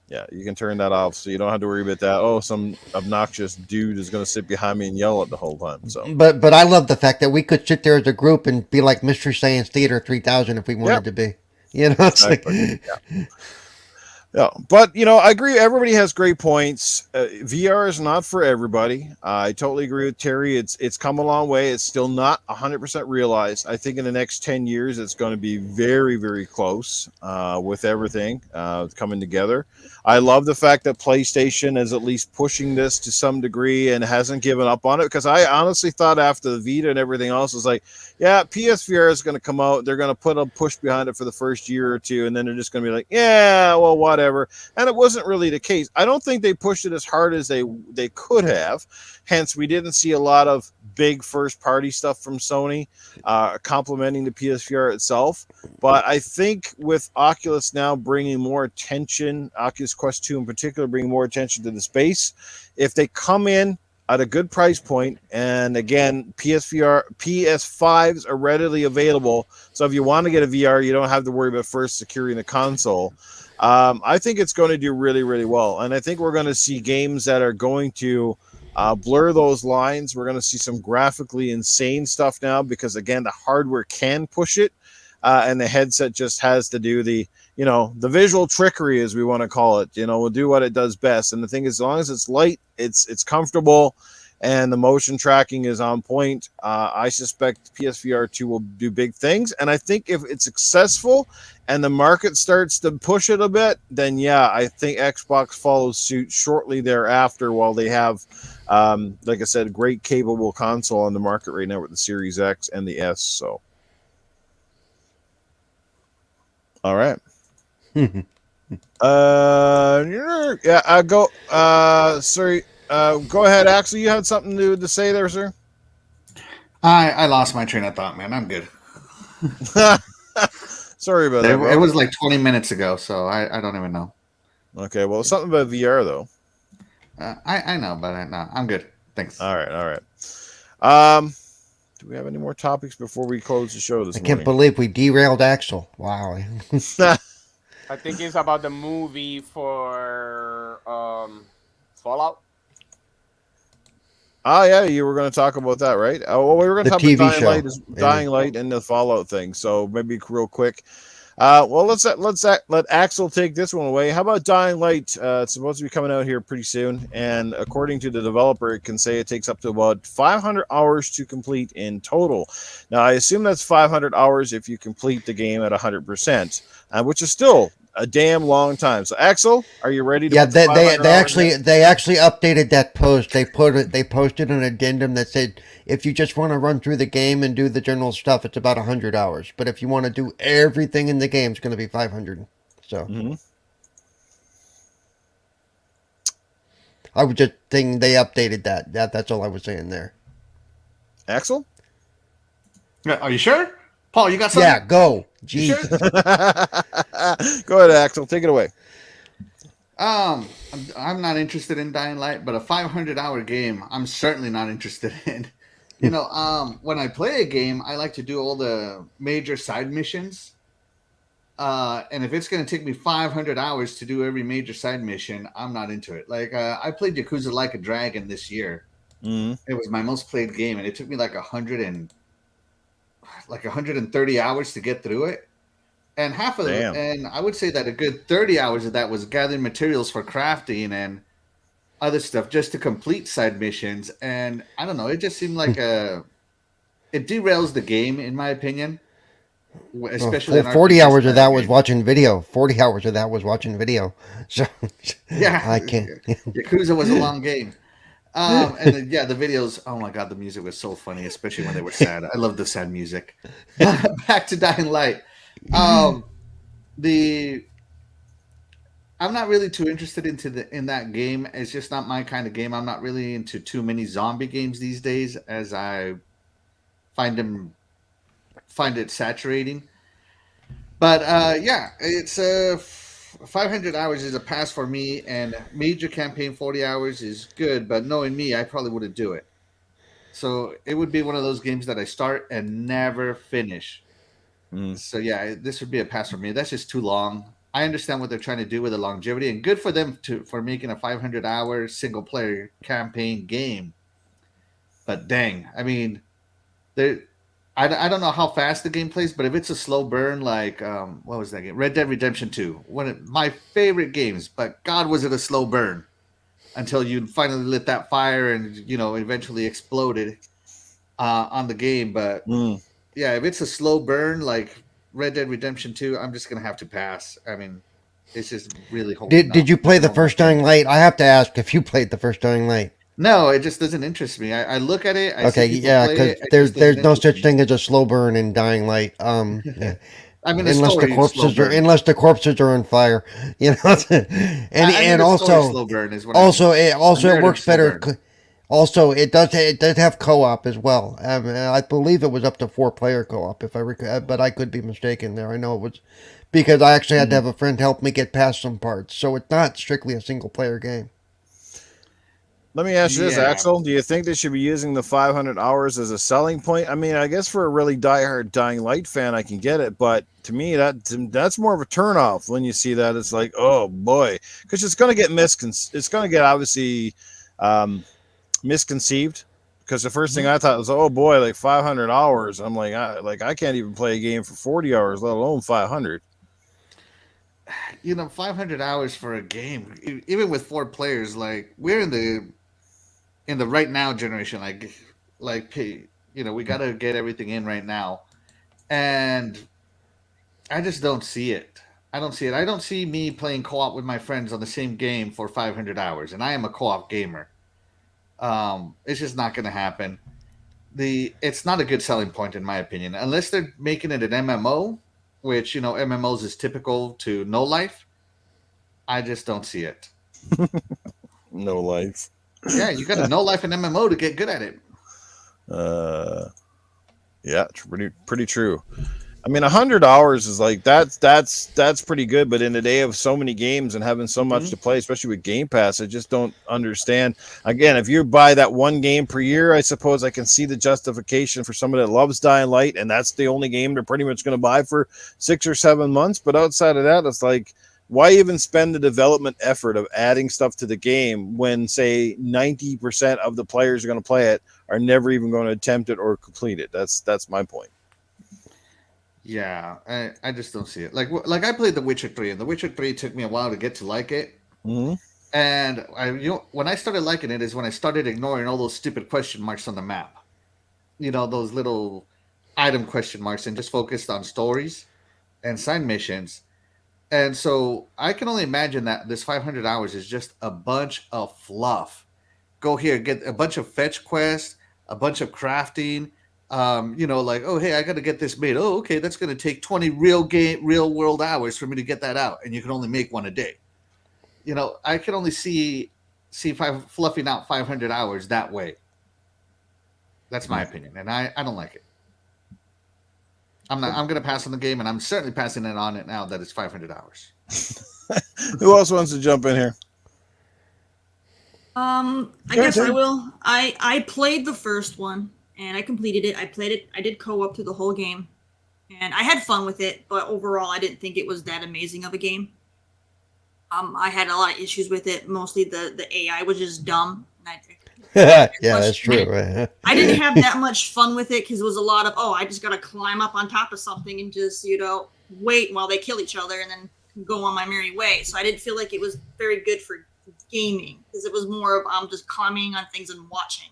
yeah, you can turn that off, so you don't have to worry about that. Oh, some obnoxious dude is going to sit behind me and yell at the whole time. So But I love the fact that we could sit there as a group and be like Mystery Science Theater 3000 if we wanted to be. You know, it's Exactly. like yeah, but I agree. Everybody has great points. VR is not for everybody. I totally agree with Terry. It's come a long way. It's still not 100% realized. I think in the next 10 years, it's going to be very, very close with everything coming together. I love the fact that PlayStation is at least pushing this to some degree and hasn't given up on it, because I honestly thought after the Vita and everything else was like, yeah, PSVR is going to come out. They're going to put a push behind it for the first year or two, and then they're just going to be like, yeah, well, whatever. And it wasn't really the case. I don't think they pushed it as hard as they could have. Hence, we didn't see a lot of big first-party stuff from Sony complementing the PSVR itself. But I think with Oculus now bringing more attention, Oculus Quest 2 in particular, bringing more attention to the space, if they come in at a good price point, and again, PS5s are readily available, so if you want to get a VR, you don't have to worry about first securing the console. I think it's going to do really, really well, and I think we're going to see games that are going to blur those lines. We're going to see some graphically insane stuff now, because again, the hardware can push it, and the headset just has to do the visual trickery, as we want to call it. Will do what it does best. And the thing is, as long as it's light, it's comfortable, and the motion tracking is on point, I suspect PSVR 2 will do big things. And I think if it's successful and the market starts to push it a bit, then yeah, I think Xbox follows suit shortly thereafter, while they have, like I said, a great capable console on the market right now with the Series X and the S. So, all right. Yeah, I go. Sorry. Go ahead, Axel. You had something to say there, sir? I lost my train of thought, man. I'm good. Sorry about that. It was like 20 minutes ago, so I don't even know. Okay, well, something about VR though. I know, but no, I'm good. Thanks. All right. Do we have any more topics before we close the show this I morning? can't believe we derailed Axel. Wow. I think it's about the movie for Fallout. Oh yeah, you were going to talk about that, right? Oh, well, we were going to The talk about TV Dying show. Light, Dying Light, and the Fallout thing. So maybe real quick. Well, let's let Axel take this one away. How about Dying Light? It's supposed to be coming out here pretty soon, and according to the developer, it can say it takes up to about 500 hours to complete in total. Now, I assume that's 500 hours if you complete the game at 100%, which is still a damn long time. So, Axel, are you ready to? Yeah, put the 500 hours in? they actually updated that post. They posted an addendum that said if you just want to run through the game and do the general stuff, it's about 100 hours. But if you want to do everything in the game, it's going to be 500. So I was just thinking they updated that. That's all I was saying there. Axel? Are you sure? Paul, you got something? Yeah, go. You Jeez. sure? Go ahead, Axel. Take it away. I'm not interested in Dying Light, but a 500-hour game, I'm certainly not interested in. When I play a game, I like to do all the major side missions. And if it's going to take me 500 hours to do every major side mission, I'm not into it. Like, I played Yakuza Like a Dragon this year. Mm-hmm. It was my most played game, and it took me like 130 hours to get through it. And half of it, and I would say that a good 30 hours of that was gathering materials for crafting and other stuff just to complete side missions, and I don't know, it just seemed like it derails the game in my opinion, especially an 40 RPG hours of style that was game. watching video. 40 hours of that was watching video. So Yeah, I can't. Yakuza was a long game. And then, yeah, the videos. Oh my god, the music was so funny, especially when they were sad. I love the sad music. Back to Dying Light. The I'm not really too interested in that game. It's just not my kind of game. I'm not really into too many zombie games these days, as I find it saturating. But yeah, it's 500 hours is a pass for me, and major campaign 40 hours is good. But knowing me, I probably wouldn't do it. So it would be one of those games that I start and never finish. So yeah, this would be a pass for me. That's just too long. I understand what they're trying to do with the longevity, and good for them for making a 500-hour single player campaign game. But dang, I mean, I don't know how fast the game plays, but if it's a slow burn, like what was that game? Red Dead Redemption 2, one of my favorite games. But God, was it a slow burn until you finally lit that fire and eventually exploded on the game. But yeah, if it's a slow burn like Red Dead Redemption 2, I'm just gonna have to pass. I mean, it's just really Did you play the first Dying Light? I have to ask if you played the first Dying Light. No, it just doesn't interest me. I look at it. Okay, yeah, because there's no such thing as a slow burn in Dying Light. Yeah. I mean, unless the corpses are on fire, and also slow burn is what it works better. Also, it does have co-op as well. I believe it was up to 4-player co-op, if I recall, but I could be mistaken there. I know it was because I actually had to have a friend help me get past some parts, so it's not strictly a single-player game. Let me ask you this, Axel. Do you think they should be using the 500 hours as a selling point? I mean, I guess for a really diehard Dying Light fan, I can get it, but to me, that's more of a turnoff when you see that. It's like, oh boy, because it's going to get it's going to get obviously misconceived. Because the first thing I thought was, oh boy, like 500 hours. I'm like, I can't even play a game for 40 hours, let alone 500. 500 hours for a game, even with 4 players, like we're in the right now generation, we got to get everything in right now, and I just don't see it. I don't see me playing co-op with my friends on the same game for 500 hours, and I am a co-op gamer. It's just not going to happen. It's not a good selling point in my opinion, unless they're making it an MMO, which MMOs is typical to No Life. I just don't see it. No Life. Yeah, you got to No Life and MMO to get good at it. Yeah, pretty true. I mean, 100 hours is like that's pretty good. But in the day of so many games and having so much to play, especially with Game Pass, I just don't understand. Again, if you buy that one game per year, I suppose I can see the justification for somebody that loves Dying Light, and that's the only game they're pretty much going to buy for 6 or 7 months. But outside of that, it's like, why even spend the development effort of adding stuff to the game when, say, 90% of the players are going to play it are never even going to attempt it or complete it? That's my point. Yeah, I just don't see it. Like I played The Witcher 3, and The Witcher 3 took me a while to get to like it. And when I started liking it is when I started ignoring all those stupid question marks on the map. Those little item question marks, and just focused on stories and side missions. And so I can only imagine that this 500 hours is just a bunch of fluff. Go here, get a bunch of fetch quests, a bunch of crafting. Like, oh, hey, I got to get this made. Oh, okay, that's going to take 20 real world hours for me to get that out. And you can only make one a day. I can only see fluffing out 500 hours that way. That's my opinion. And I don't like it. I'm going to pass on the game, and I'm certainly passing it on it now that it's 500 hours. Who else wants to jump in here? I guess I will. I played the first one, and I completed it. I did co-op through the whole game, and I had fun with it, but overall, I didn't think it was that amazing of a game. I had a lot of issues with it. Mostly the AI was just dumb. Yeah, that's true. Right? I didn't have that much fun with it because it was a lot of, I just got to climb up on top of something and just, wait while they kill each other and then go on my merry way. So I didn't feel like it was very good for gaming because it was more of just climbing on things and watching.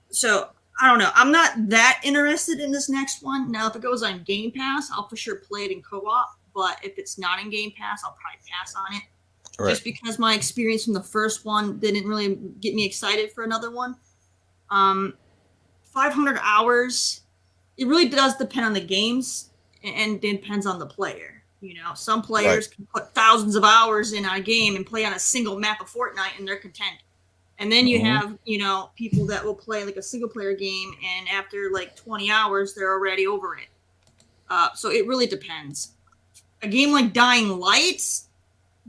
So I don't know. I'm not that interested in this next one. Now, if it goes on Game Pass, I'll for sure play it in co-op. But if it's not in Game Pass, I'll probably pass on it. Right. Just because my experience from the first one didn't really get me excited for another one. 500 hours, it really does depend on the games and it depends on the player. You know, some players can put thousands of hours in a game and play on a single map of Fortnite and they're content. And then you have, you know, people that will play like a single player game and after like 20 hours, they're already over it. So it really depends. A game like Dying Light,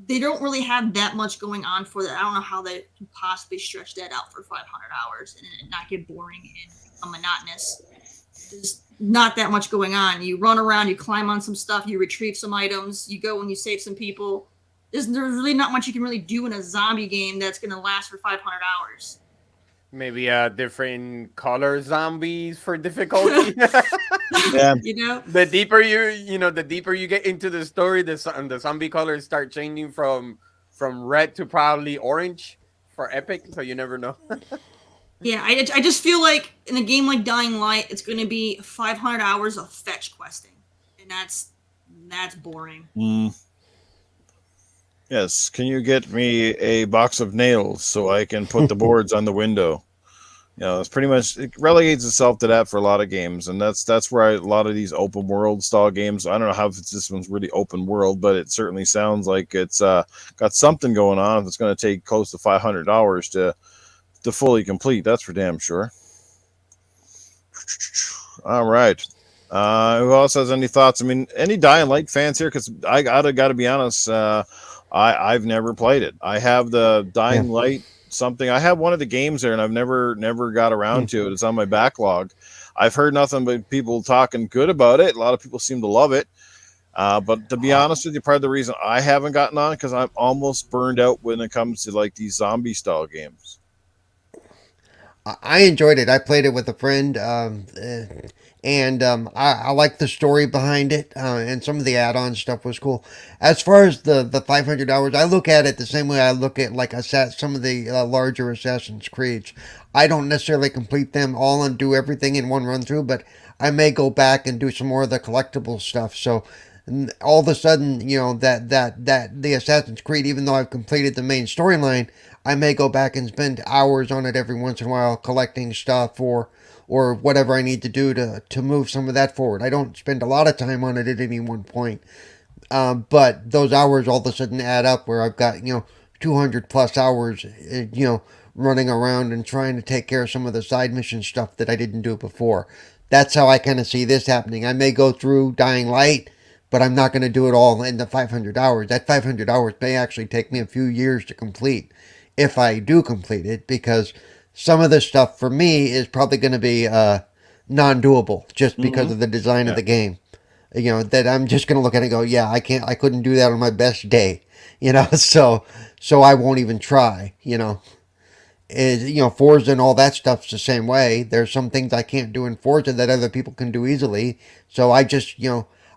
they don't really have that much going on for that. I don't know how they can possibly stretch that out for 500 hours and it not get boring and become monotonous. There's not that much going on. You run around, you climb on some stuff, you retrieve some items, you go and you save some people. There's really not much you can really do in a zombie game that's going to last for 500 hours. Maybe different color zombies for difficulty. Yeah. You know, The deeper you get into the story, the zombie colors start changing from red to probably orange for epic. So you never know. yeah, I just feel like in a game like Dying Light, it's going to be 500 hours of fetch questing, and that's boring. Yes. Can you get me a box of nails so I can put the boards on the window? You know, it's pretty much, it relegates itself to that for a lot of games, and that's where a lot of these open world style games. I don't know how if this one's really open world, but it certainly sounds like it's got something going on. If it's going to take close to 500 hours to fully complete, that's for damn sure. All right. Who else has any thoughts? I mean, any Dying Light fans here? Because I gotta be honest. I've never played it. I have the Dying Light something. I have one of the games there, and I've never got around to it. It's on my backlog. I've heard nothing but people talking good about it. A lot of people seem to love it. But to be honest with you, part of the reason I haven't gotten on because I'm almost burned out when it comes to like these zombie style games. I enjoyed it. I played it with a friend, and I like the story behind it, and some of the add-on stuff was cool. As far as the 500 hours, I look at it the same way I look at like some of the larger Assassin's Creeds. I don't necessarily complete them all and do everything in one run through, but I may go back and do some more of the collectible stuff. So all of a sudden, you know, that the Assassin's Creed, even though I've completed the main storyline, I may go back and spend hours on it every once in a while collecting stuff or whatever I need to do to move some of that forward. I don't spend a lot of time on it at any one point. But those hours all of a sudden add up where I've got, 200 plus hours, running around and trying to take care of some of the side mission stuff that I didn't do before. That's how I kind of see this happening. I may go through Dying Light, but I'm not going to do it all in the 500 hours. That 500 hours may actually take me a few years to complete if I do complete it, because some of the stuff for me is probably going to be non-doable just because of the design of the game. That I'm just going to look at it and go, yeah, I couldn't do that on my best day, so I won't even try, Forza and all that stuff's the same way. There's some things I can't do in Forza that other people can do easily. So I just,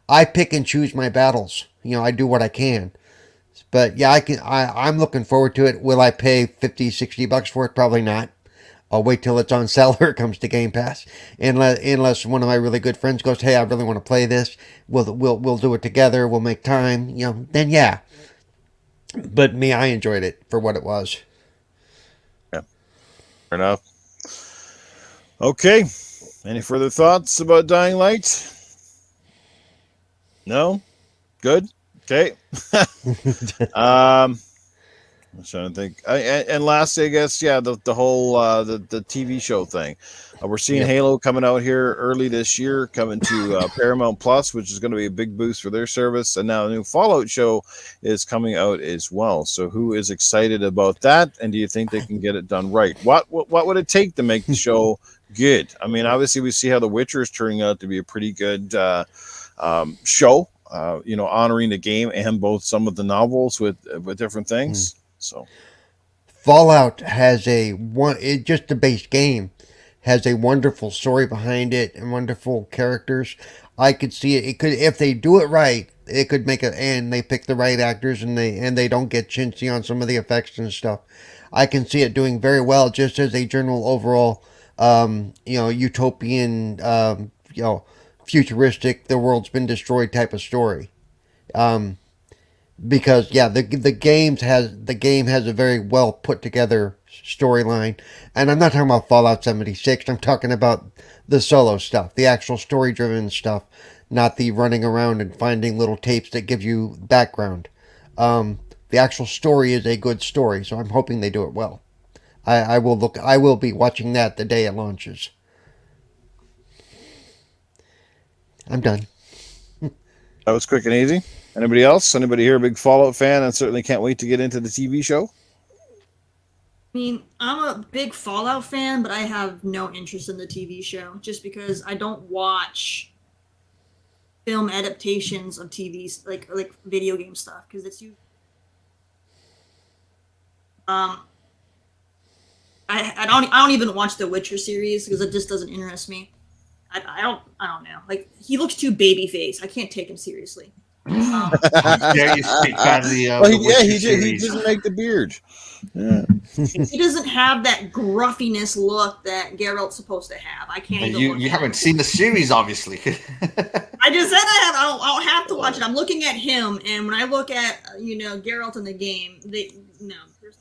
I pick and choose my battles. I do what I can. But yeah, I'm looking forward to it. Will I pay $50-$60 for it? Probably not. I'll wait till it's on sale or it comes to Game Pass. Unless one of my really good friends goes, hey, I really want to play this. We'll do it together. We'll make time. Then yeah. But me, I enjoyed it for what it was. Yeah, fair enough. Okay. Any further thoughts about Dying Light? No? Good? Okay. I'm trying to think. And lastly, I guess, yeah, the whole the TV show thing. We're seeing Halo coming out here early this year, coming to Paramount Plus, which is going to be a big boost for their service. And now a new Fallout show is coming out as well. So who is excited about that? And do you think they can get it done right? What would it take to make the show good? I mean, obviously, we see how The Witcher is turning out to be a pretty good show. Honoring the game and both some of the novels with different things. So Fallout has just the base game has a wonderful story behind it and wonderful characters. I could see it. It could, if they do it right, it could make it, and they pick the right actors, and they don't get chintzy on some of the effects and stuff. I can see it doing very well just as a general overall, utopian, futuristic, the world's been destroyed type of story. Because yeah, the game has a very well put together storyline, and I'm not talking about Fallout 76. I'm talking about the solo stuff, the actual story driven stuff, not the running around and finding little tapes that give you background. The actual story is a good story, so I'm hoping they do it well. I will look. I will be watching that the day it launches. I'm done. That was quick and easy. Anybody else? Anybody here a big Fallout fan and certainly can't wait to get into the TV show? I mean, I'm a big Fallout fan, but I have no interest in the TV show just because I don't watch film adaptations of TVs like video game stuff because it's usually I don't even watch the Witcher series because it just doesn't interest me. I don't know. Like he looks too baby face. I can't take him seriously. How dare you speak badly of Well, the Witcher he series. doesn't make the beard. Yeah. He doesn't have that gruffiness look that Geralt's supposed to have. I can't even look You at haven't it. seen the series, obviously. I just said I have. I don't have to watch it. I'm looking at him, and when I look at Geralt in the game, there's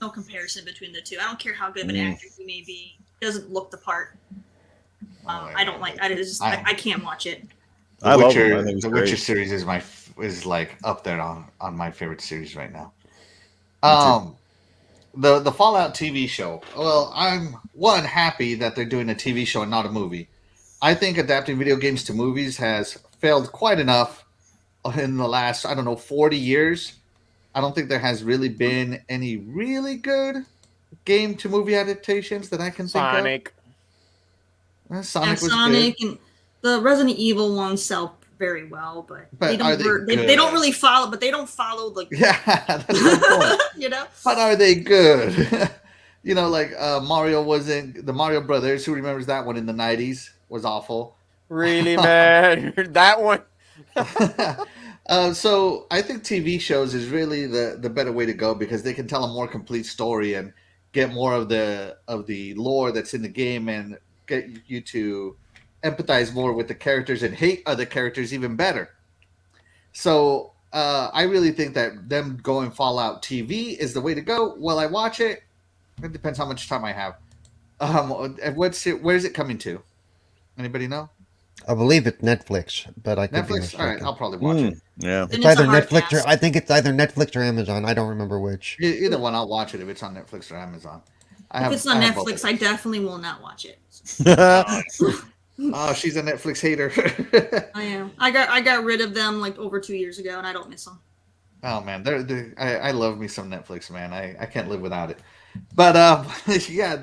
no comparison between the two. I don't care how good of an actor he may be. He doesn't look the part. I don't like. I can't watch it. I love him. I think it's The great. Witcher series is like up there on my favorite series right now. The Fallout TV show. Well, I'm happy that they're doing a TV show and not a movie. I think adapting video games to movies has failed quite enough in the last 40 years. I don't think there has really been any really good game to movie adaptations that I can think Sonic. of. Sonic was Sonic good. and the Resident Evil ones sell very well, but But they are don't. they They don't good? really follow. But they don't follow the. Yeah, that's the point. But are they good? Like Mario wasn't the Mario Brothers. Who remembers that one in the 90s? Was awful. Really, man? That one? So I think TV shows is really the better way to go because they can tell a more complete story and get more of the lore that's in the game and get you to empathize more with the characters and hate other characters even better. So I really think that them going Fallout TV is the way to go. Will I watch it? It depends how much time I have. Where is it coming to? Anybody know? I believe it's Netflix, but I could be Netflix? mistaken. All right, I'll probably watch it. Yeah. It's And either a hard Netflix pass. or I think it's either Netflix or Amazon. I don't remember which. Either one, I'll watch it if it's on Netflix or Amazon. If it's on I have both Netflix, of I them. definitely will not watch it. Oh, she's a Netflix hater. I am. I got rid of them like over 2 years ago, and I don't miss them. Oh man, I love me some Netflix, man. I can't live without it. But yeah,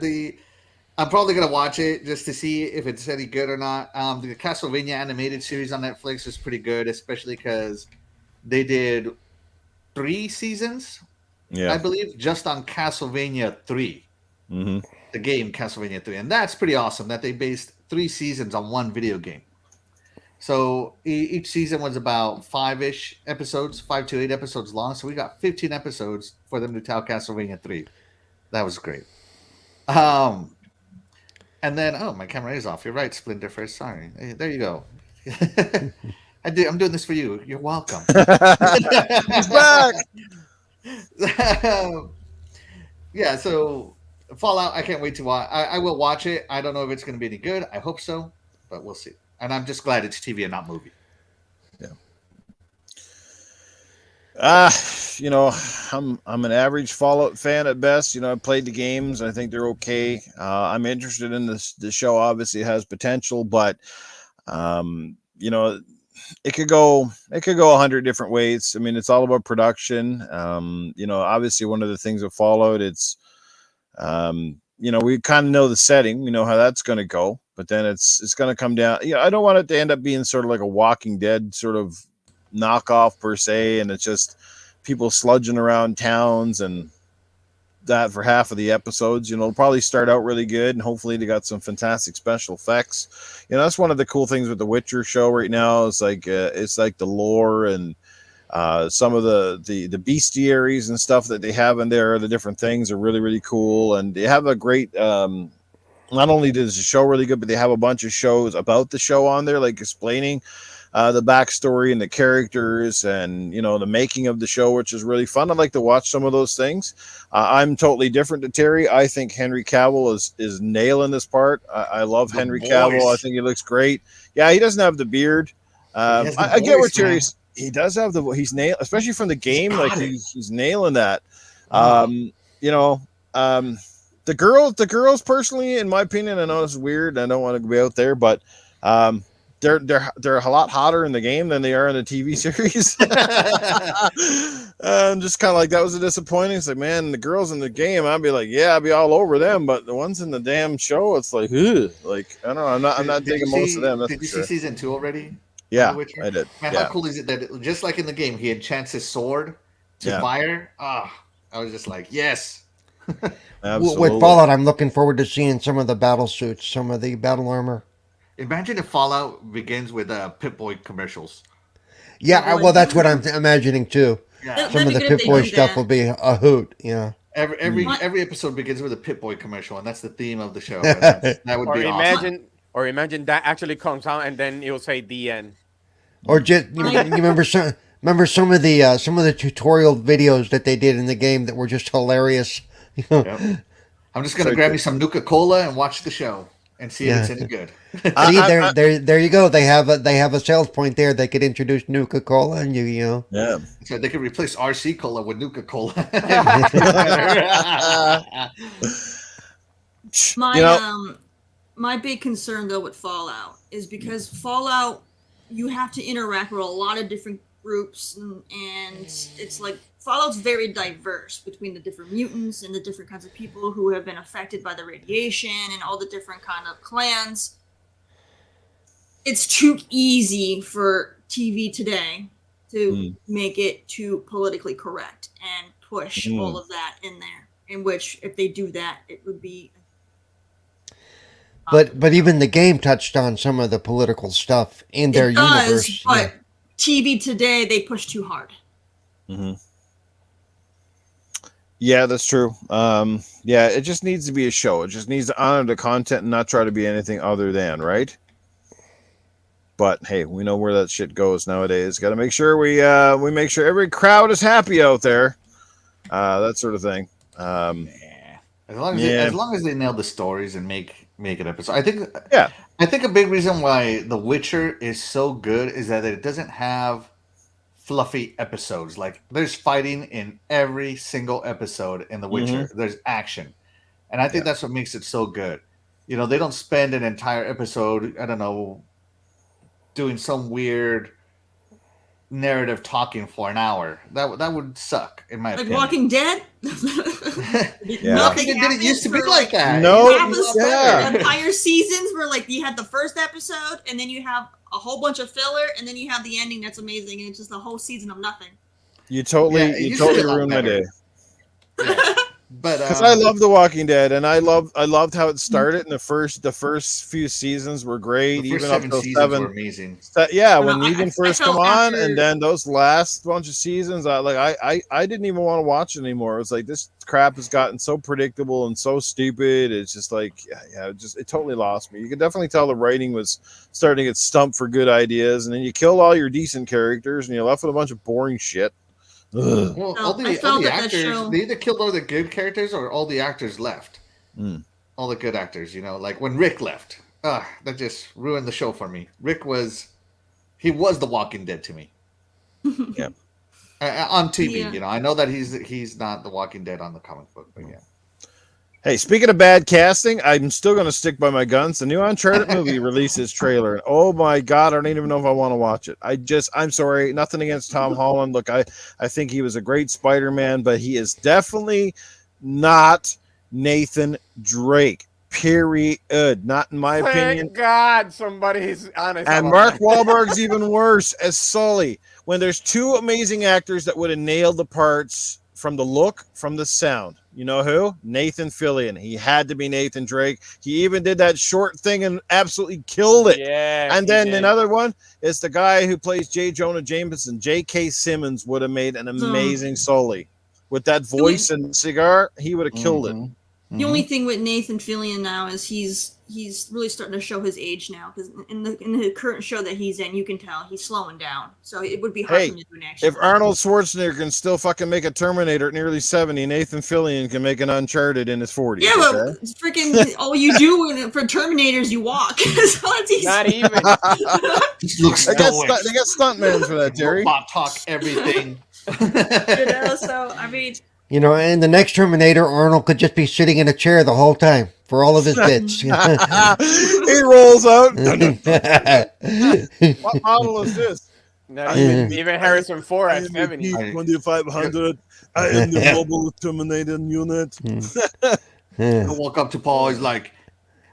I'm probably gonna watch it just to see if it's any good or not. The Castlevania animated series on Netflix is pretty good, especially because they did 3 seasons, Yeah. I believe, just on Castlevania 3, Mm-hmm. the game Castlevania 3, and that's pretty awesome that they based 3 seasons on one video game. So each season was about 5 to 8 episodes long. So we got 15 episodes for them to tell Castlevania 3. That was great. And then, my camera is off. You're right, Splinter First. Sorry. Hey, there you go. I'm doing this for you. You're welcome. He's back. Yeah, so Fallout, I can't wait to watch. I will watch it. I don't know if it's going to be any good. I hope so, but we'll see. And I'm just glad it's TV and not movie. I'm an average Fallout fan at best. I played the games. I think they're okay. I'm interested in the show. Obviously, it has potential, but it could go 100 different ways. I mean, it's all about production. Obviously, one of the things with Fallout, it's we kind of know the setting. We know how that's going to go, but then it's going to come down. I don't want it to end up being sort of like a Walking Dead sort of knockoff per se, and it's just people sludging around towns and that for half of the episodes. It'll probably start out really good, and hopefully they got some fantastic special effects. That's one of the cool things with the Witcher show right now. It's like the lore and Some of the bestiaries and stuff that they have in there, the different things are really, really cool. And they have a great, not only does the show really good, but they have a bunch of shows about the show on there, like explaining the backstory and the characters and, you know, the making of the show, which is really fun. I'd like to watch some of those things. I'm totally different to Terry. I think Henry Cavill is nailing this part. I love The Henry voice. Cavill. I think he looks great. Yeah, he doesn't have the beard. has the I get what voice, man. Terry's. He does have he's nail, especially from the game. got Like it. he's nailing that. Wow. You know, the girls personally, in my opinion, I know it's weird. I don't want to be out there, but they're a lot hotter in the game than they are in the TV series. Just kind of like that was a disappointing. It's like, man, the girls in the game, I'd be like, yeah, I'd be all over them, but the ones in the damn show, it's like, ugh. Like I don't know, I'm not digging most of them. That's Did you for sure. see season 2 already? Yeah, The Witcher? I did. Man, Yeah. how cool is it that just like in the game, he enchants his sword to Yeah. fire? I was just like, yes. Absolutely. With Fallout, I'm looking forward to seeing some of the battle suits, some of the battle armor. Imagine if Fallout begins with Pip-Boy commercials. Yeah, well, that's what I'm imagining too. Yeah. Some of the That'd be good if they Pip-Boy do stuff that. will be a hoot. Yeah. Every episode begins with a Pip-Boy commercial, and that's the theme of the show. And that would Or be awesome. imagine that actually comes out and then it'll say the end. Or just you remember some of the tutorial videos that they did in the game that were just hilarious. Yep. I'm just gonna grab me some Nuka-Cola and watch the show and see if it's any good. See, there you go. They have a sales point there. They could introduce Nuka-Cola, and you know. Yeah. So they could replace RC Cola with Nuka-Cola. My my big concern though with Fallout is because Fallout, you have to interact with a lot of different groups, and it's like Fallout's very diverse between the different mutants and the different kinds of people who have been affected by the radiation and all the different kind of clans. It's too easy for TV today to make it too politically correct and push all of that in there. In which, if they do that, it would be. But even the game touched on some of the political stuff in their universe. But TV today, they push too hard. Mm-hmm. Yeah, that's true. Yeah, it just needs to be a show. It just needs to honor the content and not try to be anything other than, right? But hey, we know where that shit goes nowadays. Got to make sure we make sure every crowd is happy out there. That sort of thing. As long as they nail the stories and make it episode. I think a big reason why The Witcher is so good is that it doesn't have fluffy episodes. Like there's fighting in every single episode in The Witcher. There's action. And I think that's what makes it so good. You know, they don't spend an entire episode, I don't know, doing some weird narrative talking for an hour. That would suck, in my opinion. Like Walking Dead? Nothing didn't used to be like that. No, entire seasons where like you had the first episode and then you have a whole bunch of filler and then you have the ending that's amazing and it's just a whole season of nothing. You totally ruined my day. Yeah. But because I love The Walking Dead, and I loved how it started. And the first few seasons were great, even up to 7. Were amazing. Yeah, when Negan first come on, after... and then those last bunch of seasons, I didn't even want to watch it anymore. It was like this crap has gotten so predictable and so stupid. It's just like, it totally lost me. You could definitely tell the writing was starting to get stumped for good ideas, and then you killed all your decent characters, and you're left with a bunch of boring shit. Well, all the actors, they either killed all the good characters or all the actors left. All the good actors, you know, like when Rick left. That just ruined the show for me. Rick was The Walking Dead to me. Yeah. On TV, you know, I know that he's not The Walking Dead on the comic book, but yeah. Hey, speaking of bad casting, I'm still going to stick by my guns. The new Uncharted movie released its trailer. Oh my God, I don't even know if I want to watch it. I'm sorry, nothing against Tom Holland. Look, I think he was a great Spider-Man, but he is definitely not Nathan Drake. Period. Not in my opinion. Thank God somebody's honest. And Mark Wahlberg's even worse as Sully. When there's two amazing actors that would have nailed the parts from the look, from the sound. You know who? Nathan Fillion. He had to be Nathan Drake. He even did that short thing and absolutely killed it. Yeah. And then another one is the guy who plays J. Jonah Jameson. J.K. Simmons would have made an amazing Sully. With that voice and cigar, he would have killed it. The only thing with Nathan Fillion now is he's really starting to show his age now, because in the current show that he's in, you can tell he's slowing down. So it would be hard for him to do an action. If Arnold Schwarzenegger can still fucking make a Terminator at nearly 70, Nathan Fillion can make an Uncharted in his 40s. Yeah, but it's freaking all you do for Terminators, you walk. So it's easy. Not even. Just looks they got stuntmen for that, Terry. Robot talk everything. So I mean. You know, in the next Terminator, Arnold could just be sitting in a chair the whole time for all of his bits. He rolls out. What model is this? Not even Harrison Ford at 70. 2500. I am the mobile Terminator unit. I walk up to Paul. He's like,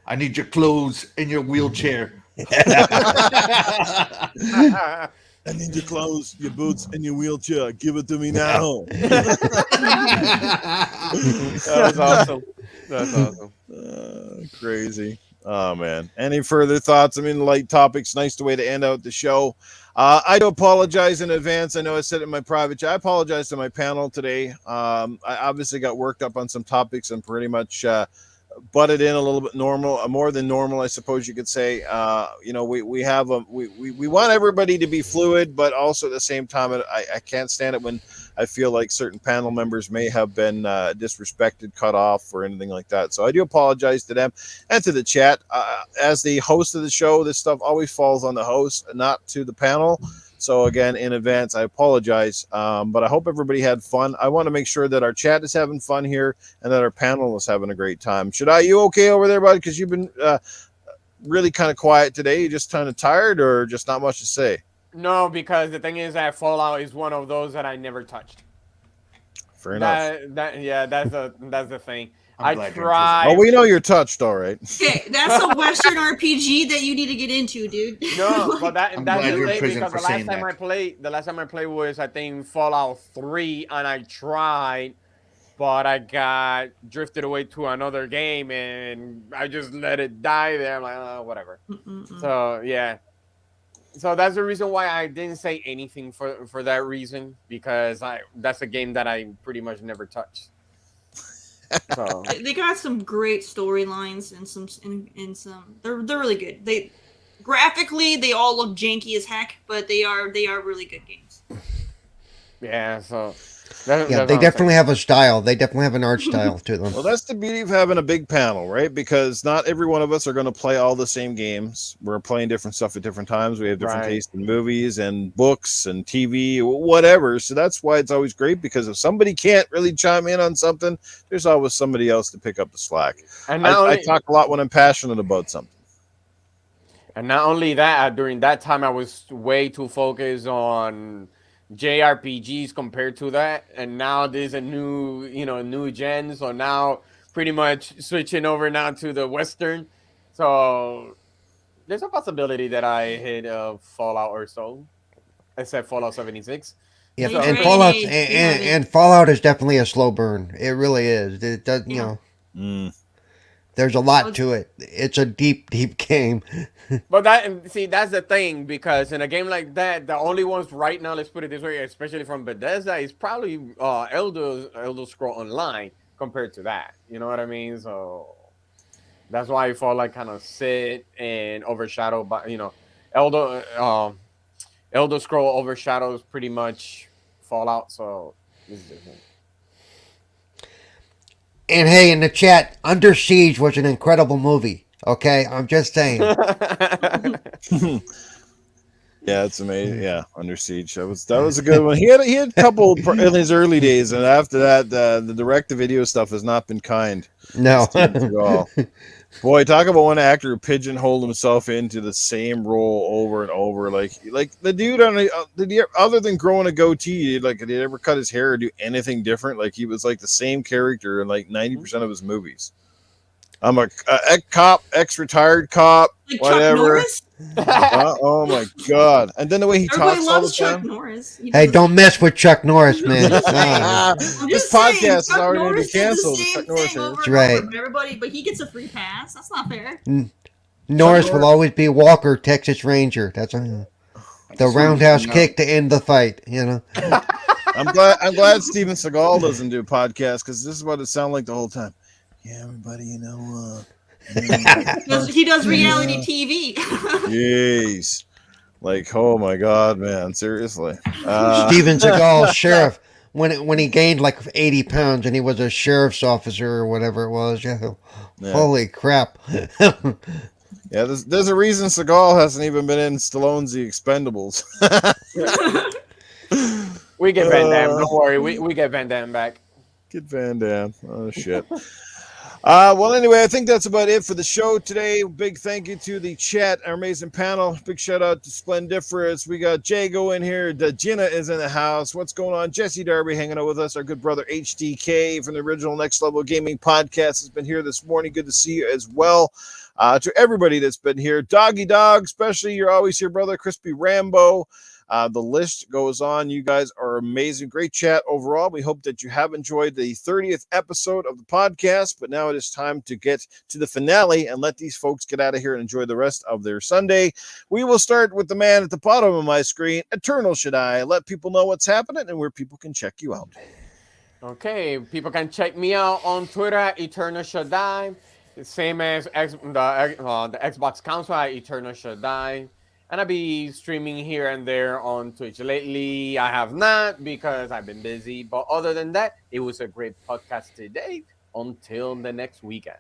"I need your clothes and your wheelchair." I need your clothes, your boots, and your wheelchair. Give it to me now. That was awesome. That's awesome. Crazy. Oh, man. Any further thoughts? I mean, light topics. Nice way to end out the show. I do apologize in advance. I know I said it in my private chat. I apologize to my panel today. I obviously got worked up on some topics and pretty much butted in a little bit more than normal, I suppose you could say. You know, we want everybody to be fluid, but also at the same time, I can't stand it when I feel like certain panel members may have been disrespected, cut off, or anything like that. So I do apologize to them and to the chat. As the host of the show, this stuff always falls on the host, not to the panel. So again, in advance, I apologize, but I hope everybody had fun. I want to make sure that our chat is having fun here and that our panel is having a great time. Shaddai, you okay over there, bud? Because you've been really kind of quiet today. You just kind of tired or just not much to say? No, because the thing is that Fallout is one of those that I never touched. Fair enough. That's the thing. I glad you're tried. Oh, we know you're touched, all right. Okay, that's a Western RPG that you need to get into, dude. No, but that's I'm the glad you're in thing, prison because for the last saying time that. the last time I played was, I think, Fallout 3, and I tried, but I got drifted away to another game, and I just let it die there. I'm like, oh, whatever. So yeah. So that's the reason why I didn't say anything for that reason, because that's a game that I pretty much never touched. So They got some great storylines and some they're really good. They graphically they all look janky as heck, but they are really good games. yeah, so they definitely have a style. They definitely have an art style to them. Well, that's the beauty of having a big panel, right? Because not every one of us are going to play all the same games. We're playing different stuff at different times. We have different tastes in movies and books and TV, whatever. So that's why it's always great, because if somebody can't really chime in on something, there's always somebody else to pick up the slack. And I talk a lot when I'm passionate about something. And not only that, during that time, I was way too focused on JRPGs compared to that, and now there's a new gen, so now pretty much switching over now to the Western, so there's a possibility that I hit Fallout or so, except Fallout 76. Yeah, So, and Fallout is definitely a slow burn. It really is. It does, you know. There's a lot to it. It's a deep game. But that's the thing, because in a game like that, the only ones right now, let's put it this way, especially from Bethesda, is probably Elder Scrolls Online compared to that. You know what I mean? So that's why I felt like kind of sit and overshadowed by, Elder Scrolls overshadows pretty much Fallout. So this is different. And hey, in the chat, Under Siege was an incredible movie. Okay, I'm just saying. Yeah, it's amazing. Yeah, Under Siege. That was a good one. He had a couple in his early days, and after that, the direct-to-video stuff has not been kind. No. At all. Boy, talk about one actor who pigeonholed himself into the same role over and over. Like the dude other than growing a goatee, did he ever cut his hair or do anything different? Like he was like the same character in like 90% of his movies. I'm a ex-cop, ex-retired cop, Like Chuck whatever. Norris. Oh my god! And then the way he Everybody talks all the loves Chuck time. Norris. He Hey, does the don't same mess thing. with Chuck Norris, man. I'm just saying. No, I'm This just saying. podcast is Chuck already going to Norris be did the canceled. with same Chuck Norris thing here. over That's and right. over, but everybody, but he gets a free pass. That's not fair. Norris Chuck will always be Walker, Texas Ranger. That's the roundhouse kick to end the fight. You know. I'm glad Steven Seagal doesn't do podcasts because this is what it sounded like the whole time. Yeah, everybody, He does reality TV. Jeez. Like, oh my god, man, seriously. Steven Seagal, sheriff, when he gained like 80 pounds and he was a sheriff's officer or whatever it was. Yeah. Yeah. Holy crap. Yeah, there's a reason Seagal hasn't even been in Stallone's The Expendables. We get Van Damme. Don't worry. We get Van Damme back. Get Van Damme. Oh, shit. Well, anyway, I think that's about it for the show today. Big thank you to the chat, our amazing panel. Big shout out to Splendiferous. We got Jago in here. Gina is in the house. What's going on? Jesse Darby hanging out with us. Our good brother HDK from the original Next Level Gaming podcast has been here this morning. Good to see you as well. To everybody that's been here, Doggy Dog, especially, you're always here, brother. Crispy Rambo. The list goes on. You guys are amazing. Great chat overall. We hope that you have enjoyed the 30th episode of the podcast, but now it is time to get to the finale and let these folks get out of here and enjoy the rest of their Sunday. We will start with the man at the bottom of my screen, Eternal Shaddai. Let people know what's happening and where people can check you out. Okay, people can check me out on Twitter at Eternal Shaddai. Same as the Xbox console at Eternal Shaddai. And I'll be streaming here and there on Twitch. Lately, I have not because I've been busy. But other than that, it was a great podcast today. Until the next weekend.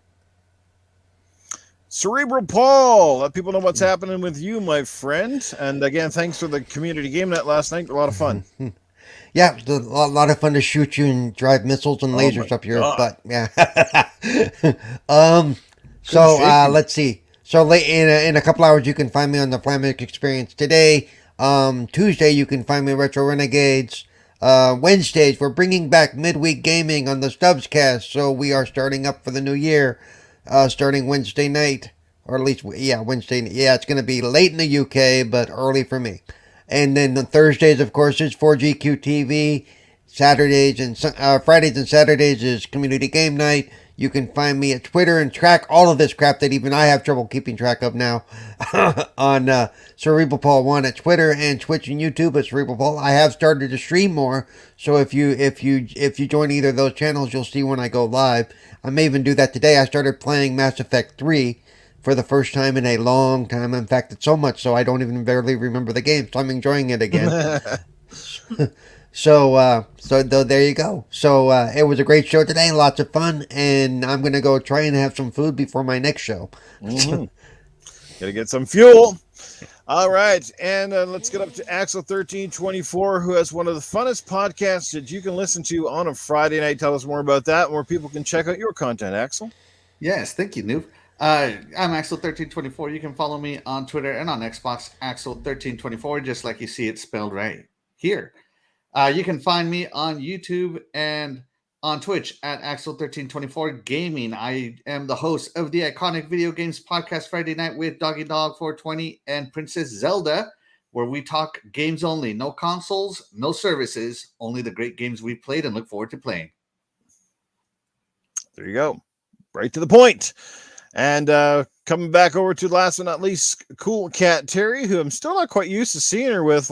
Cerebral Paul, let people know what's happening with you, my friend. And again, thanks for the community game night last night. A lot of fun. Yeah, it was a lot of fun to shoot you and drive missiles and lasers up your butt. Yeah. Let's see. So late in a couple hours, you can find me on the Flamic Experience today. Tuesday, you can find me Retro Renegades. Wednesdays, we're bringing back midweek gaming on the Stubbs Cast. So we are starting up for the new year, starting Wednesday night, or at least Wednesday. Yeah, it's going to be late in the UK, but early for me. And then the Thursdays, of course, is 4GQ TV. Fridays and Saturdays is Community Game Night. You can find me at Twitter and track all of this crap that even I have trouble keeping track of now on Cerebral Paul 1 at Twitter and Twitch and YouTube at Cerebral Paul. I have started to stream more, so if you join either of those channels, you'll see when I go live. I may even do that today. I started playing Mass Effect 3 for the first time in a long time. In fact, it's so much so I don't even barely remember the game, so I'm enjoying it again. So there you go. So it was a great show today, lots of fun, and I'm gonna go try and have some food before my next show. Mm-hmm. Gotta get some fuel. All right, and let's get up to Axel1324, who has one of the funnest podcasts that you can listen to on a Friday night. Tell us more about that, and where people can check out your content, Axel. Yes, thank you, Newf. I'm Axel1324. You can follow me on Twitter and on Xbox, Axel1324, just like you see it spelled right here. You can find me on YouTube and on Twitch at Axel1324 Gaming. I am the host of the iconic video games podcast Friday night with Doggy Dog 420 and Princess Zelda, where we talk games only. No consoles, no services, only the great games we played and look forward to playing. There you go. Right to the point. And coming back over to last but not least, CoolCat Terri, who I'm still not quite used to seeing her with,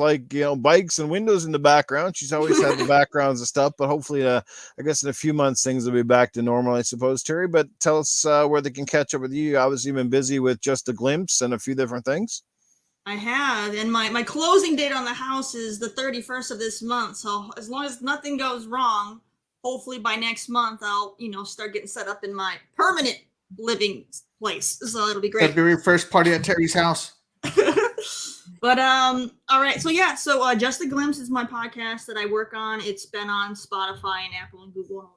bikes and windows in the background. She's always had the backgrounds and stuff, but hopefully, I guess in a few months, things will be back to normal, I suppose, Terri. But tell us where they can catch up with you. I was even busy with Just a Glimpse and a few different things. I have, and my closing date on the house is the 31st of this month. So as long as nothing goes wrong, hopefully by next month, I'll, start getting set up in my permanent living place, so it'll be great. February 1st party at Terry's house. But all right, so Just a Glimpse is my podcast that I work on. It's been on Spotify and Apple and Google and all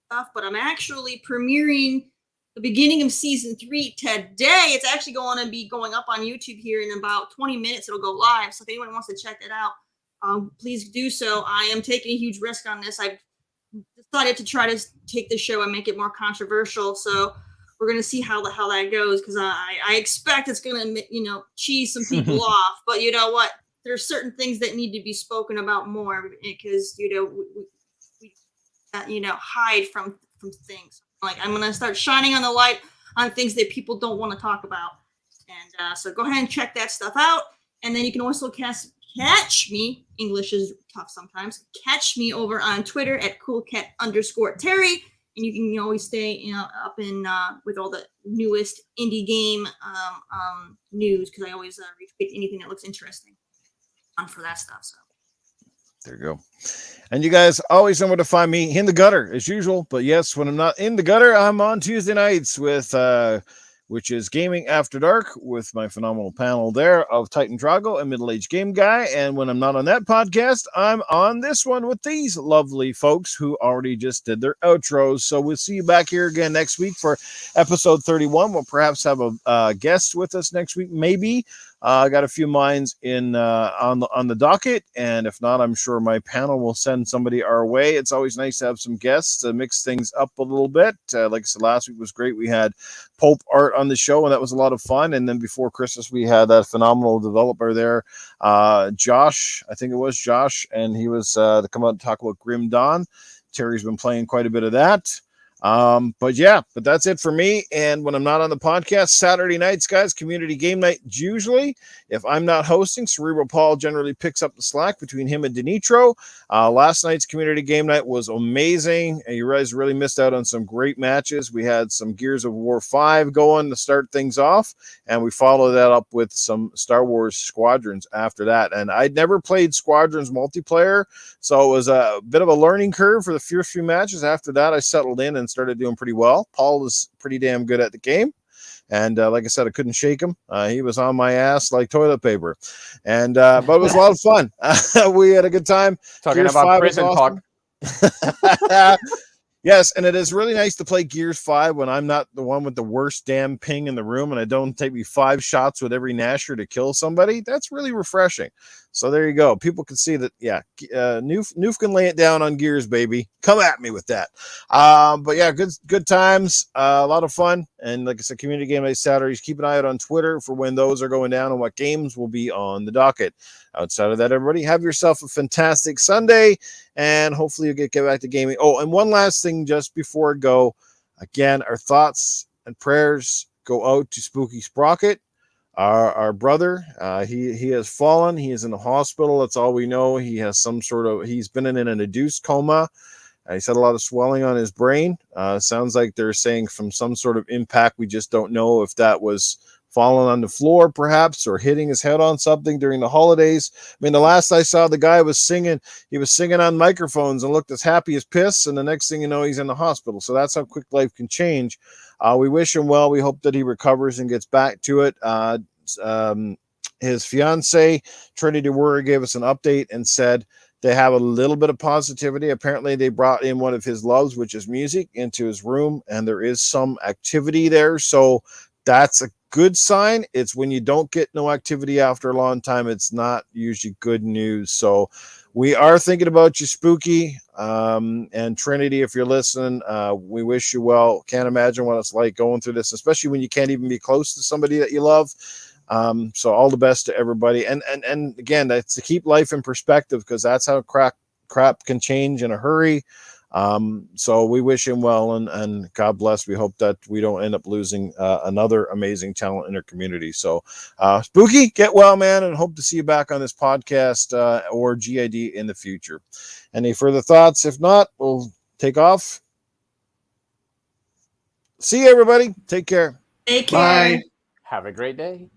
that stuff, but I'm actually premiering the beginning of season 3 today. It's actually going to be going up on YouTube here in about 20 minutes. It'll go live, so if anyone wants to check it out, please do so. I am taking a huge risk on this. I've decided to try to take the show and make it more controversial, so we're gonna see how that goes, because I expect it's gonna cheese some people off. But you know what? There's certain things that need to be spoken about more, because we hide from things. Like, I'm gonna start shining on the light on things that people don't want to talk about. And so go ahead and check that stuff out. And then you can also catch me. English is tough sometimes. Catch me over on Twitter at CoolCat_Terri. And you can always stay up in with all the newest indie game news, because I always retweet anything that looks interesting for that stuff. So there you go. And you guys always know where to find me in the gutter as usual. But yes, when I'm not in the gutter, I'm on Tuesday nights with which is Gaming After Dark, with my phenomenal panel there of Titan Drago and Middle-Aged Game Guy. And when I'm not on that podcast, I'm on this one with these lovely folks who already just did their outros. So we'll see you back here again next week for episode 31. We'll perhaps have a guest with us next week, maybe. I got a few minds in on the docket, and if not, I'm sure my panel will send somebody our way. It's always nice to have some guests to mix things up a little bit. Like I said, last week was great. We had Pope Art on the show, and that was a lot of fun. And then before Christmas, we had that phenomenal developer there, Josh. I think it was Josh, and he was to come out and talk about Grim Dawn. Terry's been playing quite a bit of that. But that's it for me. And when I'm not on the podcast, Saturday nights, guys, community game night. Usually, if I'm not hosting, Cerebral Paul generally picks up the slack between him and Denitro. Last night's community game night was amazing. And you guys really missed out on some great matches. We had some Gears of War 5 going to start things off, and we followed that up with some Star Wars Squadrons after that. And I'd never played Squadrons multiplayer, so it was a bit of a learning curve for the first few matches. After that, I settled in and started doing pretty well. Paul was pretty damn good at the game. And like I said, I couldn't shake him. He was on my ass like toilet paper. And but it was a lot of fun. We had a good time. Talking Gears about 5 prison was awesome. Talk. Yes, and it is really nice to play Gears 5 when I'm not the one with the worst damn ping in the room, and I don't take me 5 shots with every Nasher to kill somebody. That's really refreshing. So there you go. People can see that, Newf can lay it down on Gears, baby. Come at me with that. But yeah, good times. A lot of fun. And like I said, community game night Saturdays. Keep an eye out on Twitter for when those are going down and what games will be on the docket. Outside of that, everybody, have yourself a fantastic Sunday, and hopefully you'll get back to gaming. Oh, and one last thing just before I go. Again, our thoughts and prayers go out to Spooky Sprocket, our brother. He has fallen. He is in the hospital. That's all we know. He has he's been in an induced coma. He's had a lot of swelling on his brain. Sounds like they're saying from some sort of impact. We just don't know if that was falling on the floor, perhaps, or hitting his head on something during the holidays. I mean, the last I saw, the guy was singing. He was singing on microphones and looked as happy as piss. And the next thing you know, he's in the hospital. So that's how quick life can change. We wish him well. We hope that he recovers and gets back to it. His fiance, Trinity Warrior, gave us an update and said they have a little bit of positivity. Apparently, they brought in one of his loves, which is music, into his room, and there is some activity there. So that's a good sign. It's when you don't get no activity after a long time, it's not usually good news. So we are thinking about you, Spooky, and Trinity, if you're listening. We wish you well. Can't imagine what it's like going through this, especially when you can't even be close to somebody that you love. So all the best to everybody. And again, that's to keep life in perspective, because that's how crap can change in a hurry. So we wish him well, and God bless. We hope that we don't end up losing another amazing talent in our community. So Spooky, get well, man, and hope to see you back on this podcast or GID in the future. Any further thoughts? If not, we'll take off. See you, everybody. Take care. Take care. Bye. Have a great day.